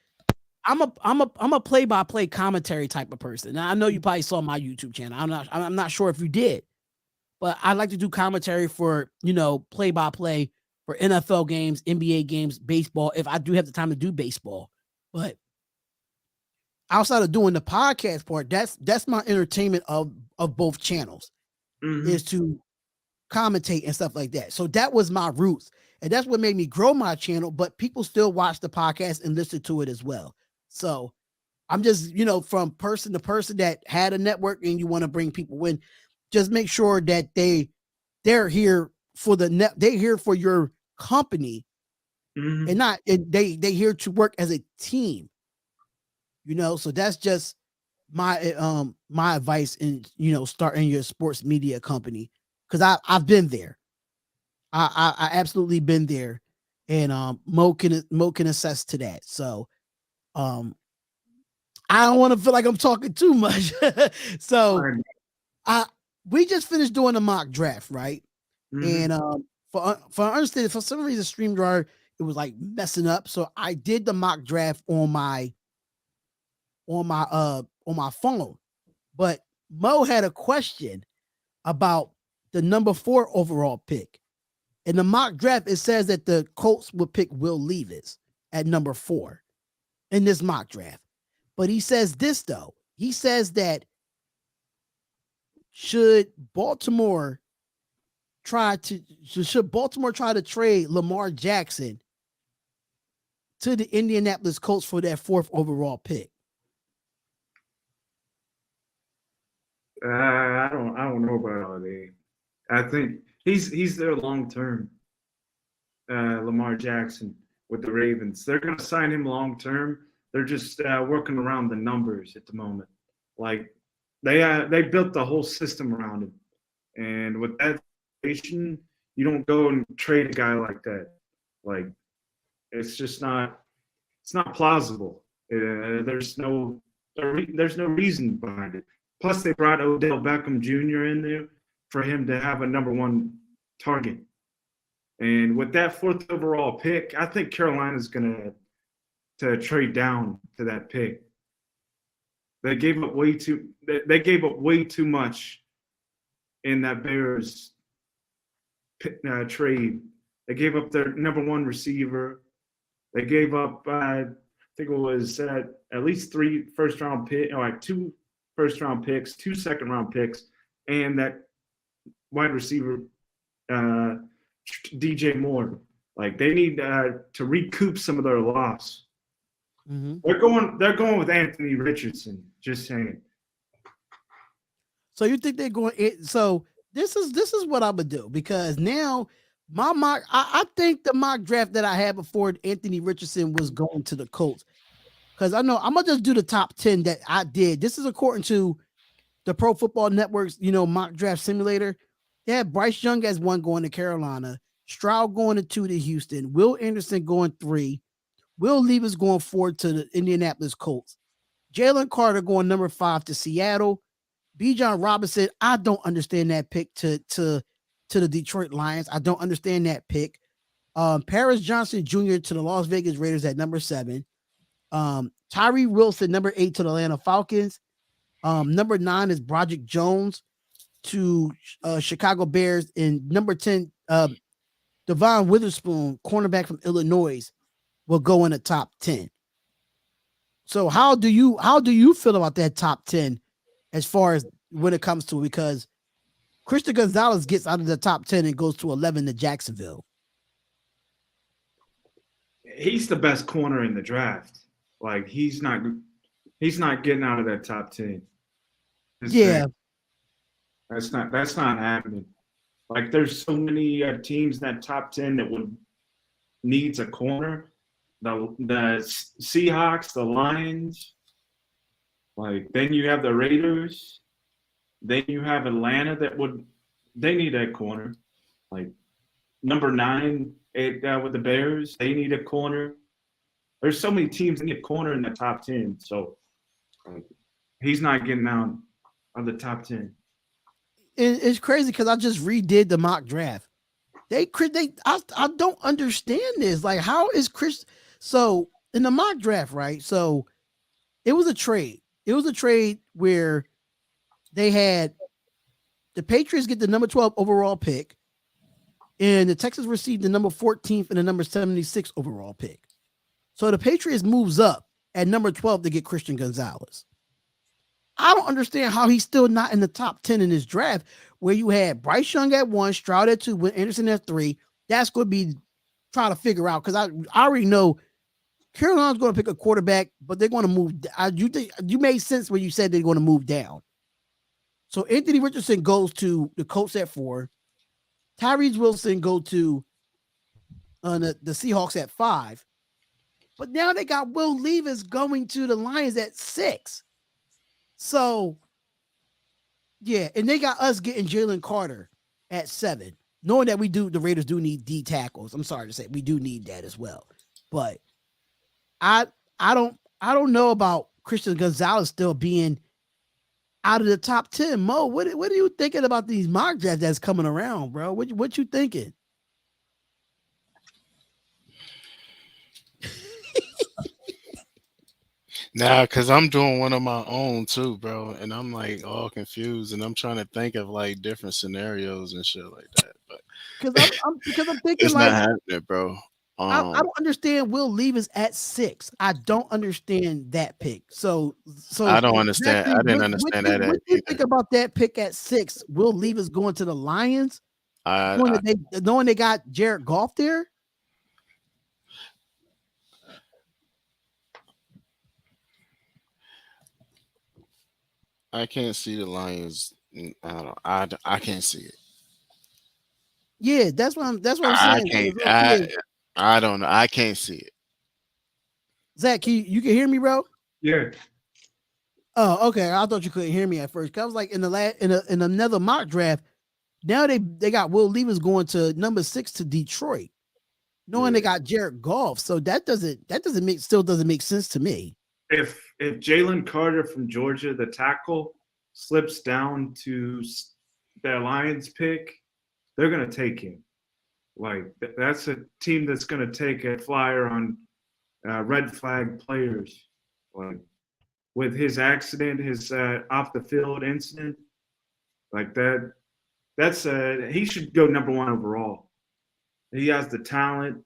S1: I'm a play-by-play commentary type of person. Now I know you probably saw my YouTube channel. I'm not sure if you did, but I like to do commentary for, play-by-play for NFL games, NBA games, baseball, if I do have the time to do baseball. But outside of doing the podcast part, that's my entertainment of both channels
S2: Mm-hmm.
S1: is to commentate and stuff like that. So that was my roots. And that's what made me grow my channel, but people still watch the podcast and listen to it as well. So I'm just, from person to person that had a network and you want to bring people in, just make sure that they're here for they're here for your company
S2: Mm-hmm.
S1: and they here to work as a team. So that's just my my advice in starting your sports media company because I've been there. I absolutely been there, and Mo can attest to that. So I don't want to feel like I'm talking too much. So we just finished doing a mock draft, right?
S2: Mm-hmm.
S1: And for understanding, for some reason, StreamYard it was like messing up. So I did the mock draft on on my phone. But Mo had a question about the number 4 overall pick. In the mock draft, it says that the Colts would pick Will Levis at number 4 in this mock draft. But he says this, though. He says that should Baltimore try to trade Lamar Jackson to the Indianapolis Colts for that 4th overall pick?
S2: I don't know about all that. I think he's there long term. Lamar Jackson with the Ravens. They're going to sign him long term. They're just working around the numbers at the moment. Like they built the whole system around him, and with that situation, you don't go and trade a guy like that. Like it's just not. It's not plausible. There's no reason behind it. Plus, they brought Odell Beckham Jr. in there for him to have a number 1 target. And with that 4th overall pick, I think Carolina's going to trade down to that pick. They gave up way too. They gave up way too much in that Bears trade. They gave up their number 1 receiver. They gave up, I think it was at least 3 first-round picks, or like 2 first-round picks, 2 second-round picks, and that wide receiver, DJ Moore. Like they need to recoup some of their loss.
S1: Mm-hmm.
S2: They're going with Anthony Richardson. Just saying.
S1: So you think they're going? So this is what I'm gonna do, because now my mock, I think the mock draft that I had before Anthony Richardson was going to the Colts, because I know I'm gonna just do the top 10 that I did. This is according to the Pro Football Network's mock draft simulator. They had Bryce Young as 1 going to Carolina, Stroud going to 2 to Houston, Will Anderson going 3, Will Levis going 4 to the Indianapolis Colts, Jalen Carter going number 5 to Seattle, Bijan Robinson. I don't understand that pick to the Detroit Lions. I don't understand that pick. Paris Johnson Jr. to the Las Vegas Raiders at number 7. Tyree Wilson, number 8 to the Atlanta Falcons. Number 9 is Broderick Jones to Chicago Bears. And number 10, Devon Witherspoon, cornerback from Illinois, will go in the top 10. So how do you feel about that top 10 as far as when it comes to it? Because Christian Gonzalez gets out of the top 10 and goes to 11 to Jacksonville.
S2: He's the best corner in the draft. Like he's not getting out of that top 10.
S1: Yeah.
S2: That's not happening. Like there's so many teams in that top 10 that needs a corner. The Seahawks, the Lions, like then you have the Raiders, then you have Atlanta they need a corner. Like number 9 with the Bears, they need a corner. There's so many teams that need a corner in the top 10. So he's not getting out of the top 10.
S1: It's crazy because I just redid the mock draft. I don't understand this. Like, how is Chris? So in the mock draft, right? So it was a trade. It was a trade where they had the Patriots get the number 12 overall pick, and the Texans received the number 14th and the number 76 overall pick. So the Patriots moves up at number 12 to get Christian Gonzalez. I don't understand how he's still not in the top 10 in this draft, where you had Bryce Young at 1, Stroud at 2, with Anderson at 3. That's going to be trying to figure out, because I already know Carolina's going to pick a quarterback, but they're going to move. You made sense when you said they're going to move down. So Anthony Richardson goes to the Colts at 4. Tyrese Wilson go to the Seahawks at 5. But now they got Will Levis going to the Lions at 6. So, yeah, and they got us getting Jalen Carter at 7, knowing that the Raiders do need D tackles. I'm sorry to say, we do need that as well. But I don't know about Christian Gonzalez still being out of the top 10. Mo, what are you thinking about these mock drafts that's coming around, bro? What you thinking?
S3: Nah, because I'm doing one of my own too, bro. And I'm like all confused and I'm trying to think of like different scenarios and shit like that. But
S1: Because I'm thinking
S3: it's not
S1: like
S3: happening, bro.
S1: I don't understand Will Levis at 6. I don't understand that pick.
S3: I don't understand.
S1: exactly
S3: I didn't understand that
S1: what do you
S3: either.
S1: think about that pick at 6? Will Levis going to the Lions, knowing
S3: I
S1: knowing they got Jared Goff there?
S3: I can't see the Lions. I don't. I can't see it.
S1: Yeah, that's what I'm
S3: I
S1: saying.
S3: can't.
S1: Yeah.
S3: I don't know. I can't see it.
S1: Zach, you can hear me, bro?
S2: Yeah.
S1: Oh, okay. I thought you couldn't hear me at first. Cause I was like in another mock draft. Now they got Will Levis going to number 6 to Detroit, knowing they got Jared Goff. So that doesn't make sense to me.
S2: If Jalen Carter from Georgia, the tackle, slips down to the Lions pick, they're gonna take him. Like that's a team that's gonna take a flyer on red flag players. Like with his accident, his off the field incident, like that. That's he should go number 1 overall. He has the talent.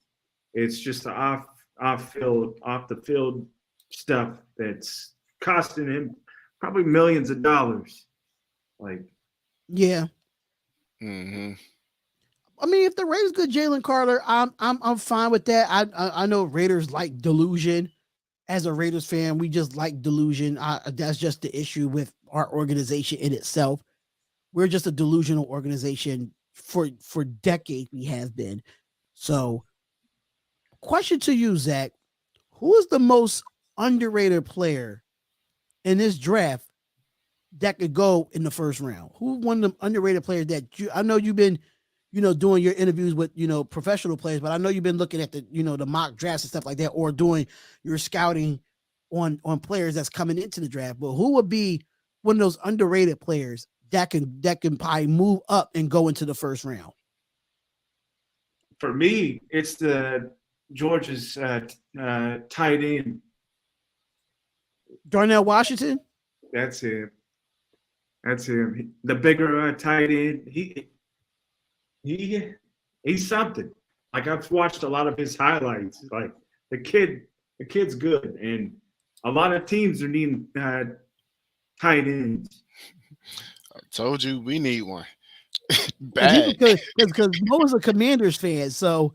S2: It's just the off the field stuff that's costing him probably millions of dollars. Like,
S1: Yeah.
S3: Mm-hmm.
S1: I mean, if the Raiders good Jalen Carter, I'm fine with that. I know Raiders like delusion. As a Raiders fan, we just like delusion. That's just the issue with our organization in itself. We're just a delusional organization for decades. We have been. So, question to you, Zach: who is the most underrated player in this draft that could go in the first round? Who one of the underrated players that I know you've been, doing your interviews with, professional players, but I know you've been looking at the, the mock drafts and stuff like that, or doing your scouting on players that's coming into the draft. But who would be one of those underrated players that can probably move up and go into the first round?
S2: for me, it's the Georgia's tight end.
S1: Darnell Washington?
S2: That's him. That's him. The bigger tight end. He's something. Like I've watched a lot of his highlights. Like the kid's good, and a lot of teams are needing tight ends.
S3: I told you we need one. Bad.
S1: Because Mo is a Commanders fan, so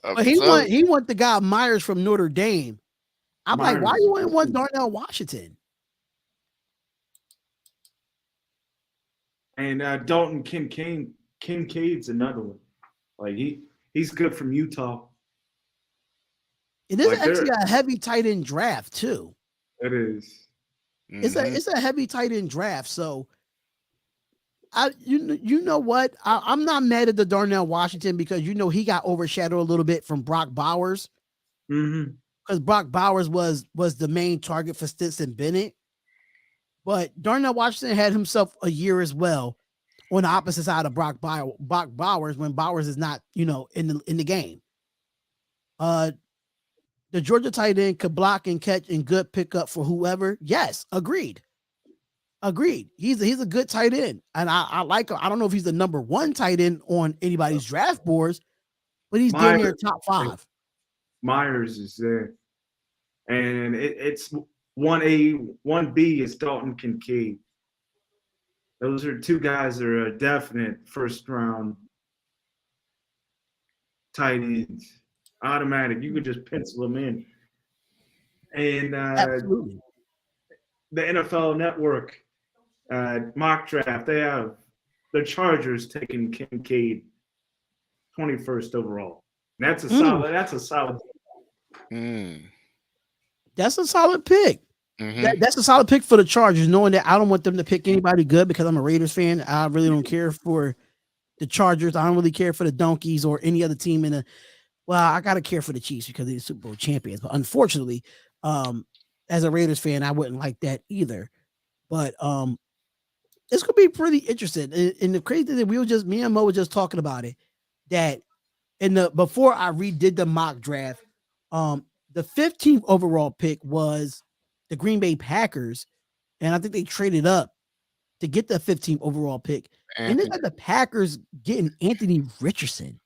S1: but he want the guy Myers from Notre Dame. I'm like, why you wouldn't want Darnell Washington?
S2: And Dalton Kincaid's another one. Like he's good from Utah.
S1: It is actually a heavy tight end draft too.
S2: It is.
S1: Mm-hmm. It's a heavy tight end draft. So you know what? I'm not mad at the Darnell Washington because he got overshadowed a little bit from Brock Bowers.
S2: Mm-hmm.
S1: Because Brock Bowers was the main target for Stetson Bennett. But Darnell Washington had himself a year as well on the opposite side of Brock Bowers when Bowers is not, in the game. The Georgia tight end could block and catch and good pickup for whoever. Yes, agreed. He's a good tight end, and I like him. I don't know if he's the number 1 tight end on anybody's draft boards, but he's damn near top 5.
S2: Myers is there, and it's 1A, 1B is Dalton Kincaid. Those are 2 guys that are a definite first round tight ends. Automatic. You could just pencil them in. And
S1: Absolutely.
S2: The NFL Network mock draft, they have the Chargers taking Kincaid 21st overall. And that's a solid. That's a solid.
S1: That's a solid pick. Mm-hmm. That's a solid pick for the Chargers, knowing that I don't want them to pick anybody good because I'm a Raiders fan. I really don't care for the Chargers. I don't really care for the Donkeys or any other team in the. Well, I gotta care for the Chiefs because they're Super Bowl champions. But unfortunately, as a Raiders fan, I wouldn't like that either. But it's gonna be pretty interesting. And the crazy thing that me and Mo were just talking about it, that before I redid the mock draft, the 15th overall pick was the Green Bay Packers, and I think they traded up to get the 15th overall pick. And then the Packers getting Anthony Richardson.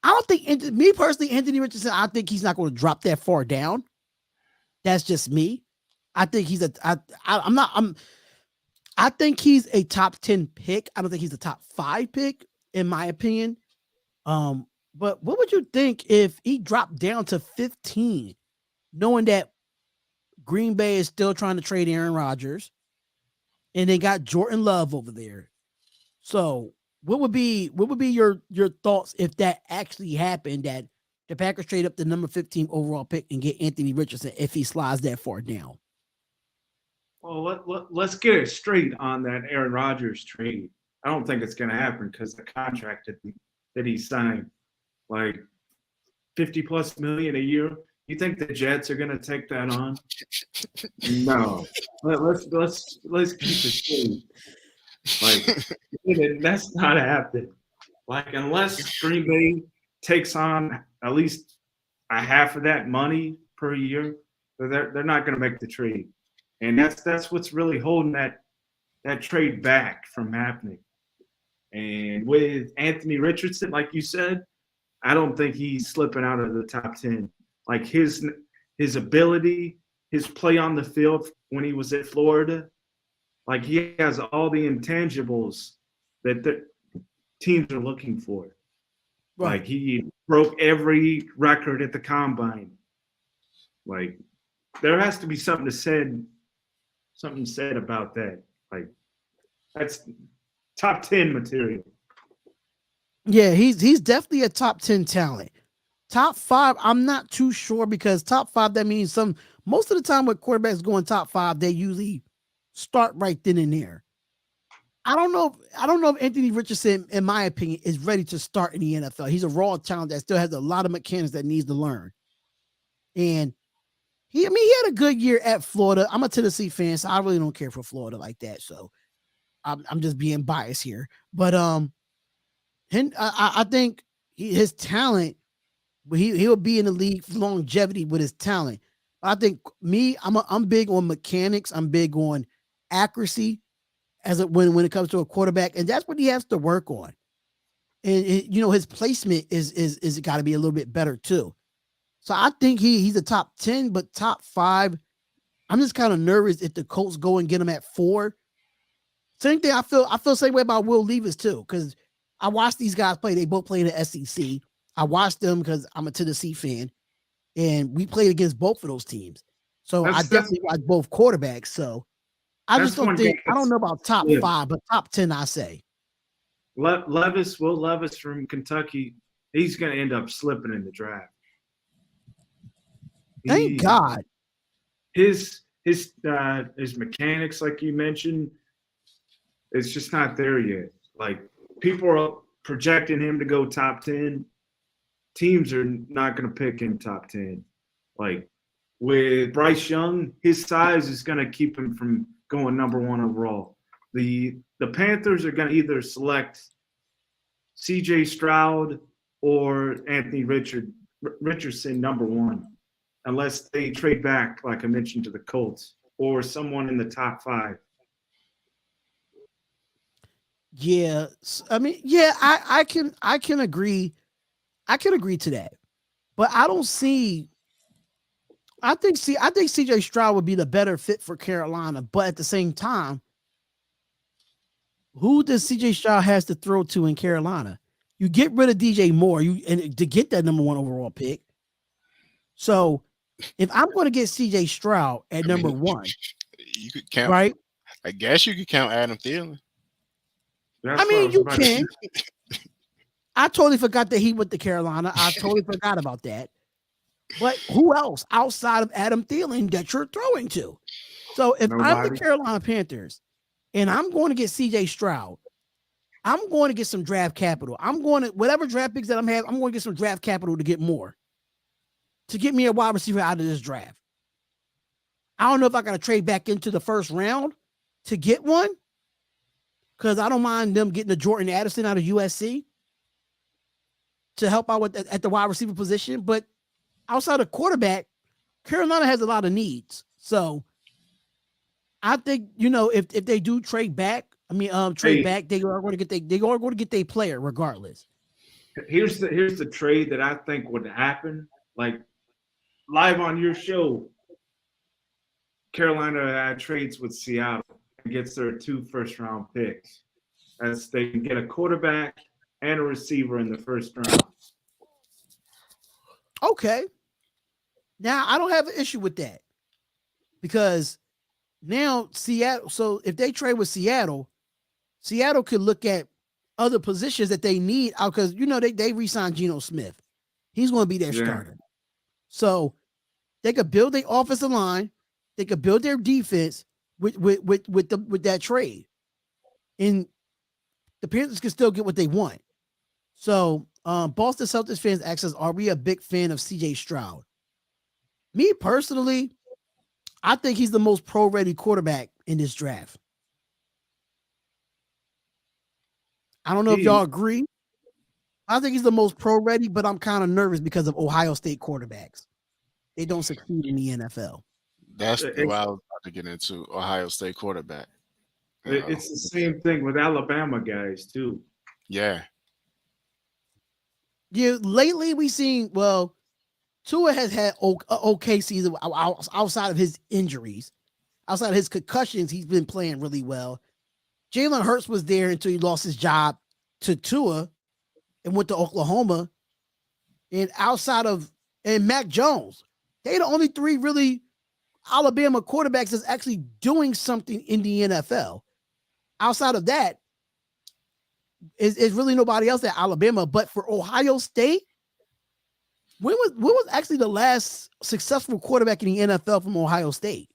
S1: I don't think, me personally, Anthony Richardson, I think he's not going to drop that far down. That's just me. I think he's I think he's a top 10 pick. I don't think he's a top 5 pick, in my opinion. But what would you think if he dropped down to 15, knowing that Green Bay is still trying to trade Aaron Rodgers and they got Jordan Love over there? So what would be your thoughts if that actually happened, that the Packers trade up the number 15 overall pick and get Anthony Richardson if he slides that far down?
S2: Well, let's get it straight on that Aaron Rodgers trade. I don't think it's going to happen because the contract that he signed, like $50+ million a year. You think the Jets are going to take that on? No. Let's keep it straight. Like, that's not happening. Like, unless Green Bay takes on at least a half of that money per year, they're not going to make the trade. And that's what's really holding that trade back from happening. And with Anthony Richardson, like you said, I don't think he's slipping out of the top 10. Like his ability, his play on the field when he was at Florida, like he has all the intangibles that the teams are looking for. Right. Like he broke every record at the combine. Like there has to be something said about that. Like that's top 10 material.
S1: Yeah, he's definitely a top 10 talent. Top 5, I'm not too sure, because top 5, that means most of the time with quarterbacks going top 5, they usually start right then and there. I don't know if Anthony Richardson, in my opinion, is ready to start in the NFL. He's a raw talent that still has a lot of mechanics that needs to learn. And he had a good year at Florida. I'm a Tennessee fan, so I really don't care for Florida like that. So I'm just being biased here. But I think his talent, he'll be in the league for longevity with his talent. I think I'm big on mechanics. I'm big on accuracy when it comes to a quarterback, and that's what he has to work on. And his placement is got to be a little bit better too. So I think he's a top 10, but top 5, I'm just kind of nervous if the Colts go and get him at 4. Same thing. I feel the same way about Will Levis too, because I watched these guys play. They both play in the SEC. I watched them because I'm a Tennessee fan, and we played against both of those teams. So I definitely watch both quarterbacks. So I just don't think, I don't know about top 5, but top 10, I say.
S2: Will Levis from Kentucky, he's going to end up slipping in the draft.
S1: Thank God.
S2: His mechanics, like you mentioned, it's just not there yet. Like people are projecting him to go top 10. Teams are not going to pick him top 10. Like with Bryce Young, his size is going to keep him from going number 1 overall. The Panthers are going to either select C.J. Stroud or Anthony Richardson number 1, unless they trade back, like I mentioned, to the Colts or someone in the top 5.
S1: Yeah, I mean, yeah, I can agree. I can agree to that, but I don't see. I think C.J. Stroud would be the better fit for Carolina, but at the same time, who does C.J. Stroud has to throw to in Carolina? You get rid of DJ Moore, and to get that number 1 overall pick. So, if I'm going to get C.J. Stroud at number 1,
S3: you could count,
S1: right?
S3: I guess you could count Adam Thielen.
S1: You can. I totally forgot that he went to Carolina. I totally forgot about that. But who else outside of Adam Thielen that you're throwing to? So if I'm the Carolina Panthers and I'm going to get C.J. Stroud, I'm going to get some draft capital. I'm going to, whatever draft picks that I'm having, I'm going to get some draft capital to get more, to get me a wide receiver out of this draft. I don't know if I got to trade back into the first round to get one, because I don't mind them getting the Jordan Addison out of USC to help out at the wide receiver position. But outside of quarterback, Carolina has a lot of needs. So I think, if they do trade back, they are going to get their player regardless.
S2: Here's the trade that I think would happen. Like live on your show, Carolina trades with Seattle and gets their 2 first-round picks. As they can get a quarterback and a receiver in the first round.
S1: Okay. Now I don't have an issue with that because now Seattle. So if they trade with Seattle, Seattle could look at other positions that they need out because they re-signed Geno Smith. He's going to be their starter. So they could build their offensive line. They could build their defense with that trade, and the Panthers can still get what they want. So Boston Celtics fans ask us, are we a big fan of CJ Stroud? Me personally, I think he's the most pro-ready quarterback in this draft. I don't know if y'all agree. I think he's the most pro-ready, but I'm kind of nervous because of Ohio State quarterbacks. They don't succeed in the NFL.
S3: That's what I was about to get into, Ohio State quarterback.
S2: It's the same thing with Alabama guys, too.
S3: Yeah.
S1: Yeah, lately we've seen, Tua has had okay season outside of his injuries. Outside of his concussions, he's been playing really well. Jalen Hurts was there until he lost his job to Tua and went to Oklahoma. And and Mac Jones, they're the only 3 really Alabama quarterbacks that's actually doing something in the NFL. Outside of that, is really nobody else at Alabama. But for Ohio State, when was actually the last successful quarterback in the NFL from Ohio State?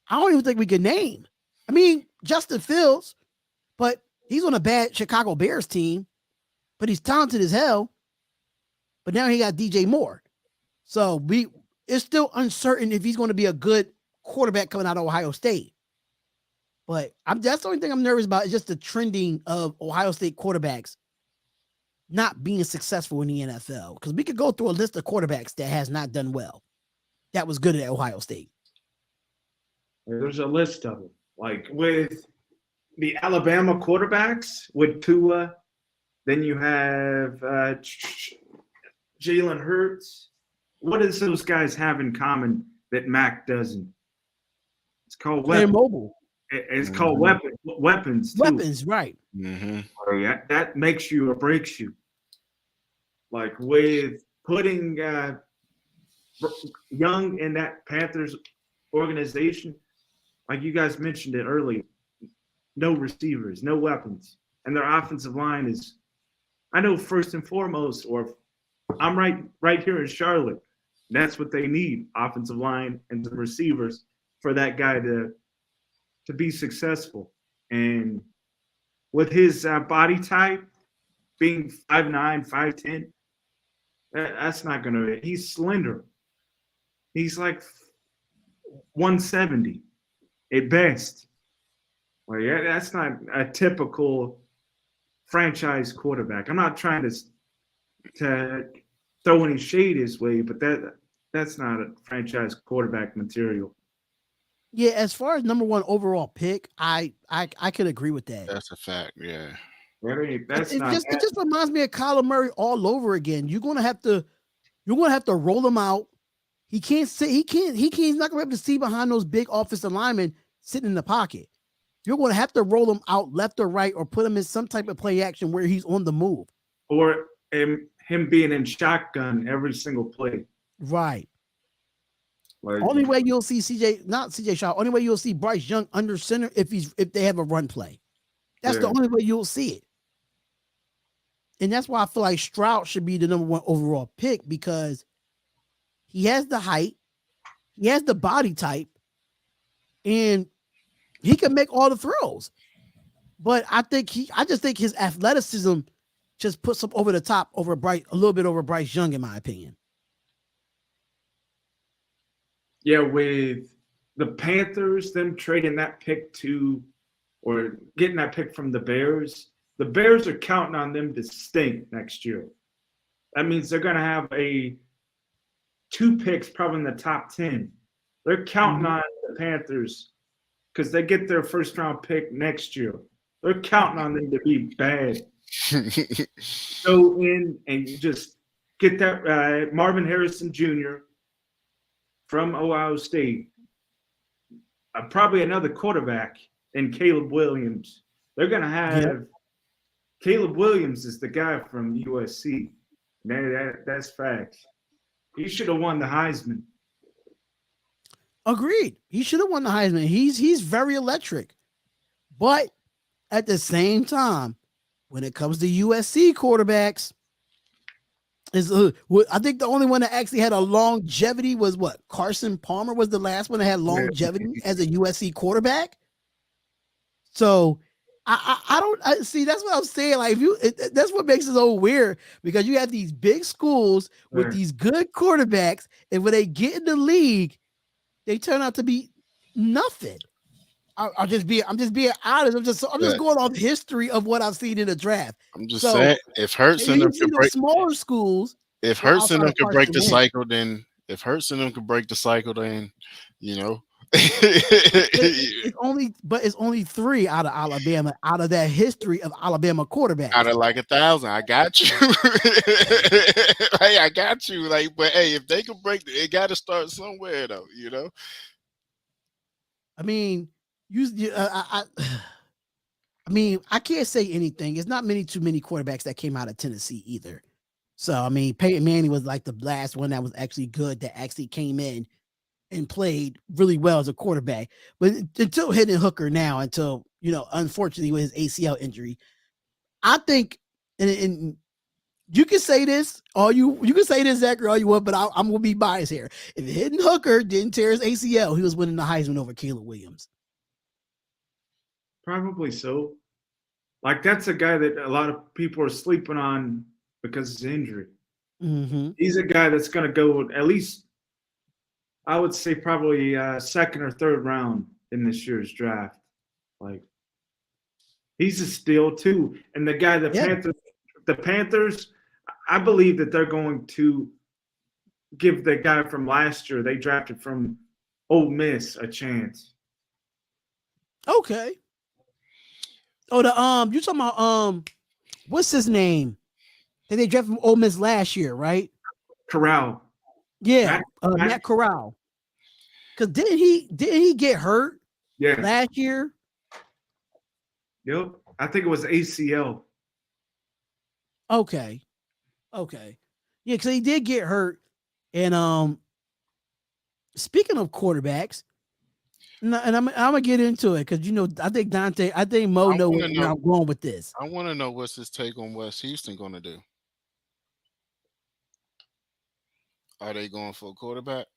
S1: I don't even think we can name. Justin Fields, but he's on a bad Chicago Bears team, but he's talented as hell. But now he got DJ Moore. So it's still uncertain if he's going to be a good quarterback coming out of Ohio State. But that's the only thing I'm nervous about is just the trending of Ohio State quarterbacks not being successful in the NFL. Because we could go through a list of quarterbacks that has not done well. That was good at Ohio State.
S2: There's a list of them. Like with the Alabama quarterbacks, with Tua, then you have Jalen Hurts. What does those guys have in common that Mac doesn't? It's called weapons.
S1: They're mobile.
S2: It's called weapons too.
S1: Weapons, right.
S2: Mm-hmm. That makes you or breaks you. Like with putting Young in that Panthers organization, like you guys mentioned it earlier, no receivers, no weapons. And their offensive line is, I know first and foremost, or I'm right here in Charlotte, that's what they need, offensive line and the receivers for that guy to be successful. And with his body type, being 5'9", 5'10", that's not going to – he's slender. He's like 170 at best. Well, yeah, that's not a typical franchise quarterback. I'm not trying to throw any shade his way, but that's not a franchise quarterback material.
S1: Yeah, as far as number 1 overall pick, I could agree with that.
S3: That's a fact, yeah.
S1: It just reminds me of Kyler Murray all over again. You're gonna have to roll him out. He's not gonna be able to see behind those big offensive linemen sitting in the pocket. You're gonna have to roll him out left or right, or put him in some type of play action where he's on the move.
S2: Or him being in shotgun every single play.
S1: Right.
S2: Like,
S1: only way you'll see CJ Stroud. Only way you'll see Bryce Young under center if they have a run play. That's the only way you'll see it. And that's why I feel like Stroud should be the number 1 overall pick, because he has the height, he has the body type, and he can make all the throws. But I just think his athleticism just puts him over the top a little bit over Bryce Young, in my opinion.
S2: Yeah, with the Panthers, them trading that pick or getting that pick from the Bears are counting on them to stink next year. That means they're going to have 2 picks probably in the top 10 They're counting on the Panthers because they get their first round pick next year. They're counting on them to be bad. Go in and you just get that Marvin Harrison Jr. from Ohio State. Probably another quarterback in Caleb Williams. They're going to have Caleb Williams is the guy from USC. That's facts. He should have won the Heisman.
S1: Agreed. He should have won the Heisman. He's very electric. But at the same time, when it comes to USC quarterbacks, I think the only one that actually had a longevity was what? Carson Palmer was the last one that had longevity as a USC quarterback. So I don't see. That's what I'm saying. Like that's what makes it so weird because you have these big schools with these good quarterbacks, and when they get in the league, they turn out to be nothing. I'm just being honest. I'm just going off history of what I've seen in the draft.
S3: I'm just saying, if Hurts and them could break
S1: smaller schools,
S3: if Hurts and them could break the cycle, then you know.
S1: it's only 3 out of Alabama out of that history of Alabama quarterbacks.
S3: Out of like 1,000, I got you. Hey, I got you. Like, but hey, if they can break, it got to start somewhere, though. You know.
S1: I mean, I mean, I can't say anything. It's not too many quarterbacks that came out of Tennessee either. So I mean, Peyton Manning was like the last one that was actually good that actually came in and played really well as a quarterback. But until Hendon Hooker until, unfortunately with his ACL injury, I think, and you can say this, you can say this, Zachary, all you want, but I'm going to be biased here. If Hendon Hooker didn't tear his ACL, he was winning the Heisman over Caleb Williams.
S2: Probably so. Like, that's a guy that a lot of people are sleeping on because of his injury.
S1: Mm-hmm.
S2: He's a guy that's going to go at least, I would say probably second or third round in this year's draft. Like, he's a steal too. And the guy, the Panthers, I believe that they're going to give the guy from last year they drafted from Ole Miss a chance.
S1: Okay. Oh, you talking about what's his name? That they drafted from Ole Miss last year, right?
S2: Corral.
S1: Yeah, Matt Corral. Because didn't he get hurt last year?
S2: Yep. I think it was ACL.
S1: Okay. Yeah, because he did get hurt. And speaking of quarterbacks, and I'm gonna get into it because I think Mo know where I'm going with this.
S3: I want to know what's his take on West Houston going to do. Are they going for a quarterback?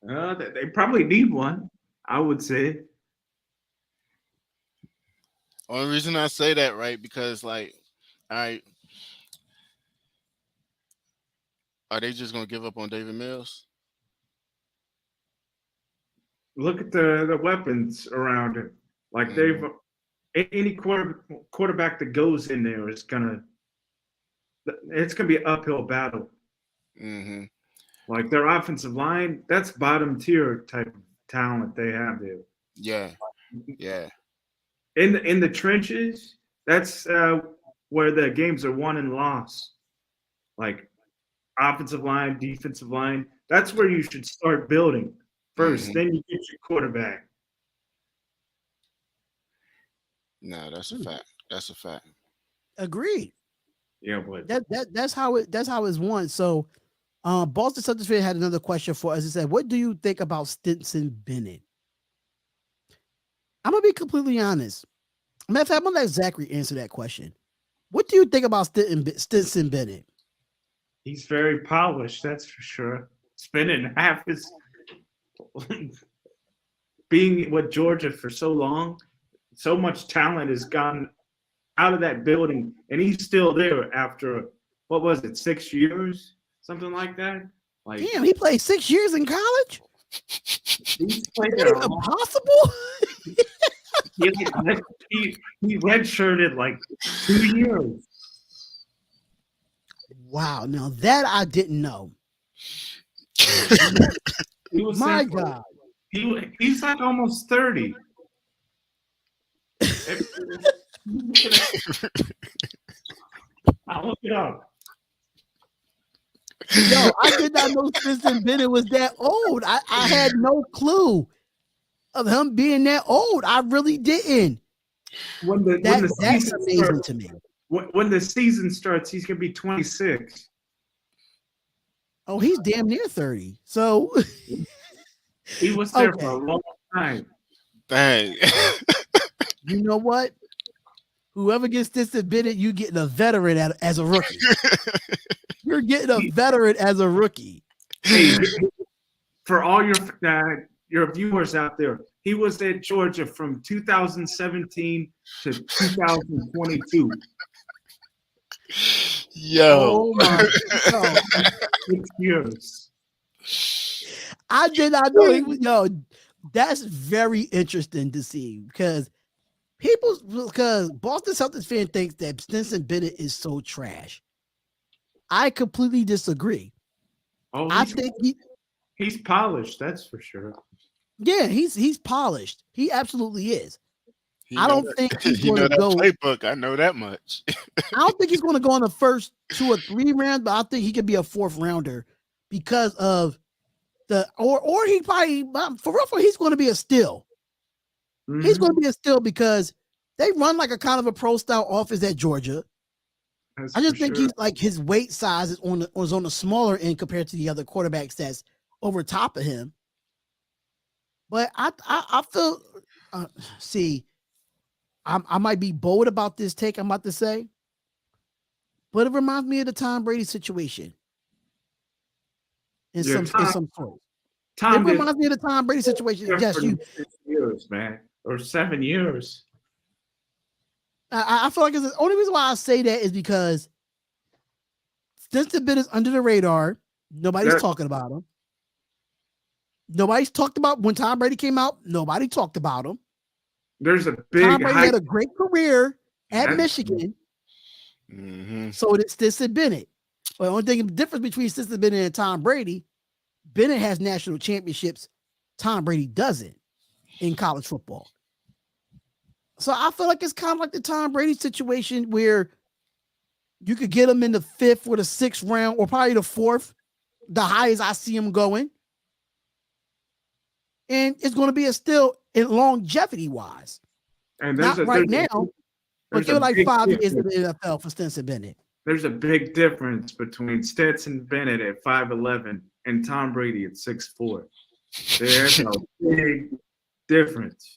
S2: They probably need one, I would say.
S3: Only reason I say that, right? Because, like, all right, are they just going to give up on David Mills?
S2: Look at the weapons around it. Like, any quarterback that goes in there is it's gonna be an uphill battle.
S3: Mm-hmm.
S2: Like, their offensive line, that's bottom tier type of talent they have there.
S3: Yeah.
S2: In the trenches, that's where the games are won and lost. Like, offensive line, defensive line, that's where you should start building first. Mm-hmm. Then you get your quarterback.
S3: No, that's a fact.
S1: Agreed.
S2: Yeah, but
S1: that's how it's won. So, Boston Celtics fan had another question for us. It said, "What do you think about Stetson Bennett?" I'm gonna be completely honest. Matter of fact, I'm gonna let Zachary answer that question. What do you think about Stetson Bennett?
S2: He's very polished, that's for sure. Spending half his being with Georgia for so long, so much talent has gone out of that building, and he's still there after, what was it, 6 years? Something like that? Like,
S1: damn, he played 6 years in college?
S2: He's played there.
S1: Impossible?
S2: He redshirted like 2 years.
S1: Wow, now that I didn't know.
S2: He was
S1: My
S2: there for-
S1: God.
S2: He's like almost 30. I'll look it up.
S1: Yo, I did not know Stetson Bennett was that old. I had no clue of him being that old. I really didn't.
S2: When the
S1: That's
S2: season
S1: amazing
S2: starts,
S1: to me.
S2: when the season starts, he's gonna be 26.
S1: Oh, he's damn near 30. So
S2: He was there
S1: okay.
S2: for a long time.
S3: Dang.
S1: You know what? Whoever gets Stetson Bennett, you getting a veteran as a rookie. You're getting a veteran as a rookie.
S2: Hey, for all your viewers out there, he was at Georgia from 2017 to 2022.
S3: Yo.
S1: Oh my God.
S2: 6 years.
S1: I did not know he was. Yo, that's very interesting to see because Boston Celtics fan thinks that Stetson Bennett is so trash. I completely disagree.
S2: Oh,
S1: I think
S2: he's polished, that's for sure.
S1: yeah, he's polished. He absolutely is.
S3: You
S1: I
S3: know
S1: don't
S3: that-
S1: think he's
S3: you
S1: going
S3: know
S1: to
S3: that
S1: go.
S3: playbook. I know that much.
S1: I don't think he's going to go in the first 2 or 3 rounds, but I think he could be a 4th rounder because of or he probably for real, he's going to be a steal.
S2: Mhm.
S1: He's going to be a steal because they run like a kind of a pro style offense at Georgia.
S2: That's
S1: I just
S2: for
S1: think
S2: sure.
S1: he's like his weight size is on the smaller end compared to the other quarterbacks that's over top of him. But I feel see, I might be bold about this take I'm about to say, but it reminds me of the Tom Brady situation in
S2: Yeah,
S1: some sort. It
S2: Tom did
S1: reminds me of the Tom Brady situation.
S2: there
S1: Yes,
S2: for
S1: you.
S2: 6 years, man, or 7 years.
S1: I feel like the only reason why I say that is because Stetson Bennett is under the radar. Nobody's talking about him. Nobody's talked about when Tom Brady came out. Nobody talked about him.
S2: There's a
S1: Tom
S2: big
S1: Brady had a great career at
S2: That's-
S1: Michigan.
S3: Mhm.
S1: So did Stetson Bennett. But the only thing the difference between Stetson Bennett and Tom Brady, Bennett has national championships. Tom Brady doesn't in college football. So I feel like it's kind of like the Tom Brady situation where you could get him in the 5th or the 6th round, or probably the 4th, the highest I see him going. And it's going to be a still in longevity wise.
S2: and
S1: Not right now, but
S2: there's
S1: give it
S2: a
S1: like
S2: big
S1: 5 years in
S2: difference.
S1: the NFL for Stetson Bennett.
S2: There's a big difference between Stetson Bennett at 5'11" and Tom Brady at 6'4". There's a big difference.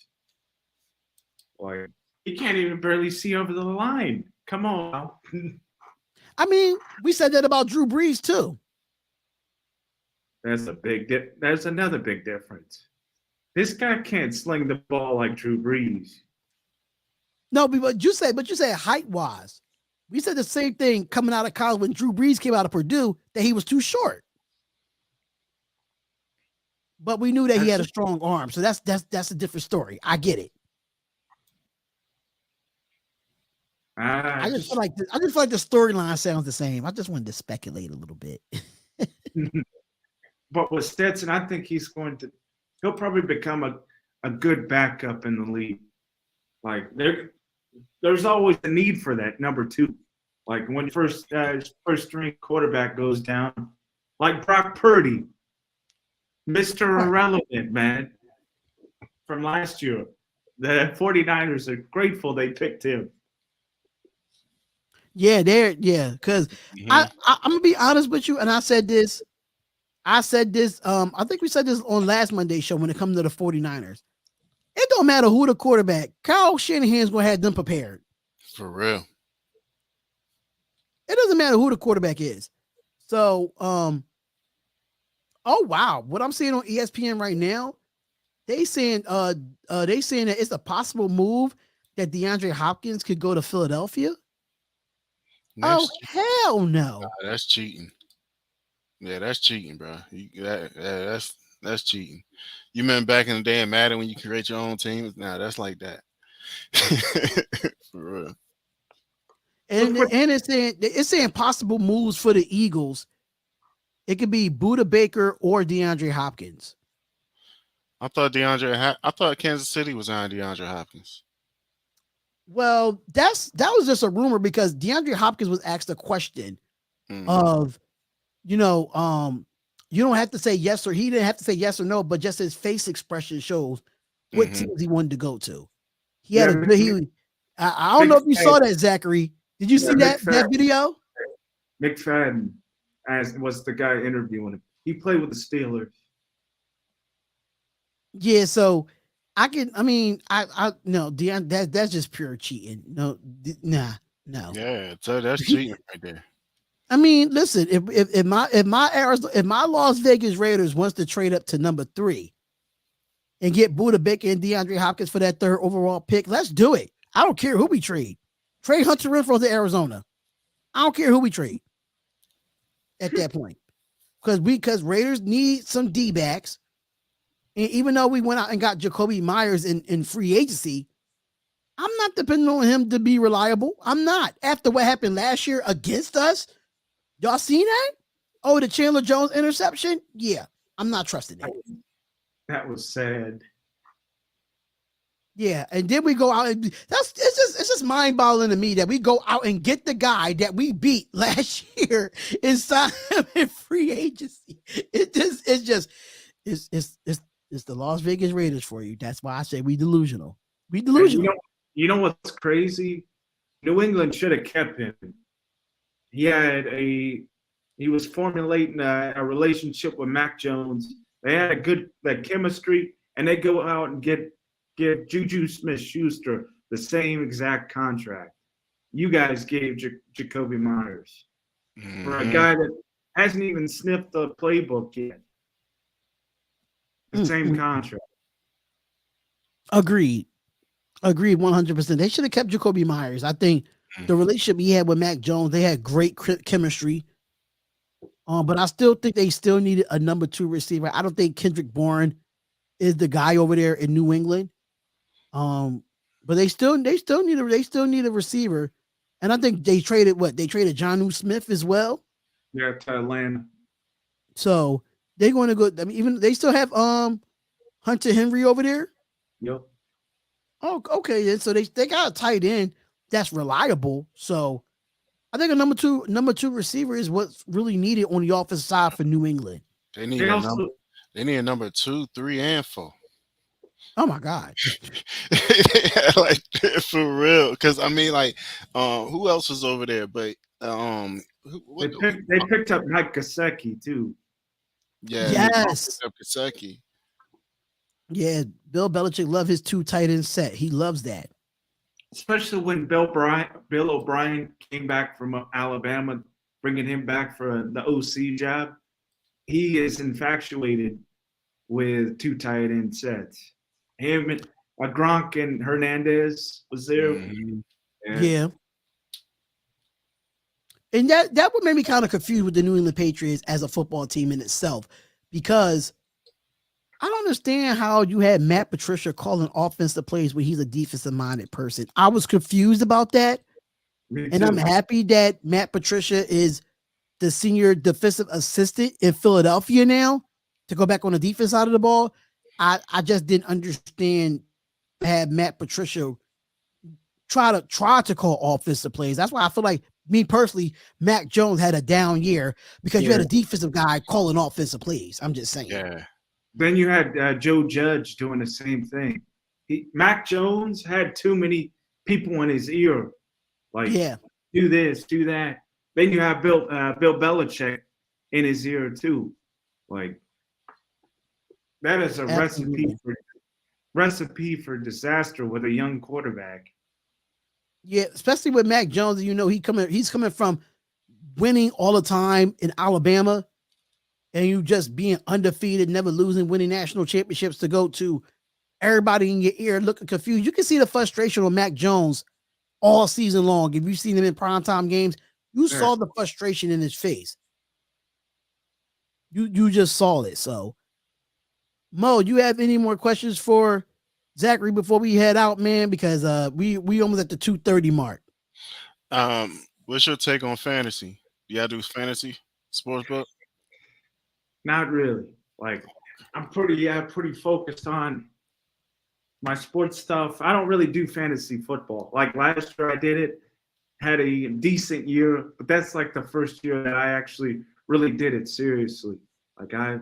S2: Like, he can't even barely see over the line. Come on now.
S1: I mean, we said that about Drew Brees too.
S2: That's another big difference. This guy can't sling the ball like Drew Brees.
S1: No, but you said height wise. We said the same thing coming out of college when Drew Brees came out of Purdue, that he was too short. But we knew that he had a strong arm, so that's a different story. I get it. I just feel like the storyline sounds the same. I just wanted to speculate a little bit.
S2: But with Stetson, I think he'll probably become a good backup in the league. Like there's always a need for that number 2. Like when first string quarterback goes down, like Brock Purdy, Mr. Irrelevant, man, from last year. The 49ers are grateful they picked him.
S1: Yeah, because I'm gonna be honest with you, and I said this. I think we said this on last Monday's show when it comes to the 49ers. It don't matter who the quarterback, Kyle Shanahan's gonna have them prepared.
S3: For real.
S1: It doesn't matter who the quarterback is. So, oh wow, what I'm seeing on ESPN right now, they saying that it's a possible move that DeAndre Hopkins could go to Philadelphia.
S3: That's,
S1: hell no!
S3: that's cheating. Yeah, that's cheating, bro. That's cheating. You remember back in the day in Madden when you create your own teams? Nah, that's like that. For real.
S1: And it's saying possible moves for the Eagles It could be Buda Baker or DeAndre Hopkins.
S3: I thought Kansas City was on DeAndre Hopkins.
S1: Well, that was just a rumor because DeAndre Hopkins was asked a question of, you don't have to say yes or he didn't have to say yes or no, but just his face expression shows what teams he wanted to go to. He had I don't know if you saw that, Zachary. Did you see that video?
S2: McFadden was the guy interviewing him. He played with the Steelers.
S1: Yeah, so I no, Deion, that's just pure cheating. No.
S3: Yeah, so that's cheating right there.
S1: I mean, listen, if my Las Vegas Raiders wants to trade up to number 3 and get Buda Baker and DeAndre Hopkins for that 3rd overall pick, let's do it. I don't care who we trade. Trade Hunter Renfrow to Arizona. I don't care who we trade at that point. Because Raiders need some D-backs. And even though we went out and got Jacoby Myers in free agency, I'm not depending on him to be reliable. I'm not. After what happened last year against us, y'all seen that? Oh, the Chandler Jones interception? Yeah, I'm not trusting it.
S2: That was sad.
S1: Yeah, and then we go out and it's just mind-boggling to me that we go out and get the guy that we beat last year and sign him in free agency. It's the Las Vegas Raiders for you. That's why I say we delusional. We delusional.
S2: You know what's crazy? New England should have kept him. He was formulating a relationship with Mac Jones. They had a good chemistry, and they go out and give Juju Smith-Schuster the same exact contract. You guys gave Jacoby Myers for a guy that hasn't even sniffed the playbook yet. The same contract.
S1: Agreed 100%. They should have kept Jacoby Myers. I think the relationship he had with Mac Jones, they had great chemistry. But I still think they still needed a number 2 receiver. I don't think Kendrick Bourne is the guy over there in New England. But they still need a receiver. And I think they traded Jonnu Smith as well.
S2: Yeah, to Atlanta.
S1: So they're going to go. I mean, even they still have Hunter Henry over there.
S2: Yep.
S1: Oh, okay. And so they got a tight end that's reliable. So I think a number two receiver is what's really needed on the offensive side for New England.
S3: They need a number 2, 3, and 4.
S1: Oh my God.
S3: Like for real. Because I mean, like, who else was over there? But
S2: they picked up Mike Gesicki too.
S3: Yeah.
S1: Yes.
S3: Gesicki.
S1: Yeah, Bill Belichick loves his 2 tight end set. He loves that.
S2: Especially when Bill O'Brien came back from Alabama, bringing him back for the OC job. He is infatuated with 2 tight end sets. Him and Gronk and Hernandez was there.
S1: Yeah. And that would make me kind of confused with the New England Patriots as a football team in itself, because I don't understand how you had Matt Patricia calling offensive plays when he's a defensive-minded person. I was confused about that. And I'm happy that Matt Patricia is the senior defensive assistant in Philadelphia now to go back on the defense side of the ball. I just didn't understand had Matt Patricia try to call offensive plays. That's why I feel like, me personally, Mac Jones had a down year because you had a defensive guy calling offensive plays. I'm just saying.
S2: Yeah. Then you had Joe Judge doing the same thing. Mac Jones had too many people in his ear. Like, do this, do that. Then you have Bill Belichick in his ear too. Like, that is a recipe for disaster with a young quarterback.
S1: Yeah, especially with Mac Jones. He's coming from winning all the time in Alabama, and you just being undefeated, never losing, winning national championships, to go to everybody in your ear looking confused. You can see the frustration on Mac Jones all season long. If you've seen him in primetime games, you saw the frustration in his face. You just saw it. So, Mo, you have any more questions for Zachary before we head out, man? Because we almost at the 2:30 mark.
S3: What's your take on fantasy? Do y'all do fantasy sports book?
S2: Not really. Like, I'm pretty focused on my sports stuff. I don't really do fantasy football. Like last year I did it, had a decent year, but that's like the first year that I actually really did it seriously. Like I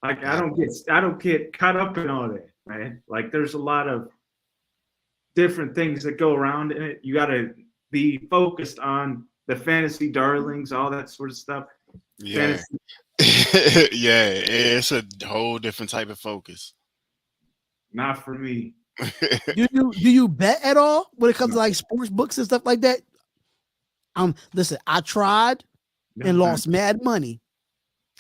S2: don't get caught up in all that, man. Like there's a lot of different things that go around in it. You got to be focused on the fantasy darlings, all that sort of stuff.
S3: Yeah.
S2: Fantasy.
S3: Yeah, it's a whole different type of focus.
S2: Not for me.
S1: Do you bet at all when it comes to like sports books and stuff like that? Listen, I tried and lost mad money.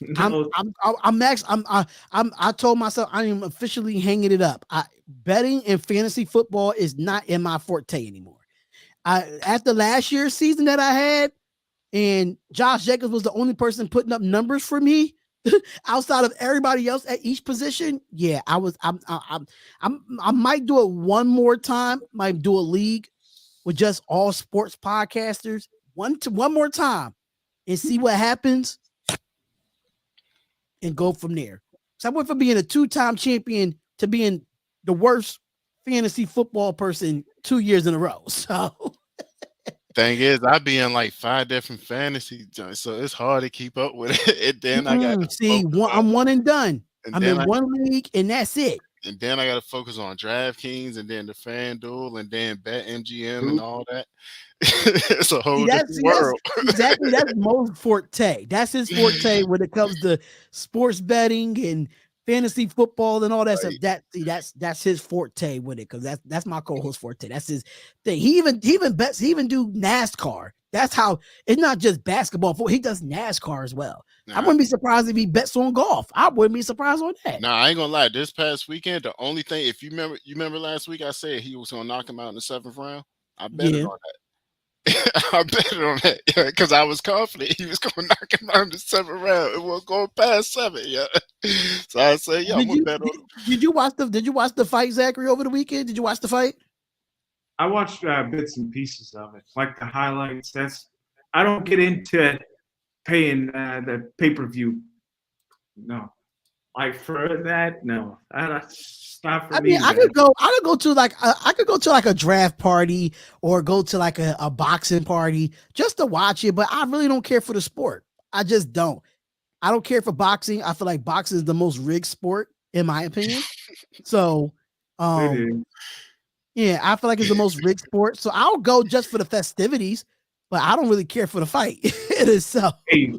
S2: No.
S1: I told myself I am officially hanging it up. Betting in fantasy football is not in my forte anymore. After last year's season that I had, and Josh Jacobs was the only person putting up numbers for me outside of everybody else at each position. Yeah, I might do it one more time. Might do a league with just all sports podcasters one more time and see what happens and go from there. So I went from being a 2-time champion to being the worst fantasy football person 2 years in a row. So
S3: thing is, I be in like 5 different fantasy joints, so it's hard to keep up with it. And then I got
S1: I'm one and done. I'm in
S3: one
S1: league, and that's it.
S3: And then I got to focus on DraftKings, and then the FanDuel, and then BetMGM, and all that. It's a whole different world.
S1: That's Mo's forte. That's his forte when it comes to sports betting and fantasy football and all that stuff. That's his forte with it, because that's my co-host forte. That's his thing. He even bets. He even do NASCAR. That's how. It's not just basketball. He does NASCAR as well. I wouldn't be surprised if he bets on golf. I wouldn't be surprised on that.
S3: Nah, I ain't gonna lie. This past weekend, the only thing, if you remember last week, I said he was gonna knock him out in the 7th round. I bet it on that. I bet it on that, because I was confident he was gonna knock him out in the 7th round. It was going past 7, So I said, I'm gonna bet on him.
S1: Did you watch the fight, Zachary, over the weekend? Did you watch the fight?
S2: I watched bits and pieces of it, like the highlights. I don't get into paying the pay-per-view. No, like for that, no. That's not for me.
S1: I could go to like a draft party or go to like a boxing party just to watch it, but I really don't care for the sport. I just don't. I don't care for boxing. I feel like boxing is the most rigged sport, in my opinion. So, yeah, I feel like it's the most rigged sport. So I'll go just for the festivities, but I don't really care for the fight. It is so.
S2: Hey,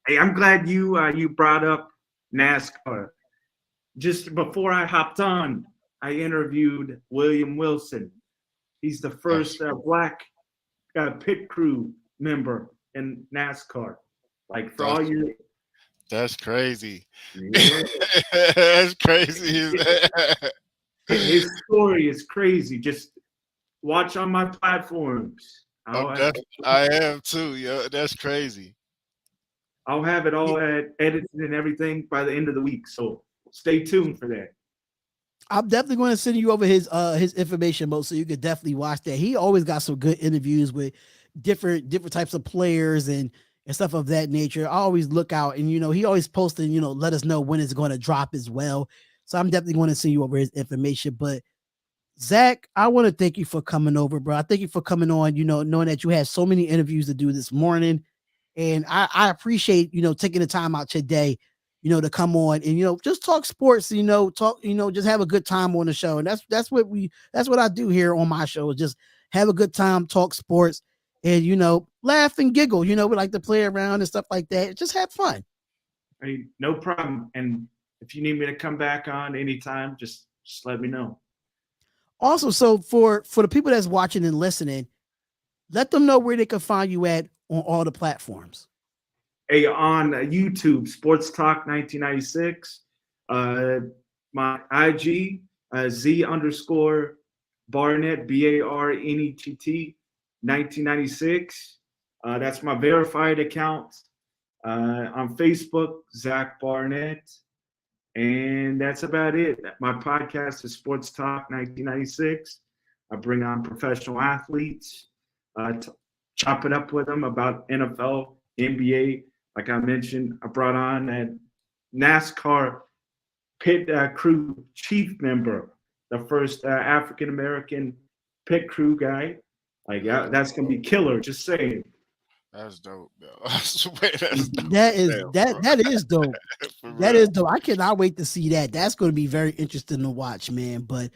S2: I'm glad you brought up NASCAR. Just before I hopped on, I interviewed William Wilson. He's the first black pit crew member in NASCAR. Like for all your.
S3: That's crazy.
S2: Yeah.
S3: That's crazy.
S2: His story is crazy. Just watch on my platforms.
S3: I am too. Yeah, that's crazy.
S2: I'll have it all edited and everything by the end of the week. So stay tuned for that.
S1: I'm definitely going to send you over his information, Mo, so you could definitely watch that. He always got some good interviews with different types of players and stuff of that nature. I always look out, and he always posting, let us know when it's going to drop as well. So I'm definitely going to send you over his information. But Zach, I want to thank you for coming over, bro. I thank you for coming on, knowing that you had so many interviews to do this morning. And I appreciate, taking the time out today, to come on and, just talk sports, just have a good time on the show. And that's what I do here on my show, is just have a good time, talk sports, and, laugh and giggle. We like to play around and stuff like that. Just have fun.
S2: Hey, no problem. And if you need me to come back on anytime, just let me know.
S1: Also, so for the people that's watching and listening, let them know where they can find you at on all the platforms.
S2: Hey, on YouTube, Sports Talk 1996. My IG, Z_Barnett, BARNETT 1996. That's my verified account. On Facebook, Zach Barnett. And that's about it. My podcast is Sports Talk 1996. I bring on professional athletes, chop it up with them about NFL, NBA, Like I mentioned, I brought on a NASCAR pit crew chief member, the first African American pit crew guy. Like that's gonna be killer. Just saying.
S3: That's dope, yo. I swear that's dope.
S1: That is
S3: Damn,
S1: that
S3: bro.
S1: that is dope.
S3: For
S1: That
S3: real.
S1: is dope. I cannot wait to see that. That's going to be very interesting to watch, man. But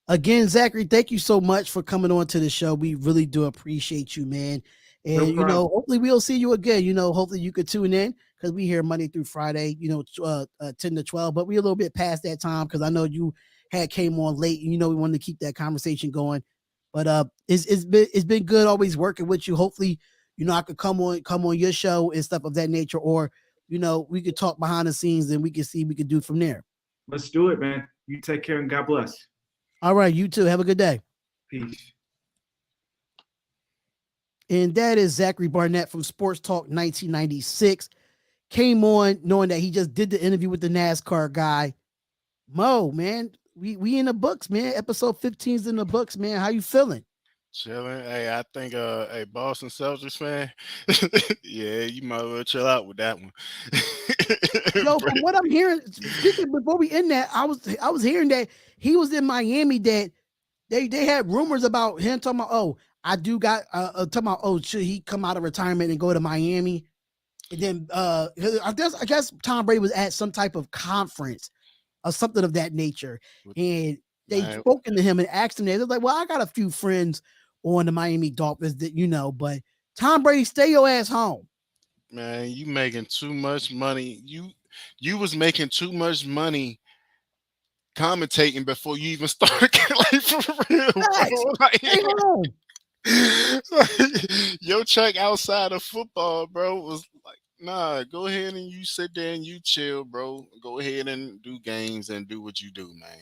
S1: again, Zachary, thank you so much for coming on to the show. We really do appreciate you, man.
S2: No
S1: And
S2: problem.
S1: hopefully we'll see you again. Hopefully you could tune in because we here Monday through Friday. 10 to 12. But we're a little bit past that time because I know you had came on late. And, we wanted to keep that conversation going. But it's been good always working with you. Hopefully, I could come on your show and stuff of that nature, or we could talk behind the scenes and we can see what we could do from there.
S2: Let's do it, man. You take care and God bless.
S1: All right, you too. Have a good day.
S2: Peace.
S1: And that is Zachary Barnett from Sports Talk 1996. Came on knowing that he just did the interview with the NASCAR guy. Mo, man, we in the books, man. Episode 15 is in the books, man. How you feeling?
S3: Chilling. Hey, I think hey, Boston Celtics fan. Yeah, you might as well chill out with that one.
S1: Yo, from what I'm hearing, speaking before we end that, I was hearing that he was in Miami, that they had rumors about him talking about, oh, I do got talking about, oh, should he come out of retirement and go to Miami? And then I guess Tom Brady was at some type of conference or something of that nature. And they spoken to him and asked him that. They're like, well, I got a few friends on the Miami Dolphins that but Tom Brady, stay your ass home.
S3: Man, you making too much money. You was making too much money commentating before you even started. Like, for real, bro. Like,
S1: stay home.
S3: Your check outside of football, bro, was like, nah, go ahead and you sit there and you chill, bro. Go ahead and do games and do what you do, man.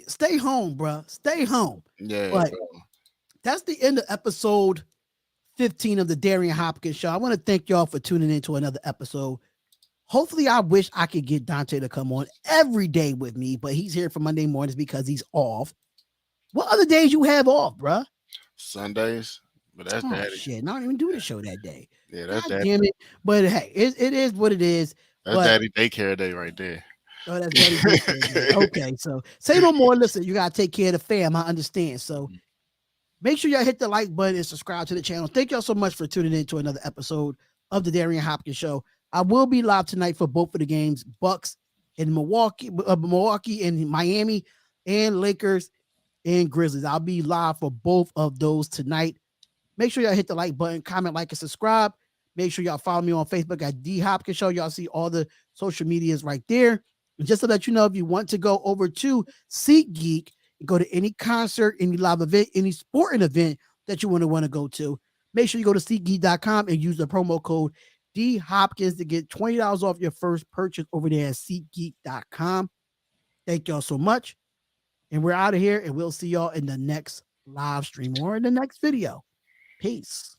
S1: Stay home, bro. Stay home.
S3: Yeah,
S1: But
S3: bro.
S1: that's the end of episode 15 of the Darion Hopkins Show. I want to thank y'all for tuning in to another episode. Hopefully, I wish I could get Dante to come on every day with me, but he's here for Monday mornings because he's off. What other days you have off, bruh?
S3: Sundays, but that's daddy.
S1: Shit, not even do the show that day.
S3: Yeah, that's
S1: God
S3: daddy.
S1: damn it. But hey, it is what it is.
S3: That's daddy daycare day right there.
S1: Oh, that's daddy daycare day. Okay, so say no more. Listen, you gotta take care of the fam. I understand. So make sure y'all hit the like button and subscribe to the channel. Thank y'all so much for tuning in to another episode of the Darion Hopkins Show. I will be live tonight for both of the games, Bucks in Milwaukee and Miami, and Lakers and Grizzlies. I'll be live for both of those tonight. Make sure y'all hit the like button, comment, like, and subscribe. Make sure y'all follow me on Facebook at Hopkins Show. Y'all see all the social medias right there. And just to let you know, if you want to go over to SeatGeek, go to any concert, any live event, any sporting event that you want to go to, make sure you go to SeatGeek.com and use the promo code DHopkins to get $20 off your first purchase over there at SeatGeek.com. Thank y'all so much. And we're out of here, and we'll see y'all in the next live stream or in the next video. Peace.